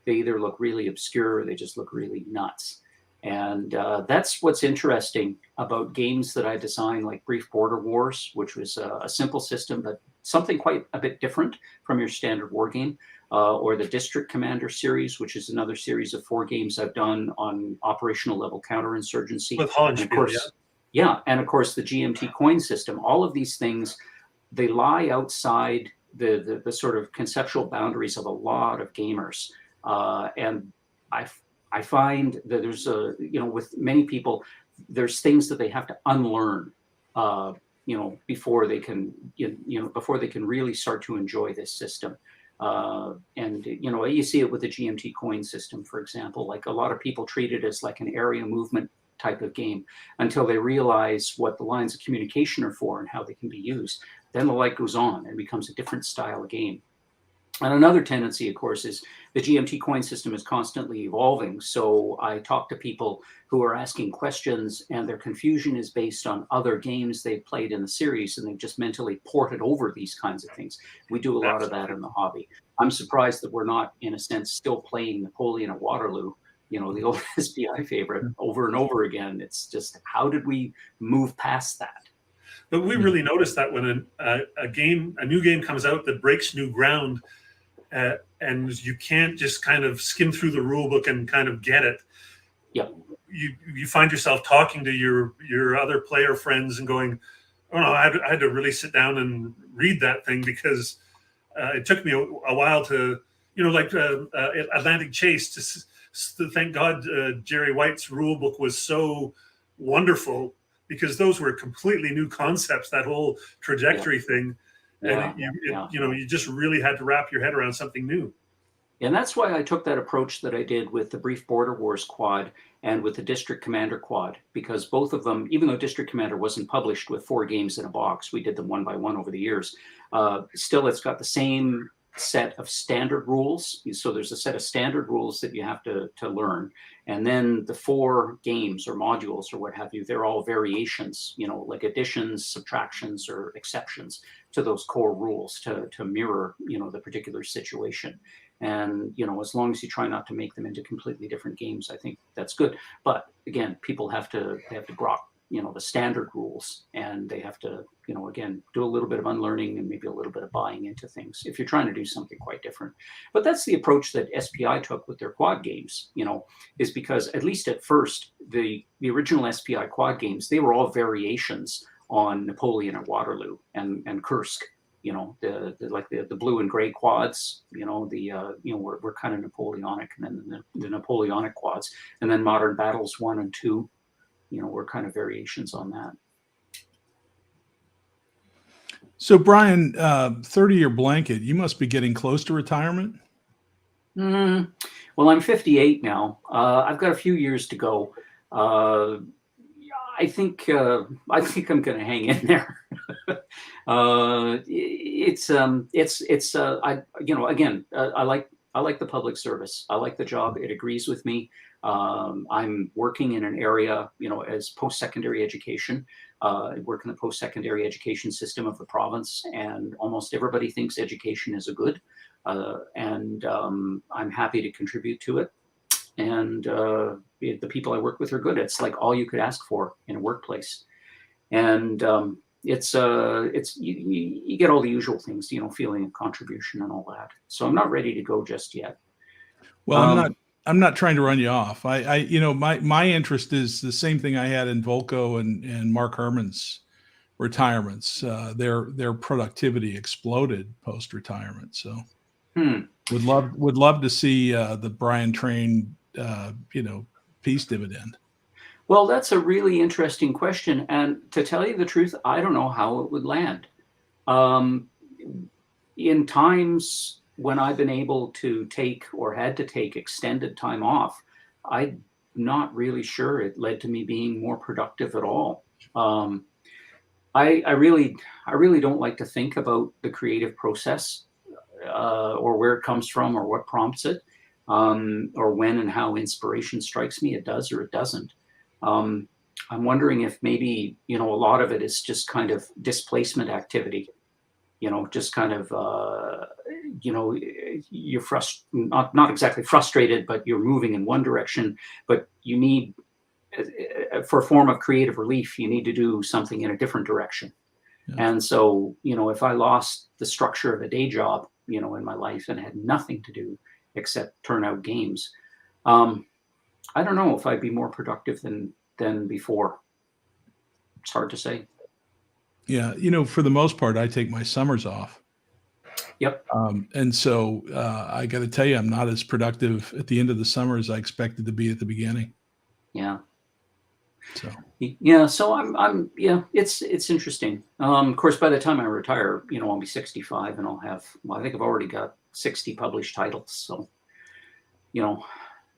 they either look really obscure or they just look really nuts. And that's what's interesting about games that I designed, like Brief Border Wars, which was a simple system, but something quite a bit different from your standard war game, or the District Commander series, which is another series of 4 games I've done on operational level counterinsurgency. With Hollenspiel, yeah. And of course, the GMT coin system. All of these things, they lie outside the sort of conceptual boundaries of a lot of gamers. And I find that there's with many people, there's things that they have to unlearn, before they can, before they can really start to enjoy this system. And you see it with the GMT coin system, for example. Like a lot of people treat it as like an area movement type of game until they realize what the lines of communication are for and how they can be used. Then the light goes on and becomes a different style of game. And another tendency, of course, is the GMT coin system is constantly evolving. So I talk to people who are asking questions and their confusion is based on other games they've played in the series and they've just mentally ported over these kinds of things. We do a lot of that in the hobby. I'm surprised that we're not, in a sense, still playing Napoleon at Waterloo, the old SPI favorite, over and over again. It's just, how did we move past that? But we really notice that when a new game comes out that breaks new ground, and you can't just kind of skim through the rule book and kind of get it. Yeah. You find yourself talking to your other player friends and going, oh no, I had to really sit down and read that thing because it took me a while to, like Atlantic Chase, to thank God Jerry White's rule book was so wonderful, because those were completely new concepts, that whole trajectory thing. And you just really had to wrap your head around something new. And that's why I took that approach that I did with the Brief Border Wars quad and with the District Commander quad, because both of them, even though District Commander wasn't published with 4 games in a box, we did them one by one over the years. Still, it's got the same set of standard rules. So there's a set of standard rules that you have to learn. And then the 4 games or modules or what have you, they're all variations, like additions, subtractions, or exceptions to those core rules to mirror, the particular situation. And, as long as you try not to make them into completely different games, I think that's good. But again, people have to grok, the standard rules, and they have to, again, do a little bit of unlearning and maybe a little bit of buying into things if you're trying to do something quite different. But that's the approach that SPI took with their quad games, is because at least at first, the original SPI quad games, they were all variations on Napoleon at Waterloo and Kursk. The blue and gray quads, we're kind of Napoleonic, and then the Napoleonic quads, and then Modern Battles 1 and 2, we're kind of variations on that. So Brian, 30-year blanket, you must be getting close to retirement. Well, I'm 58 now. I've got a few years to go. I think I'm going to hang in there. I like the public service. I like the job. It agrees with me. I'm working in an area, as post-secondary education. I work in the post-secondary education system of the province, and almost everybody thinks education is a good. And I'm happy to contribute to it. And the people I work with are good. It's like all you could ask for in a workplace. And you get all the usual things, feeling a contribution and all that. So I'm not ready to go just yet. Well, I'm not trying to run you off. My interest is the same thing I had in Volko and Mark Herman's retirements. Their productivity exploded post-retirement. So would love to see the Brian Train, peace dividend. Well, that's a really interesting question. And to tell you the truth, I don't know how it would land. In times when I've been able to take or had to take extended time off, I'm not really sure it led to me being more productive at all. I really don't like to think about the creative process or where it comes from or what prompts it, or when and how inspiration strikes me. It does or it doesn't. I'm wondering if maybe, a lot of it is just kind of displacement activity, just kind of, you're not exactly frustrated, but you're moving in one direction, but you need, for a form of creative relief, you need to do something in a different direction. Yeah. And so, if I lost the structure of a day job, in my life and had nothing to do except turn out games, I don't know if I'd be more productive than before. It's hard to say. Yeah, for the most part, I take my summers off. Yep. And so I got to tell you, I'm not as productive at the end of the summer as I expected to be at the beginning. Yeah. So. Yeah. So I'm. Yeah. It's interesting. Of course, by the time I retire, I'll be 65, and I'll have. Well, I think I've already got 60 published titles. So,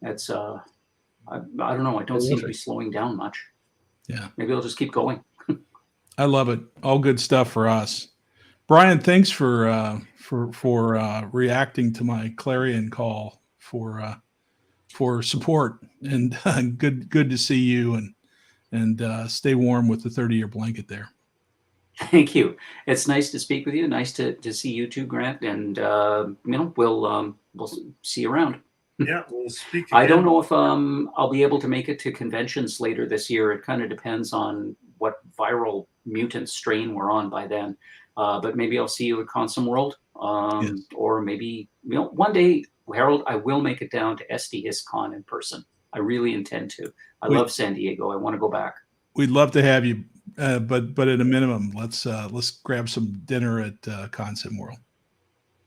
it's I don't know. I don't seem to be slowing down much. Yeah. Maybe I'll just keep going. I love it. All good stuff for us. Brian, thanks for reacting to my clarion call for support, and good to see you, and stay warm with the 30-year blanket there. Thank you. It's nice to speak with you. Nice to see you too, Grant. And we'll see you around. Yeah, we'll speak again. I don't know if I'll be able to make it to conventions later this year. It kind of depends on what viral mutant strain we're on by then. But maybe I'll see you at Consum World. Yes. Or maybe, one day, Harold, I will make it down to SD HistCon in person. I really intend to. I love San Diego. I want to go back. We'd love to have you, but at a minimum, let's grab some dinner at Consum World.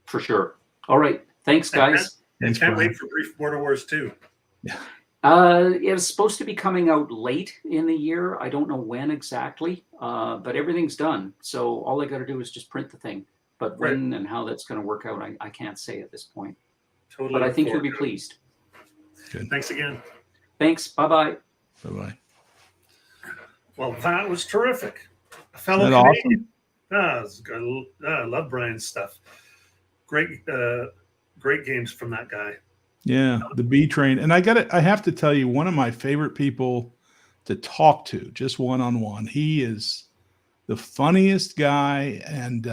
For sure. All right. Thanks, guys. I can't wait for Brief Border Wars 2. Yeah. It was supposed to be coming out late in the year. I don't know when exactly, but everything's done. So all I got to do is just print the thing. But when and how that's going to work out, I can't say at this point. Totally. But I think you'll be pleased. Good. Thanks again. Thanks. Bye-bye. Bye-bye. Well, that was terrific. A fellow Canadian. Awesome? I love Brian's stuff. Great games from that guy. Yeah, the B Train. And I have to tell you, one of my favorite people to talk to, just one-on-one. He is the funniest guy, and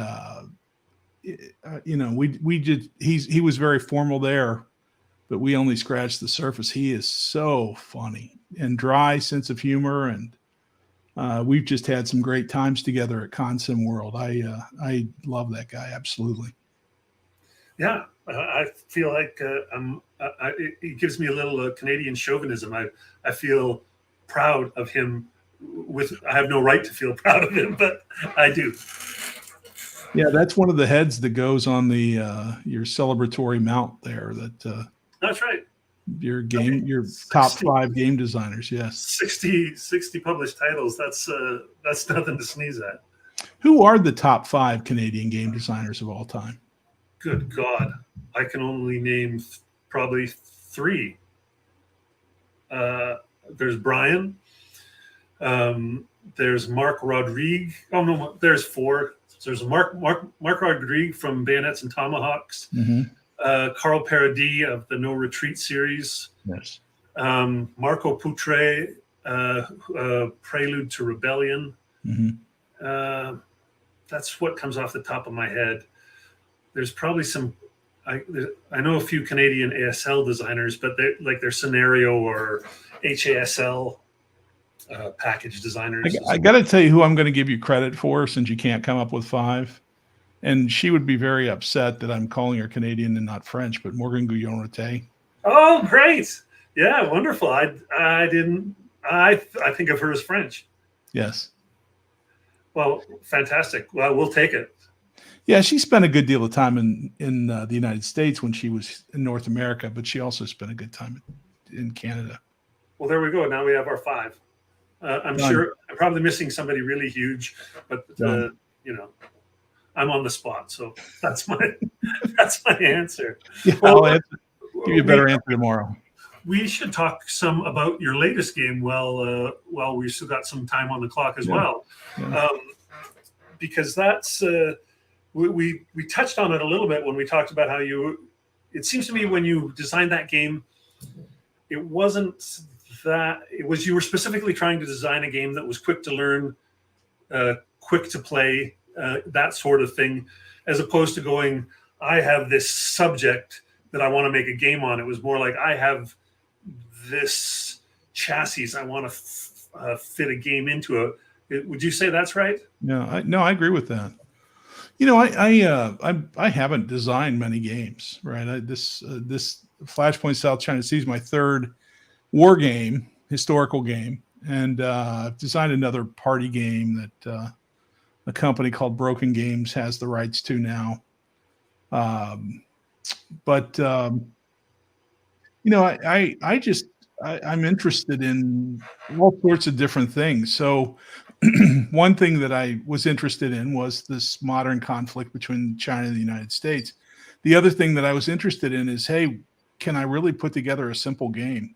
he was very formal there, but we only scratched the surface. He is so funny and dry sense of humor, and we've just had some great times together at Consum World. I love that guy, absolutely. Yeah, I feel like it gives me a little Canadian chauvinism. I feel proud of him. I have no right to feel proud of him, but I do. Yeah, that's one of the heads that goes on the your celebratory mount there. That's right. Your top 5 game designers. Yes, 60 published titles. That's nothing to sneeze at. Who are the top 5 Canadian game designers of all time? Good God, I can only name probably 3. There's Brian. There's Mark Rodrigue. Oh no, there's 4. There's Mark Rodrigue from Bayonets and Tomahawks. Mm-hmm. Carl Paradis of the No Retreat series. Yes. Marco Poutre, Prelude to Rebellion. Mm-hmm. That's what comes off the top of my head. There's probably some. I know a few Canadian ASL designers, but they're scenario or HASL package designers. I got to tell you who I'm going to give you credit for, since you can't come up with 5. And she would be very upset that I'm calling her Canadian and not French, but Morgan Guillon-Roté. Oh, great. Yeah, wonderful. I think of her as French. Yes. Well, fantastic. Well, we'll take it. Yeah, she spent a good deal of time in the United States when she was in North America, but she also spent a good time in Canada. Well, there we go. Now we have our 5. I'm Done. sure I'm probably missing somebody really huge, but I'm on the spot, so that's my answer. Yeah, Well, I'll give you a better answer tomorrow. We should talk some about your latest game. While we've still got some time on the clock as well, because that's we touched on it a little bit when we talked about how it seems to me when you designed that game, it wasn't that it was you were specifically trying to design a game that was quick to learn, quick to play, that sort of thing, as opposed to going, I have this subject that I want to make a game on. It was more like, I have this chassis I want to fit a game into it. Would you say that's right? I agree with that. I haven't designed many games, right? This Flashpoint South China Sea is my 3rd war game, historical game, and I've designed another party game that a company called Broken Games has the rights to now. I'm interested in all sorts of different things. So one thing that I was interested in was this modern conflict between China and the United States. The other thing that I was interested in is, hey, can I really put together a simple game?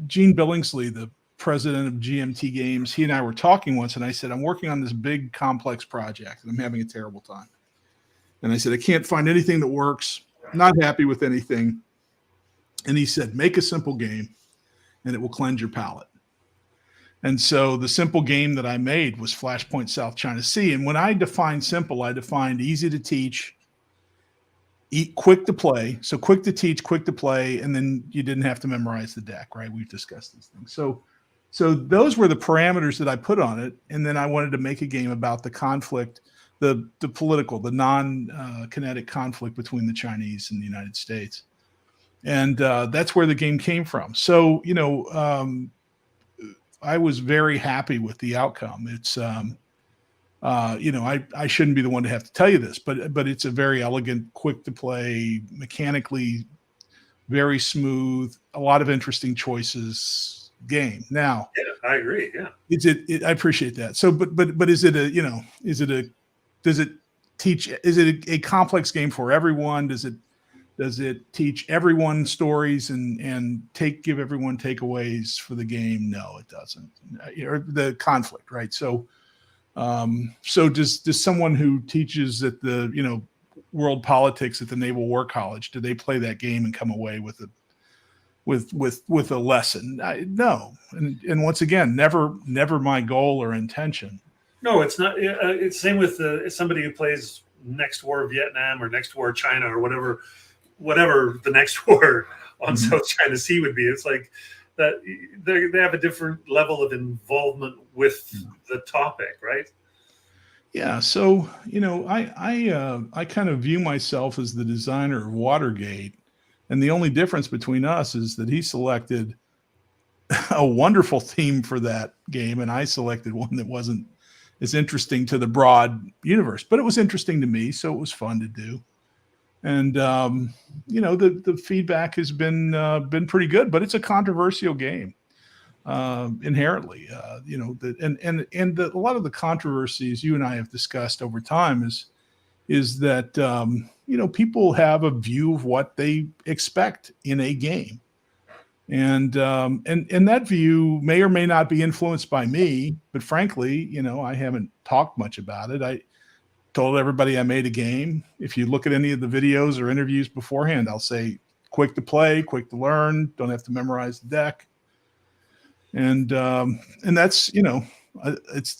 Gene Billingsley, the president of GMT Games, he and I were talking once, and I said, I'm working on this big complex project and I'm having a terrible time. And I said, I can't find anything that works, not happy with anything. And he said, make a simple game and it will cleanse your palate. And so the simple game that I made was Flashpoint South China Sea. And when I defined simple, I defined easy to teach, quick to play. So quick to teach, quick to play, and then you didn't have to memorize the deck, right? We've discussed these things. So those were the parameters that I put on it. And then I wanted to make a game about the conflict, the political, the non-kinetic conflict between the Chinese and the United States. And that's where the game came from. So, I was very happy with the outcome. It's, I shouldn't be the one to have to tell you this, but it's a very elegant, quick to play, mechanically very smooth, a lot of interesting choices game. Now, yeah, I agree. Yeah, I appreciate that. So, but is it does it teach? Is it a complex game for everyone? Does it teach everyone stories and give everyone takeaways for the game? No, it doesn't. Or the conflict, right? So does someone who teaches at the world politics at the Naval War College, do they play that game and come away with a lesson? No, and once again, never my goal or intention. No, it's not. It's same with somebody who plays Next War Vietnam or Next War China or whatever the next war on South China Sea would be. It's like that they have a different level of involvement with the topic, right? Yeah. So, I kind of view myself as the designer of Watergate. And the only difference between us is that he selected a wonderful theme for that game. And I selected one that wasn't as interesting to the broad universe, but it was interesting to me. So it was fun to do. And, the feedback has been pretty good, but it's a controversial game. inherently. A lot of the controversies you and I have discussed over time is that people have a view of what they expect in a game, and that view may or may not be influenced by me. But frankly, I haven't talked much about it. I told everybody I made a game. If you look at any of the videos or interviews beforehand, I'll say quick to play, quick to learn, don't have to memorize the deck. And that's,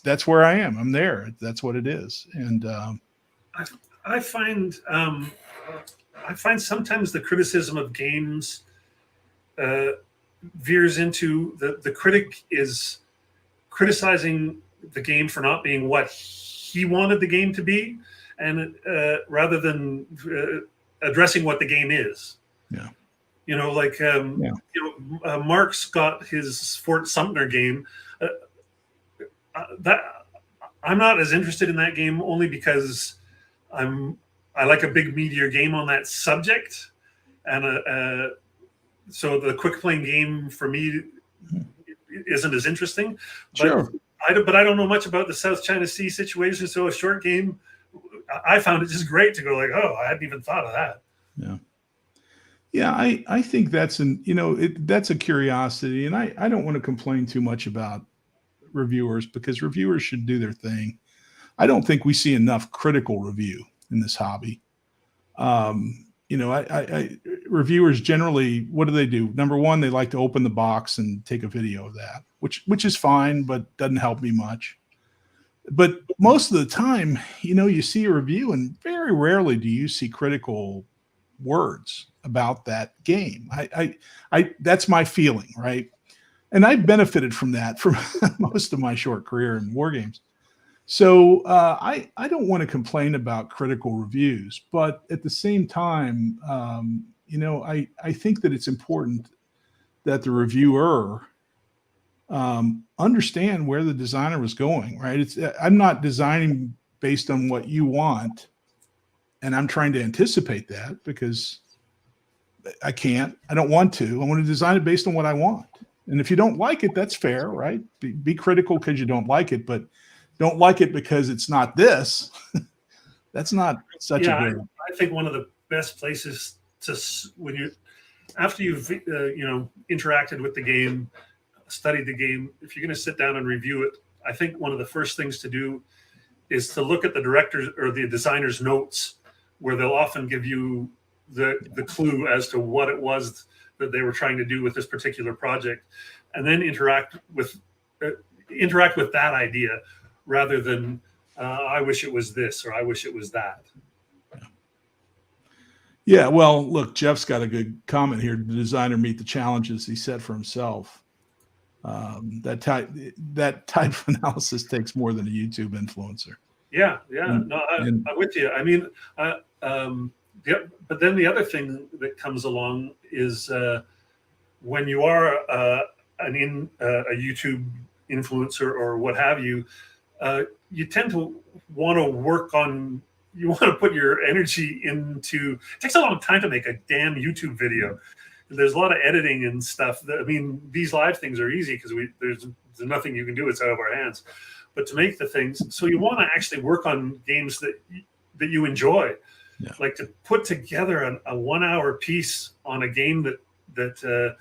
that's where I am. I'm there. That's what it is. And I find sometimes the criticism of games veers into the critic is criticizing the game for not being what he wanted the game to be, and rather than addressing what the game is. Yeah. Mark's got his Fort Sumter game. That I'm not as interested in that game only because I like a big meatier game on that subject, and so the quick playing game for me isn't as interesting. Sure. But I don't know much about the South China Sea situation, so a short game, I found it just great to go like, oh, I hadn't even thought of that. Yeah. Yeah, I think that's that's a curiosity, and I don't want to complain too much about reviewers because reviewers should do their thing. I don't think we see enough critical review in this hobby. Reviewers generally, what do? Number one, they like to open the box and take a video of that, which is fine, but doesn't help me much. But most of the time, you see a review, and very rarely do you see critical words about that game. I that's my feeling, right? And I've benefited from that for most of my short career in war games. So I don't want to complain about critical reviews, but at the same time, I think that it's important that the reviewer understand where the designer was going, right? I'm not designing based on what you want, and I'm trying to anticipate that because I can't. I don't want to. I want to design it based on what I want. And if you don't like it, that's fair, right? Be critical because you don't like it, but don't like it because it's not this. That's not such a good. I think one of the best places after you've interacted with the game, studied the game, if you're going to sit down and review it, I think one of the first things to do is to look at the director's or the designer's notes, where they'll often give you the clue as to what it was that they were trying to do with this particular project, and then interact with that idea rather than I wish it was this or I wish it was that. Yeah, well, look, Jeff's got a good comment here. The designer meet the challenges he set for himself. That type of analysis takes more than a YouTube influencer. Yeah. I'm with you. I mean, but then the other thing that comes along is when you are a YouTube influencer or what have you, you tend to want to work on. You want to put your energy into. It takes a long time to make a damn YouTube video. There's a lot of editing and stuff. These live things are easy because there's nothing you can do. It's out of our hands. But to make the things, so you want to actually work on games that you enjoy. Yeah. Like to put together a 1 hour piece on a game that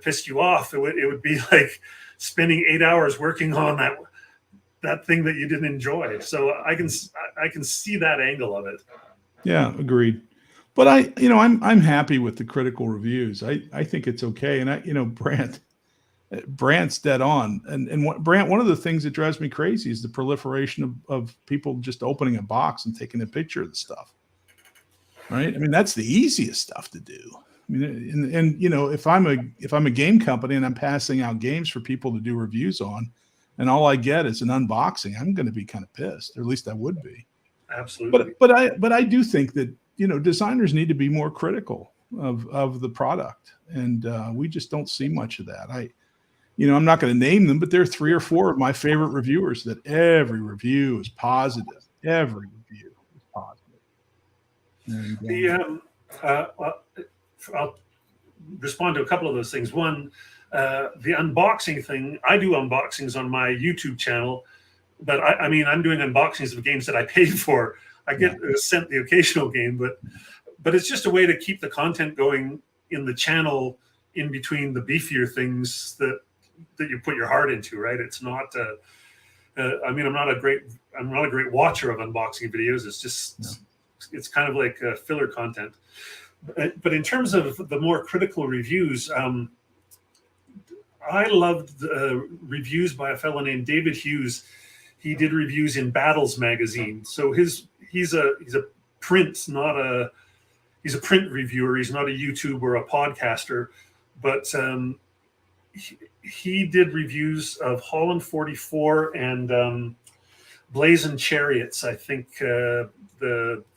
pissed you off. It would be like spending 8 hours working on that thing that you didn't enjoy. So I can see that angle of it. Yeah, agreed. But I'm happy with the critical reviews. I think it's okay. And Brant's dead on. And Brant, one of the things that drives me crazy is the proliferation of people just opening a box and taking a picture of the stuff. Right? I mean, that's the easiest stuff to do. I mean, and if I'm a game company and I'm passing out games for people to do reviews on, and all I get is an unboxing, I'm going to be kind of pissed, or at least I would be. Absolutely. But I do think that designers need to be more critical of the product, and we just don't see much of that. I'm not going to name them, but there are 3 or 4 of my favorite reviewers that every review is positive. Every review is positive. And, I'll respond to a couple of those things. One, The unboxing thing, I do unboxings on my YouTube channel, but I mean, I'm doing unboxings of games that I paid for. I get sent the occasional game, but it's just a way to keep the content going in the channel in between the beefier things that you put your heart into, right? It's not. I mean, I'm not a great watcher of unboxing videos. It's just it's kind of like filler content. But in terms of the more critical reviews, I loved reviews by a fellow named David Hughes. He did reviews in Battles magazine. So he's a print, he's a print reviewer. He's not a YouTuber or a podcaster, but he did reviews of Holland 44 and Blazing Chariots, I think, the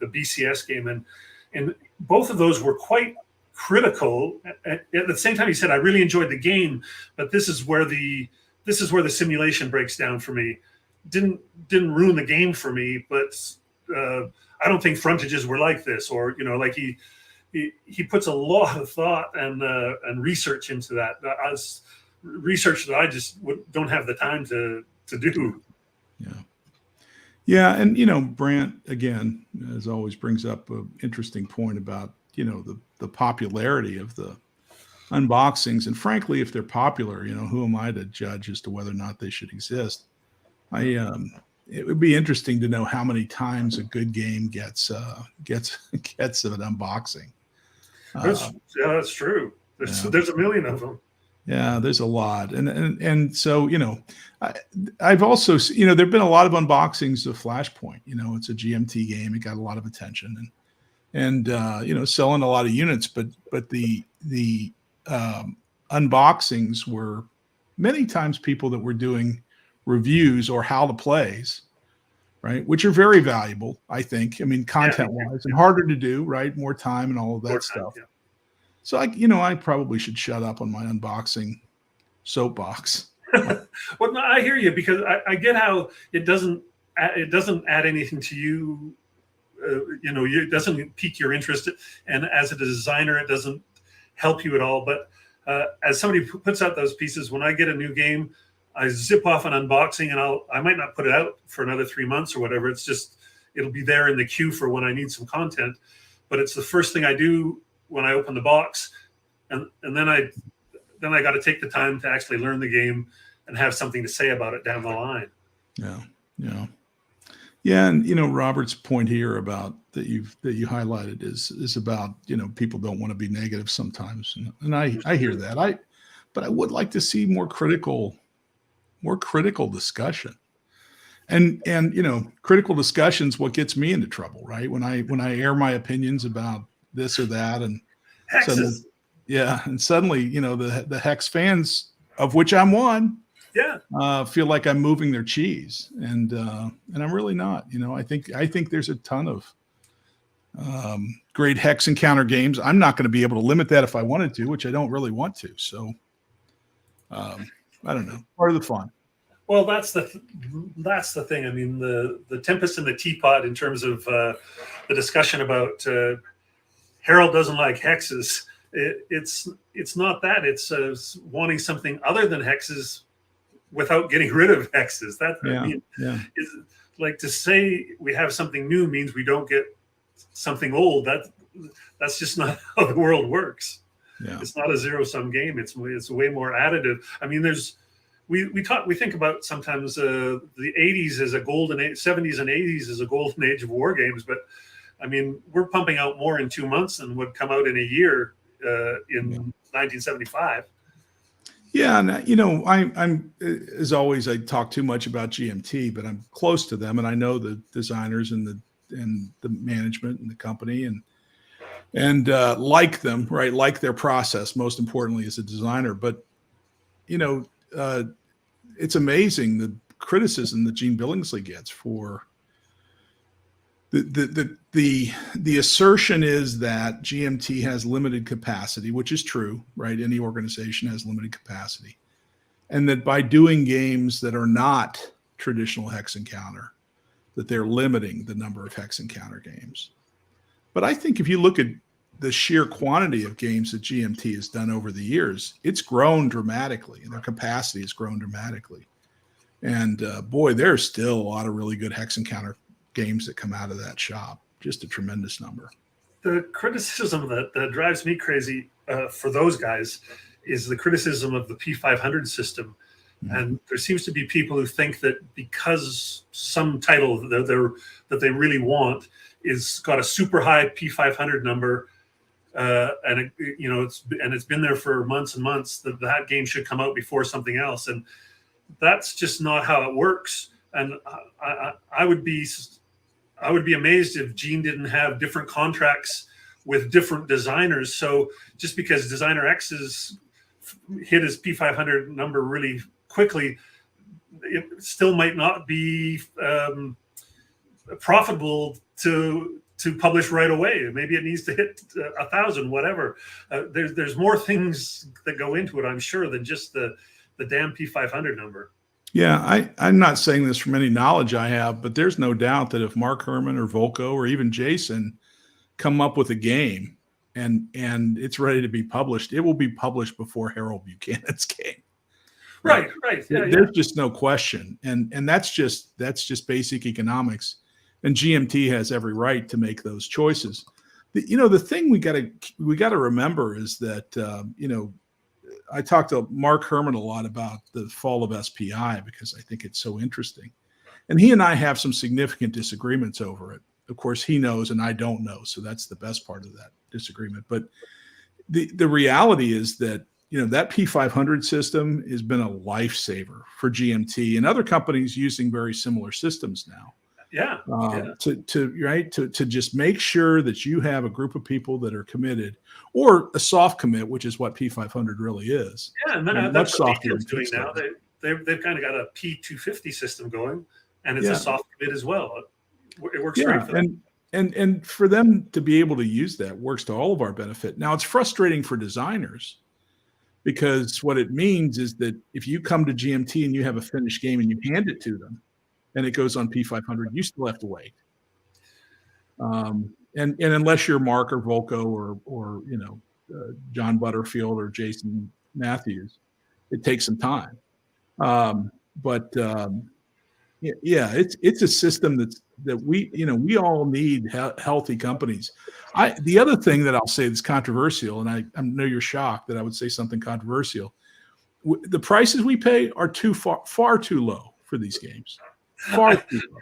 BCS game, and both of those were quite critical. At the same time, he said, I really enjoyed the game, but this is where the simulation breaks down for me. Didn't ruin the game for me, but I don't think frontages were like this, or like he puts a lot of thought and research into that. As research that I just don't have the time to do. Yeah, and Brant again, as always, brings up an interesting point about the popularity of the unboxings, and frankly, if they're popular, who am I to judge as to whether or not they should exist? It would be interesting to know how many times a good game gets an unboxing. That's true. There's a million of them. Yeah, there's a lot, and so I've also there've been a lot of unboxings of Flashpoint. It's a GMT game; it got a lot of attention, and selling a lot of units. But the unboxings were many times people that were doing reviews or how to plays, right? Which are very valuable, I think. I mean, content-wise, and harder to do, right? More time and all of that stuff. Yeah. So I probably should shut up on my unboxing soapbox. Well, no, I hear you, because I get how it doesn't add anything to you. It doesn't pique your interest, and as a designer, it doesn't help you at all. But as somebody who puts out those pieces, when I get a new game, I zip off an unboxing, and I might not put it out for another 3 months or whatever. It's just it'll be there in the queue for when I need some content. But it's the first thing I do when I open the box, and then I got to take the time to actually learn the game and have something to say about it down the line. Yeah. And Robert's point here about that you highlighted is about people don't want to be negative sometimes, and I hear that. But I would like to see more critical discussion, and critical discussion's what gets me into trouble, right? When I air my opinions about this or that, and suddenly, the Hex fans, of which I'm one, feel like I'm moving their cheese, and I'm really not. I think there's a ton of great Hex encounter games. I'm not going to be able to limit that if I wanted to, which I don't really want to. So I don't know. Part of the fun. Well, that's the thing. I mean, the tempest in the teapot in terms of the discussion about Harold doesn't like hexes. It's not that. It's wanting something other than hexes without getting rid of hexes. Is like to say we have something new means we don't get something old. That's just not how the world works. Yeah. It's not a zero-sum game. It's way more additive. I mean, we think about sometimes the 80s as a golden age, 70s and 80s as a golden age of war games, but I mean, we're pumping out more in 2 months than would come out in a year in 1975. Yeah, and I'm as always, I talk too much about GMT, but I'm close to them, and I know the designers and the management and the company, and like them, right? Like their process, most importantly as a designer. But it's amazing the criticism that Gene Billingsley gets for the assertion is that GMT has limited capacity, which is true, right? Any organization has limited capacity, and that by doing games that are not traditional Hex Encounter, that they're limiting the number of Hex Encounter games. But I think if you look at the sheer quantity of games that GMT has done over the years, it's grown dramatically, and their capacity has grown dramatically. And boy, there's still a lot of really good hex encounter games that come out of that shop. Just a tremendous number. The criticism that drives me crazy for those guys is the criticism of the P500 system. Mm-hmm. And there seems to be people who think that because some title that they really want is got a super high P500 number, and it's been there for months and months, that game should come out before something else. And that's just not how it works. And I would be amazed if Gene didn't have different contracts with different designers. So just because designer X hit his P500 number really quickly, it still might not be profitable to publish right away. Maybe it needs to hit 1,000, whatever. There's more things that go into it, I'm sure, than just the damn P500 number. Yeah, I'm not saying this from any knowledge I have, but there's no doubt that if Mark Herman or Volko or even Jason come up with a game and it's ready to be published, it will be published before Harold Buchanan's game. Right. Yeah, there's just no question. And that's just basic economics. And GMT has every right to make those choices. The thing we got to remember is that I talked to Mark Herman a lot about the fall of SPI because I think it's so interesting. And he and I have some significant disagreements over it. Of course, he knows and I don't know. So that's the best part of that disagreement. But the reality is that, that P500 system has been a lifesaver for GMT and other companies using very similar systems now. Yeah. To just make sure that you have a group of people that are committed, or a soft commit, which is what P500 really is. Yeah, and that's what Medium's doing now. They've kind of got a P250 system going, and it's a soft commit as well. It works great for them. And for them to be able to use that works to all of our benefit. Now, it's frustrating for designers because what it means is that if you come to GMT and you have a finished game and you hand it to them, and it goes on P500, you still have to wait. And unless you're Mark or Volko or John Butterfield or Jason Matthews, it takes some time. It's a system that we all need healthy companies. The other thing that I'll say that's controversial, and I know you're shocked that I would say something controversial. The prices we pay are far too low for these games. Far too low.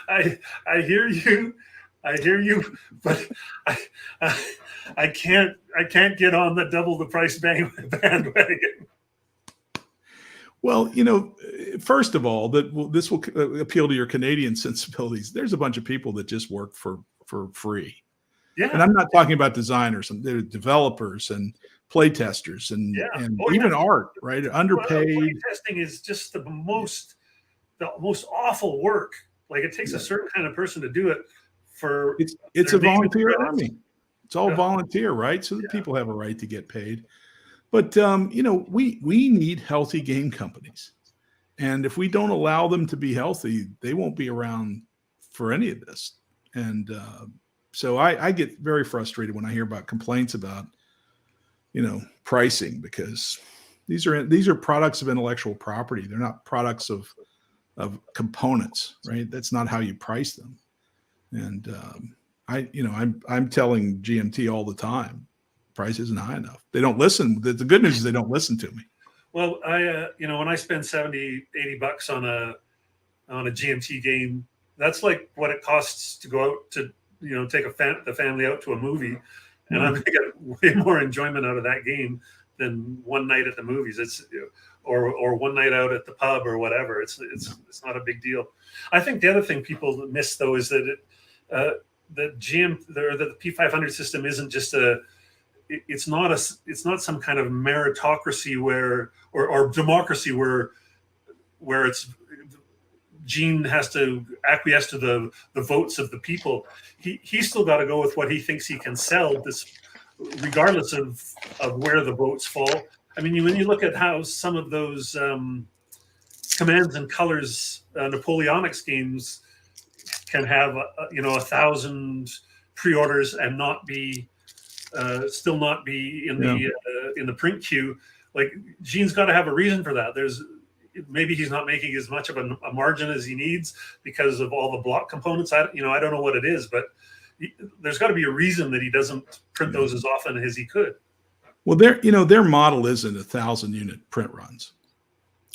I hear you, but I can't get on the double the price bandwagon. Well, first of all, this will appeal to your Canadian sensibilities. There's a bunch of people that just work for free. Yeah. And I'm not talking about designers, they're developers and play testers and even art, right? Underpaid. Play testing is just the most awful work. Like, it takes a certain kind of person to do it. It's a volunteer army. It's all volunteer, right? So the people have a right to get paid. But we need healthy game companies, and if we don't allow them to be healthy, they won't be around for any of this. And so I get very frustrated when I hear about complaints about pricing, because these are products of intellectual property. They're not products of components, right? That's not how you price them. And I'm telling GMT all the time, price isn't high enough. They don't listen. The good news is they don't listen to me. Well, I when I spend $70-$80 on a GMT game, that's like what it costs to go out to take the family out to a movie, and I'm going to get way more enjoyment out of that game than one night at the movies. It's or one night out at the pub or whatever. It's not a big deal. I think the other thing people miss, though, is that the P500 system isn't just it's not some kind of meritocracy or democracy where it's Gene has to acquiesce to the votes of the people. He's still got to go with what he thinks he can sell, this regardless of where the votes fall. I mean, when you look at how some of those Commands and Colors Napoleonics games can have 1,000 pre-orders and not be still not be in the print queue. Like Gene's got to have a reason for that. Maybe he's not making as much of a margin as he needs because of all the block components. I don't know what it is, but there's got to be a reason that he doesn't print those as often as he could. Well, their model isn't 1,000 unit print runs,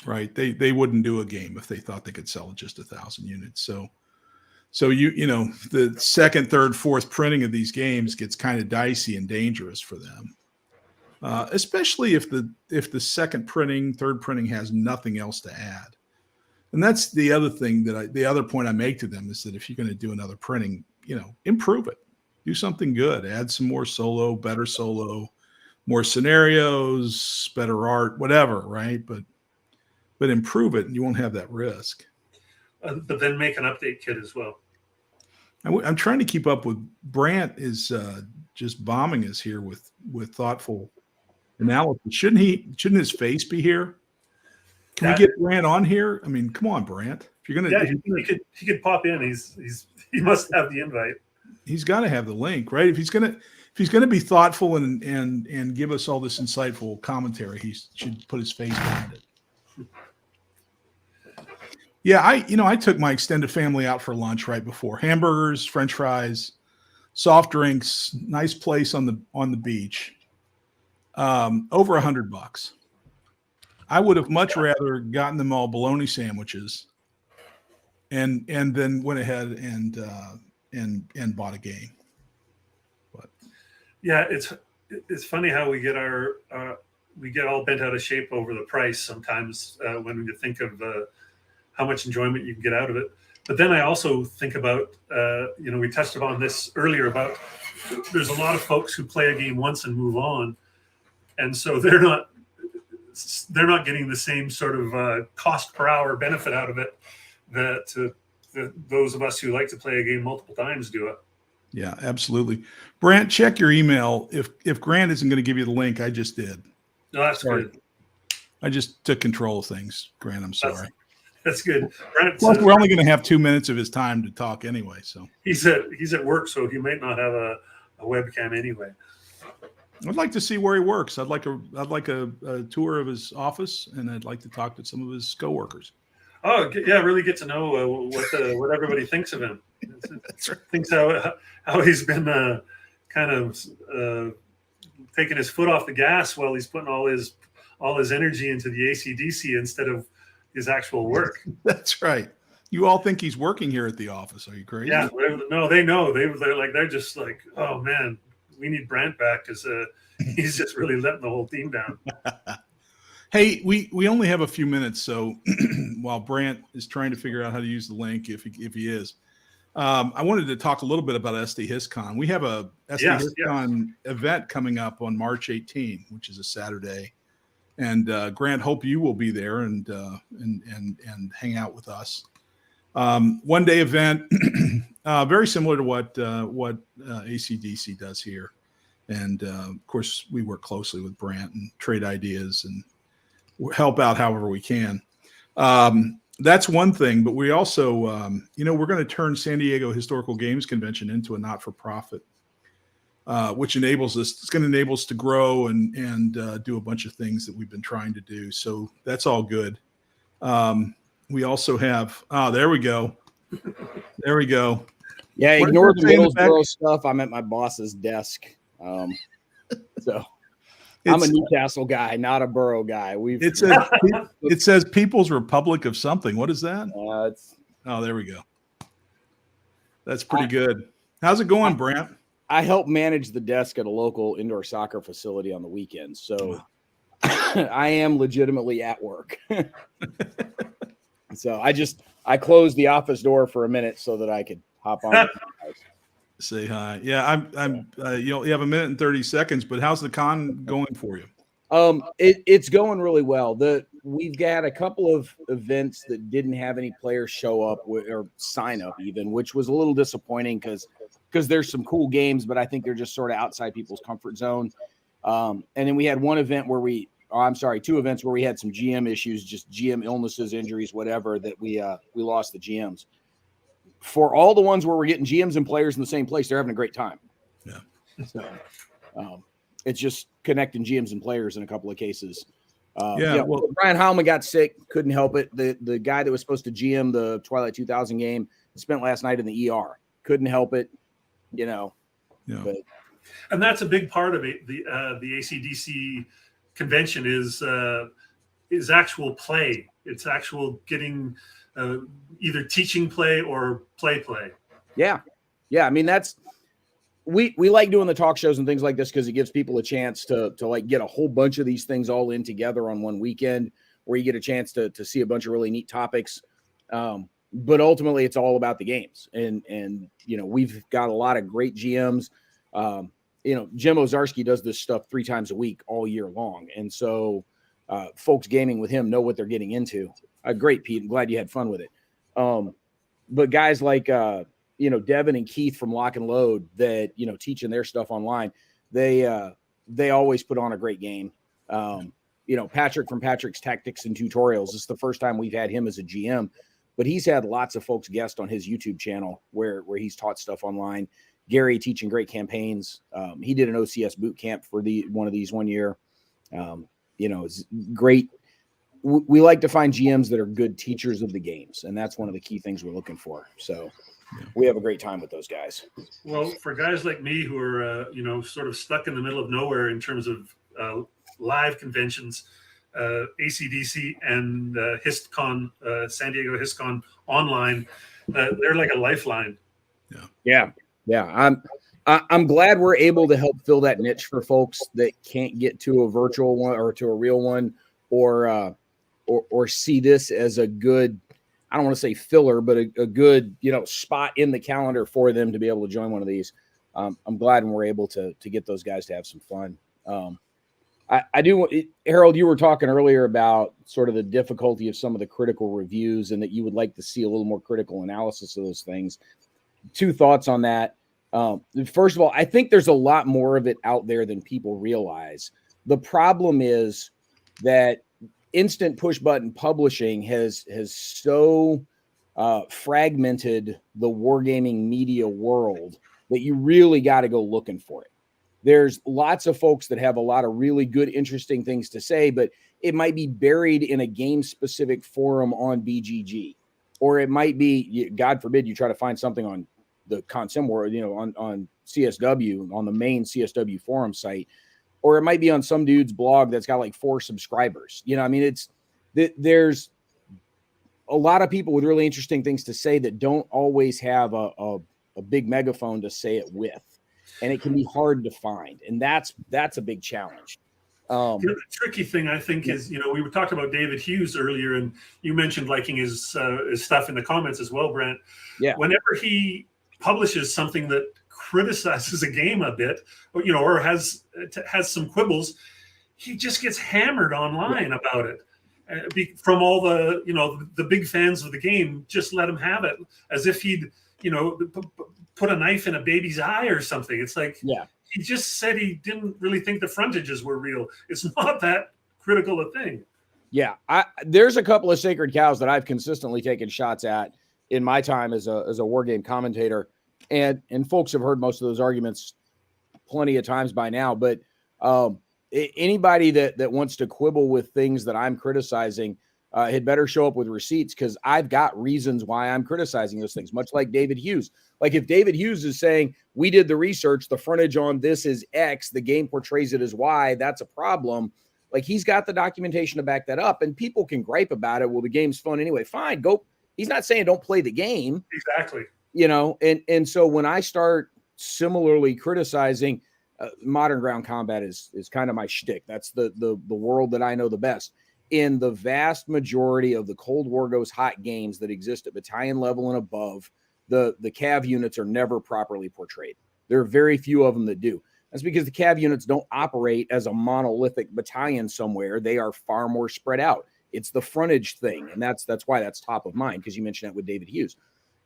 right? They wouldn't do a game if they thought they could sell just 1,000 units. So the second, third, fourth printing of these games gets kind of dicey and dangerous for them. Especially if the second printing, third printing has nothing else to add. And that's the other thing the other point I make to them is that if you're going to do another printing, improve it, do something good, add some more solo, better solo, more scenarios, better art, whatever. Right. But improve it and you won't have that risk. But then make an update kit as well. I'm trying to keep up with Brant is just bombing us here with thoughtful analysis. Shouldn't his face be here? Can we get Brant on here? I mean, come on, Brant. If you're gonna, he could pop in. He must have the invite. He's got to have the link, right? If he's gonna be thoughtful and give us all this insightful commentary, he should put his face behind it. Yeah, I took my extended family out for lunch right before. Hamburgers, French fries, soft drinks, nice place on the beach. Over $100. I would have much rather gotten them all bologna sandwiches and then went ahead and bought a game. But yeah, it's funny how we get we get all bent out of shape over the price sometimes when you think of how much enjoyment you can get out of it. But then I also think about, we touched upon this earlier about there's a lot of folks who play a game once and move on. And so they're not getting the same sort of cost per hour benefit out of it that those of us who like to play a game multiple times do it. Yeah, absolutely. Brant, check your email. If Grant isn't going to give you the link, I just did. No, that's good. I just took control of things, Grant. I'm sorry. That's good. Plus, we're only going to have 2 minutes of his time to talk anyway. So he's at work, so he might not have a webcam anyway. I'd like to see where he works. I'd like a tour of his office, and I'd like to talk to some of his coworkers. Oh yeah, really get to know what everybody thinks of him. That's right. Thinks how he's been kind of taking his foot off the gas while he's putting all his energy into the ACDC instead of his actual work. That's right. You all think he's working here at the office? Are you crazy? Yeah, no, they know. They're just like, oh man, we need Brant back because he's just really letting the whole team down. Hey, we only have a few minutes, so while Brant is trying to figure out how to use the link, if he is, I wanted to talk a little bit about SD HistCon. We have a SD HistCon event coming up on March 18, which is a Saturday. And Grant, hope you will be there and hang out with us. 1 day event, very similar to what ACDC does here. And of course, we work closely with Brant and trade ideas and help out however we can. That's one thing, but we also, we're going to turn San Diego Historical Games Convention into a not-for-profit. Which enables us. It's going to enable us to grow and do a bunch of things that we've been trying to do. So that's all good. We also have. There we go. There we go. Yeah, ignore the Middlesbrough stuff. I'm at my boss's desk. So I'm a Newcastle guy, not a Borough guy. It says People's Republic of something. What is that? There we go. That's pretty good. How's it going, Brant? I help manage the desk at a local indoor soccer facility on the weekends. So I am legitimately at work. So I closed the office door for a minute so that I could hop on. Say hi. Yeah, I'm you have a minute and 30 seconds, but how's the con going for you? It's going really well. We've got a couple of events that didn't have any players show up or sign up even, which was a little disappointing because there's some cool games, but I think they're just sort of outside people's comfort zone. And then we had one event where two events where we had some GM issues, just GM illnesses, injuries, whatever, that we lost the GMs. For all the ones where we're getting GMs and players in the same place, they're having a great time. Yeah. So It's just connecting GMs and players in a couple of cases. Well, Brian Heilman got sick, couldn't help it. The guy that was supposed to GM the Twilight 2000 game spent last night in the ER, couldn't help it. But And that's a big part of it. The ACDC convention is actual play. It's actual getting either teaching play or play. Yeah. I mean, we like doing the talk shows and things like this because it gives people a chance to like get a whole bunch of these things all in together on one weekend, where you get a chance to see a bunch of really neat topics. But ultimately, it's all about the games, and we've got a lot of great GMs. Jim Ozarski does this stuff 3 times a week all year long, and so folks gaming with him know what they're getting into. Great, Pete. I'm glad you had fun with it. But guys like Devin and Keith from Lock and Load that teaching their stuff online, they always put on a great game. Patrick from Patrick's Tactics and Tutorials. This is the first time we've had him as a GM, but he's had lots of folks guest on his YouTube channel where he's taught stuff online. Gary teaching great campaigns. He did an OCS boot camp for one of these one year. It's great. We like to find GMs that are good teachers of the games, and that's one of the key things we're looking for. So we have a great time with those guys. Well, for guys like me who are, sort of stuck in the middle of nowhere in terms of live conventions, ACDC and HistCon, San Diego HistCon Online, they're like a lifeline. Yeah. I'm glad we're able to help fill that niche for folks that can't get to a virtual one or to a real one, or see this as a good, I don't want to say filler, but a good, spot in the calendar for them to be able to join one of these. I'm glad when we're able to get those guys to have some fun. I do, Harold, you were talking earlier about sort of the difficulty of some of the critical reviews and that you would like to see a little more critical analysis of those things. 2 thoughts on that. First of all, I think there's a lot more of it out there than people realize. The problem is that instant push button publishing has so fragmented the wargaming media world that you really got to go looking for it. There's lots of folks that have a lot of really good, interesting things to say, but it might be buried in a game specific forum on BGG, or it might be, God forbid, you try to find something on the Consim world, on CSW, on the main CSW forum site, or it might be on some dude's blog that's got like 4 subscribers. There's a lot of people with really interesting things to say that don't always have a big megaphone to say it with, and it can be hard to find, and that's a big challenge. The tricky thing, I think, is, we were talking about David Hughes earlier, and you mentioned liking his stuff in the comments as well, Brent. Yeah. Whenever he publishes something that criticizes a game a bit, or has some quibbles, he just gets hammered online about it. From all the, the big fans of the game, just let him have it, as if he'd, put a knife in a baby's eye or something. It's like, he just said he didn't really think the frontages were real. It's not that critical a thing. Yeah, there's a couple of sacred cows that I've consistently taken shots at in my time as a war game commentator, and folks have heard most of those arguments plenty of times by now. But anybody that wants to quibble with things that I'm criticizing had better show up with receipts, because I've got reasons why I'm criticizing those things, much like David Hughes. Like if David Hughes is saying, we did the research, the frontage on this is X, the game portrays it as Y, that's a problem. Like he's got the documentation to back that up, and people can gripe about it. Well, the game's fun anyway. Fine, go. He's not saying don't play the game. Exactly. And so when I start similarly criticizing, modern ground combat is kind of my shtick. That's the world that I know the best. In the vast majority of the Cold War goes hot games that exist at battalion level and above, the Cav units are never properly portrayed. There are very few of them that do. That's because the Cav units don't operate as a monolithic battalion somewhere. They are far more spread out. It's the frontage thing, and that's why that's top of mind, because you mentioned that with David Hughes.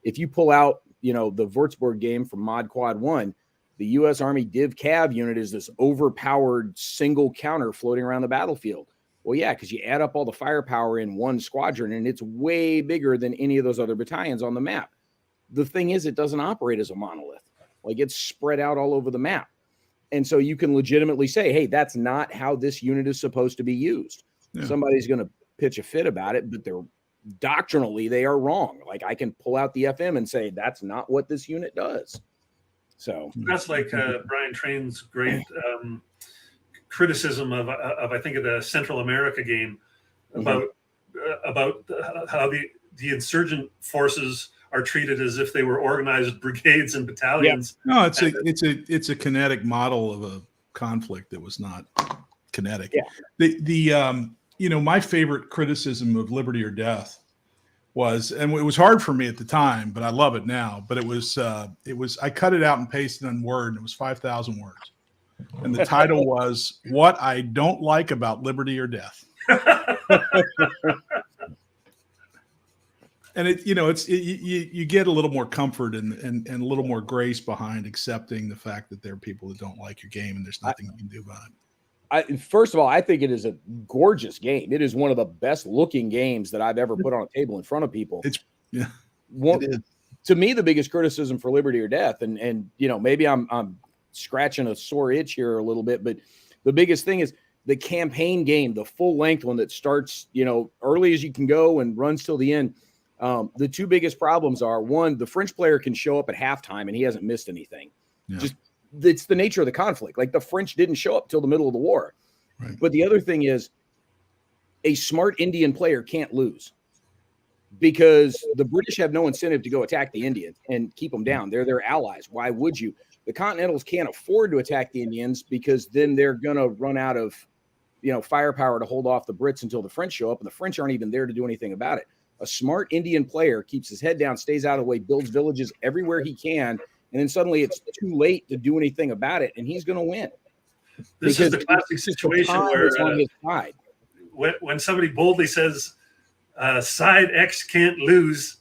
If you pull out, the Würzburg game from Mod Quad 1, the U.S. Army Div Cav unit is this overpowered single counter floating around the battlefield. Well, yeah, because you add up all the firepower in one squadron, and it's way bigger than any of those other battalions on the map. The thing is, it doesn't operate as a monolith. Like, it's spread out all over the map. And so you can legitimately say, hey, that's not how this unit is supposed to be used. Yeah. Somebody's going to pitch a fit about it, but they're doctrinally, they are wrong. Like I can pull out the FM and say, that's not what this unit does. So that's like Brian Train's great criticism of I think of the Central America game about how the insurgent forces are treated as if they were organized brigades and battalions. No, it's a kinetic model of a conflict that was not kinetic. Yeah. My favorite criticism of Liberty or Death was, and it was hard for me at the time, but I love it now. But it was I cut it out and pasted on Word, and it was 5,000 words, and the title was "What I Don't Like About Liberty or Death." And you get a little more comfort and a little more grace behind accepting the fact that there are people that don't like your game, and there's nothing you can do about it. First of all, I think it is a gorgeous game. It is one of the best looking games that I've ever put on a table in front of people. It is. To me, the biggest criticism for Liberty or Death, and maybe I'm scratching a sore itch here a little bit, but the biggest thing is the campaign game, the full length one that starts, early as you can go and runs till the end. The two biggest problems are, one, the French player can show up at halftime and he hasn't missed anything. Yeah. Just it's the nature of the conflict. Like the French didn't show up till the middle of the war. Right. But the other thing is a smart Indian player can't lose because the British have no incentive to go attack the Indians and keep them down. They're their allies. Why would you? The Continentals can't afford to attack the Indians because then they're going to run out of, firepower to hold off the Brits until the French show up, and the French aren't even there to do anything about it. A smart Indian player keeps his head down, stays out of the way, builds villages everywhere he can, and then suddenly it's too late to do anything about it, and he's going to win. This is the classic situation where on his side. When somebody boldly says side X can't lose,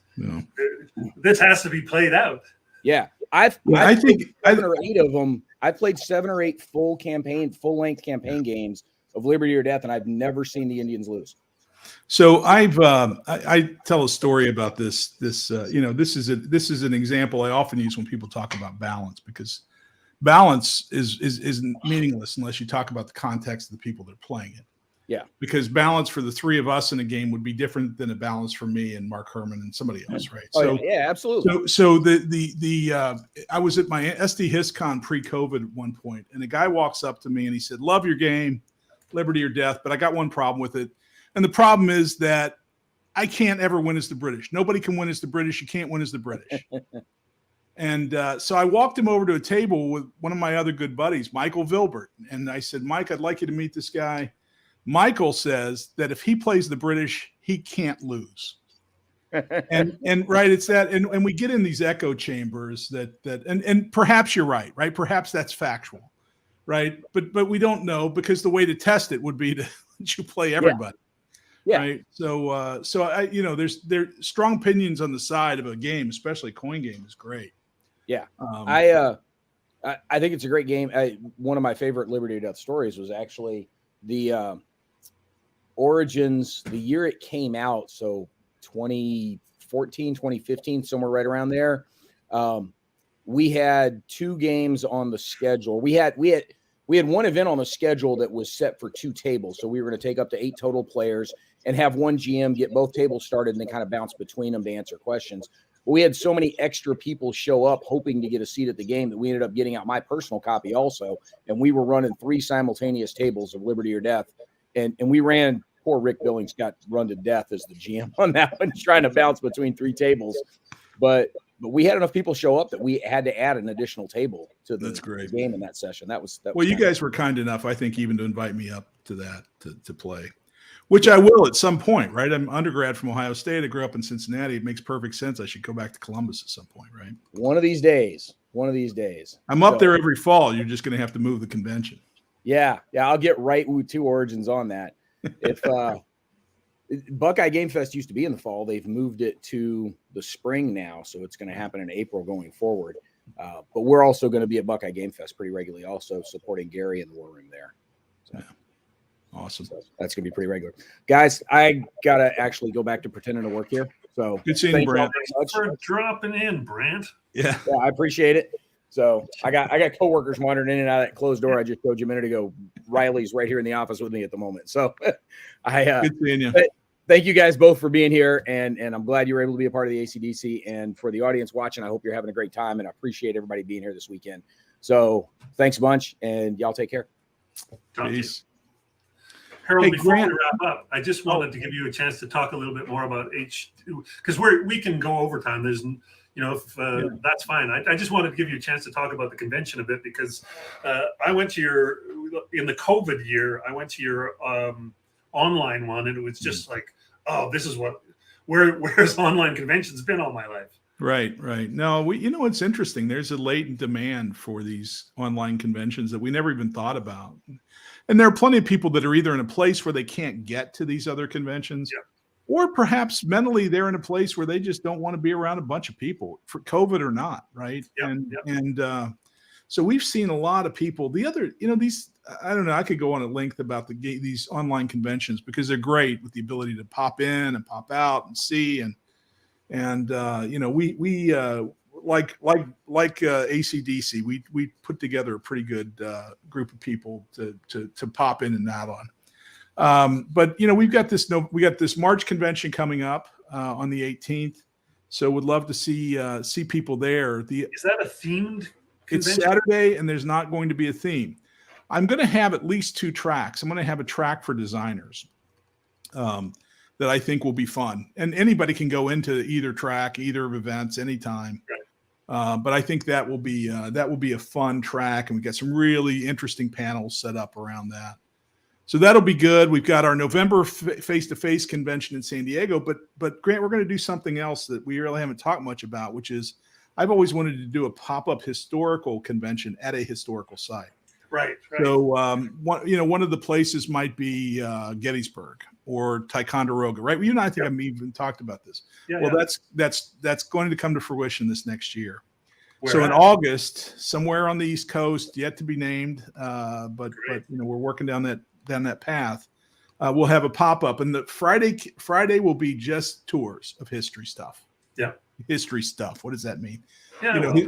this has to be played out. Yeah. I think 7 or 8 of them. I've played 7 or 8 full length campaign games of Liberty or Death, and I've never seen the Indians lose. So I tell a story about this. This is an example I often use when people talk about balance, because balance is meaningless unless you talk about the context of the people that are playing it. Yeah. Because balance for the three of us in a game would be different than a balance for me and Mark Herman and somebody else, right? Oh, yeah, absolutely. So I was at my SD HistCon pre-COVID at one point, and a guy walks up to me and he said, "Love your game, Liberty or Death, but I got one problem with it. And the problem is that I can't ever win as the British. Nobody can win as the British. You can't win as the British." And so I walked him over to a table with one of my other good buddies, Michael Vilbert. And I said, "Mike, I'd like you to meet this guy." Michael says that if he plays the British, he can't lose. and right, it's that. And we get in these echo chambers and perhaps you're right? Perhaps that's factual, right? But we don't know, because the way to test it would be to let you play everybody. Yeah. Right. So I, there's strong opinions on the side of a game, especially coin game, is great. Yeah. I think it's a great game. One of my favorite Liberty or Death stories was actually the Origins, the year it came out. So 2014, 2015, somewhere right around there. We had 2 games on the schedule. We had one event on the schedule that was set for 2 tables. So we were going to take up to 8 total players and have one GM get both tables started and then kind of bounce between them to answer questions. But we had so many extra people show up hoping to get a seat at the game that we ended up getting out my personal copy also. And we were running 3 simultaneous tables of Liberty or Death. And we ran, poor Rick Billings got run to death as the GM on that one, trying to bounce between 3 tables. But we had enough people show up that we had to add an additional table to the game in that session. That was you guys were kind enough, I think, even to invite me up to that to play, which I will at some point, right? I'm undergrad from Ohio State. I grew up in Cincinnati. It makes perfect sense. I should go back to Columbus at some point, right? One of these days. I'm up there every fall. You're just going to have to move the convention. Yeah. I'll get right with 2 Origins on that. If Buckeye Game Fest used to be in the fall, they've moved it to the spring now, so it's going to happen in April going forward. But we're also going to be at Buckeye Game Fest pretty regularly, also supporting Gary in the War Room there. So, yeah. Awesome. So that's going to be pretty regular. Guys, I got to actually go back to pretending to work here. So good seeing you, Brant. Thanks for dropping in, Brant. Yeah, I appreciate it. So I got coworkers wandering in and out of that closed door I just showed you a minute ago. Riley's right here in the office with me at the moment. So Good seeing you. Thank you guys both for being here, and I'm glad you were able to be a part of the ACDC. And for the audience watching, I hope you're having a great time, and I appreciate everybody being here this weekend. So thanks a bunch, and y'all take care. Peace. Harold, Hey, before Grant. we wrap up, I just wanted to give you a chance to talk a little bit more about H2 because we can go overtime. There's if that's fine. I just wanted to give you a chance to talk about the convention a bit because I went to in the COVID year, I went to your online one, and it was just like, oh, this is where's online conventions been all my life. Right. No, it's interesting. There's a latent demand for these online conventions that we never even thought about. And there are plenty of people that are either in a place where they can't get to these other conventions, or perhaps mentally they're in a place where they just don't want to be around a bunch of people, for COVID or not, right? So we've seen a lot of people. The other, these, I don't know, I could go on at length about these online conventions because they're great with the ability to pop in and pop out and see and we like ACDC, we put together a pretty good group of people to pop in and out on. But we've got this March convention coming up on the 18th, so would love to see people there. Is that a themed convention? It's Saturday, and there's not going to be a theme. I'm going to have at least 2 tracks. I'm going to have a track for designers. That I think will be fun, and anybody can go into either track, either of events, anytime. Right. But I think that will be a fun track, and we got some really interesting panels set up around that. So that'll be good. We've got our November face-to-face convention in San Diego, but Grant, we're going to do something else that we really haven't talked much about, which is I've always wanted to do a pop-up historical convention at a historical site. Right. So, one of the places might be Gettysburg or Ticonderoga, right? You and I think I've even talked about this. That's going to come to fruition this next year. In August, somewhere on the East Coast, yet to be named, but we're working down that path. We'll have a pop up, and the Friday will be just tours of history stuff. Yeah, history stuff. What does that mean?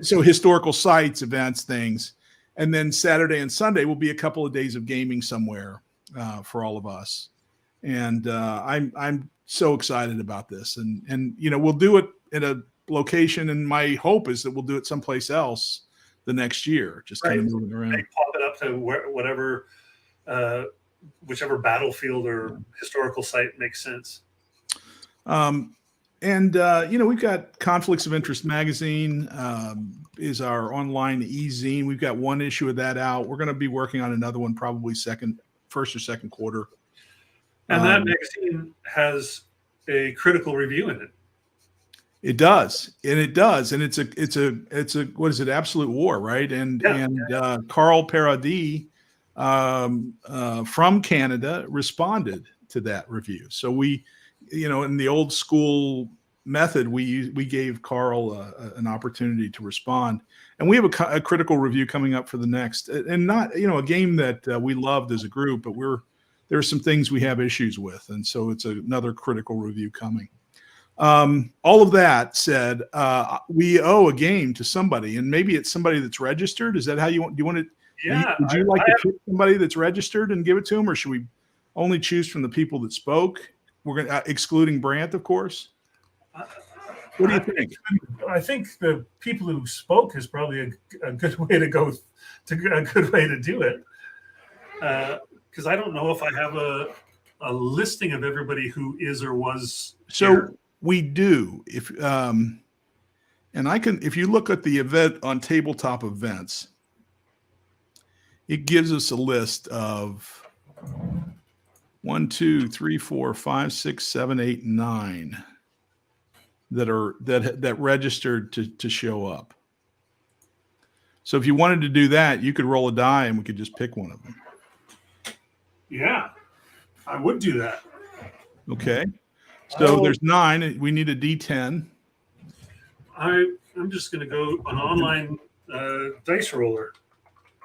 So historical sites, events, things. And then Saturday and Sunday will be a couple of days of gaming somewhere for all of us. And I'm so excited about this. And we'll do it in a location, and my hope is that we'll do it someplace else the next year, just kind of moving around. Pop it up to whatever, whichever battlefield or historical site makes sense. We've got Conflicts of Interest magazine is our online e-zine. We've got 1 issue of that out. We're going to be working on another one, probably first or second quarter. And that magazine has a critical review in it. It does. And it's a what is it? Absolute War, right? And Carl Paradis from Canada responded to that review. So we, in the old school method, we gave Carl an opportunity to respond, and we have a critical review coming up for the next, and not a game that we loved as a group, but there are some things we have issues with, and so it's another critical review coming. All of that said, we owe a game to somebody, and maybe it's somebody that's registered. Is that how you want? Do you want to? Yeah. Would you like to pick somebody that's registered and give it to them, or should we only choose from the people that spoke? We're going to excluding Brandt, of course. What do you think? I think the people who spoke is probably a good way to go. A good way to do it, because I don't know if I have a listing of everybody who is or was. So here. We do. If you look at the event on Tabletop Events, it gives us a list of 1, 2, 3, 4, 5, 6, 7, 8, 9 that registered to show up. So if you wanted to do that, you could roll a die and we could just pick one of them. Yeah, I would do that. Okay. So there's 9. We need a D10. I'm just going to go an online dice roller.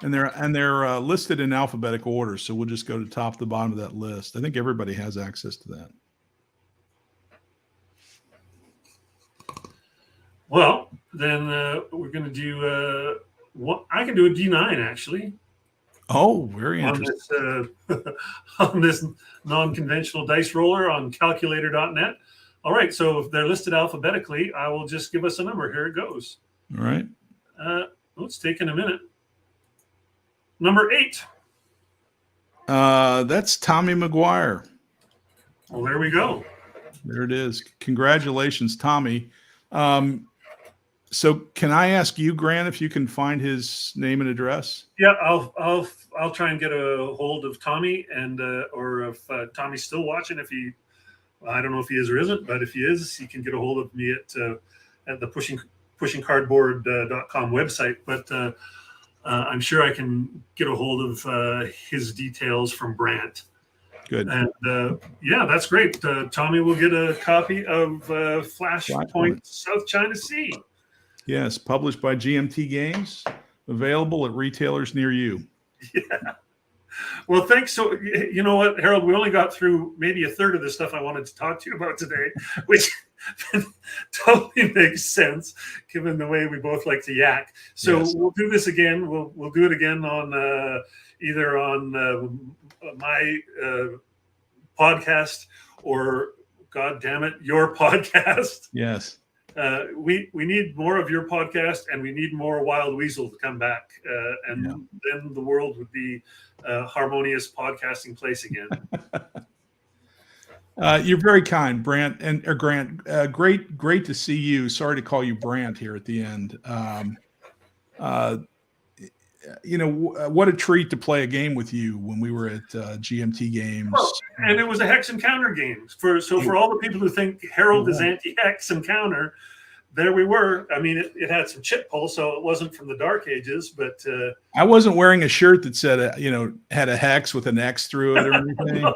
And they're listed in alphabetical order, so we'll just go to top to bottom of that list. I think everybody has access to that. Well, then we're going to do I can do a D9 actually Oh, very on interesting. this on this non-conventional dice roller on calculator.net. All right, so if they're listed alphabetically, I will just give us a number. Here it goes. All right. It's taking a minute. Number 8. That's Tommy McGuire. Well, there we go. There it is. Congratulations, Tommy. So can I ask you, Grant, if you can find his name and address? Yeah, I'll try and get a hold of Tommy, and or if Tommy's still watching, I don't know if he is or isn't, but if he is, he can get a hold of me at the pushingcardboard.com website. But I'm sure I can get a hold of his details from Brant. Good. And yeah, that's great. Tommy will get a copy of Flashpoint South China Sea. Yes, published by GMT Games, available at retailers near you. Yeah. Well, thanks. So, you know what, Harold, we only got through maybe a third of the stuff I wanted to talk to you about today, which totally makes sense given the way we both like to yak. So yes. We'll do this again. We'll do it again on either on my podcast or, God damn it, your podcast. Yes. We need more of your podcast, and we need more Wild Weasel to come back, and then the world would be a harmonious podcasting place again. You're very kind, Brant or Grant. Great to see you. Sorry to call you Brant here at the end. You know, what a treat to play a game with you when we were at GMT Games. Well, and it was a hex and counter game. For all the people who think Harold is anti-hex and counter, there we were. I mean, it had some chip pull, so it wasn't from the Dark Ages, but I wasn't wearing a shirt that said, had a hex with an X through it or anything.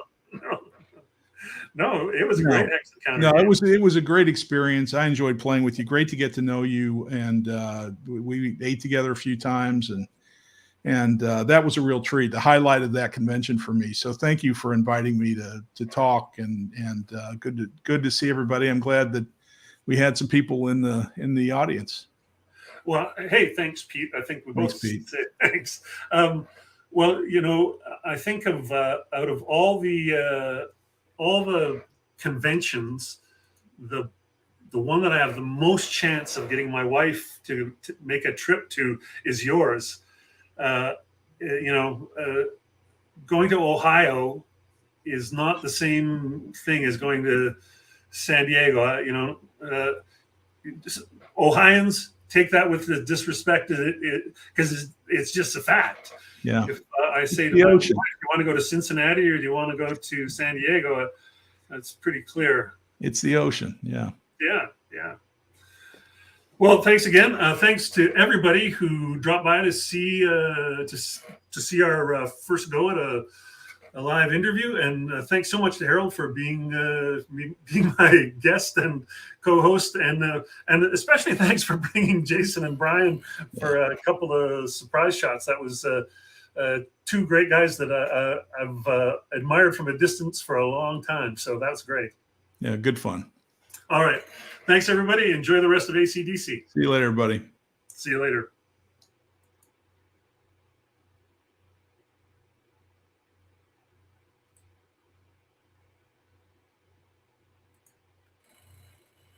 No, it was a great hex and counter. No, game. it was a great experience. I enjoyed playing with you. Great to get to know you, and we ate together a few times, and that was a real treat. The highlight of that convention for me. So thank you for inviting me to talk, and good to see everybody. I'm glad that we had some people in the audience. Well, hey, thanks, Pete. I think we both say thanks. Well, you know, I think of out of all the conventions, the one that I have the most chance of getting my wife to make a trip to is yours. Going to Ohio is not the same thing as going to San Diego. Ohioans take that with the disrespect because it's just a fact. Yeah. If I say to my wife, do you want to go to Cincinnati or do you want to go to San Diego? That's pretty clear. It's the ocean. Yeah. Yeah. Yeah. Well, thanks again. Thanks to everybody who dropped by to see our first go at a live interview, and thanks so much to Harold for being my guest and co-host, and especially thanks for bringing Jason and Brian for a couple of surprise shots. That was two great guys that I've admired from a distance for a long time. So that's great. Yeah, good fun. All right. Thanks, everybody. Enjoy the rest of ACDC. See you later, buddy. See you later.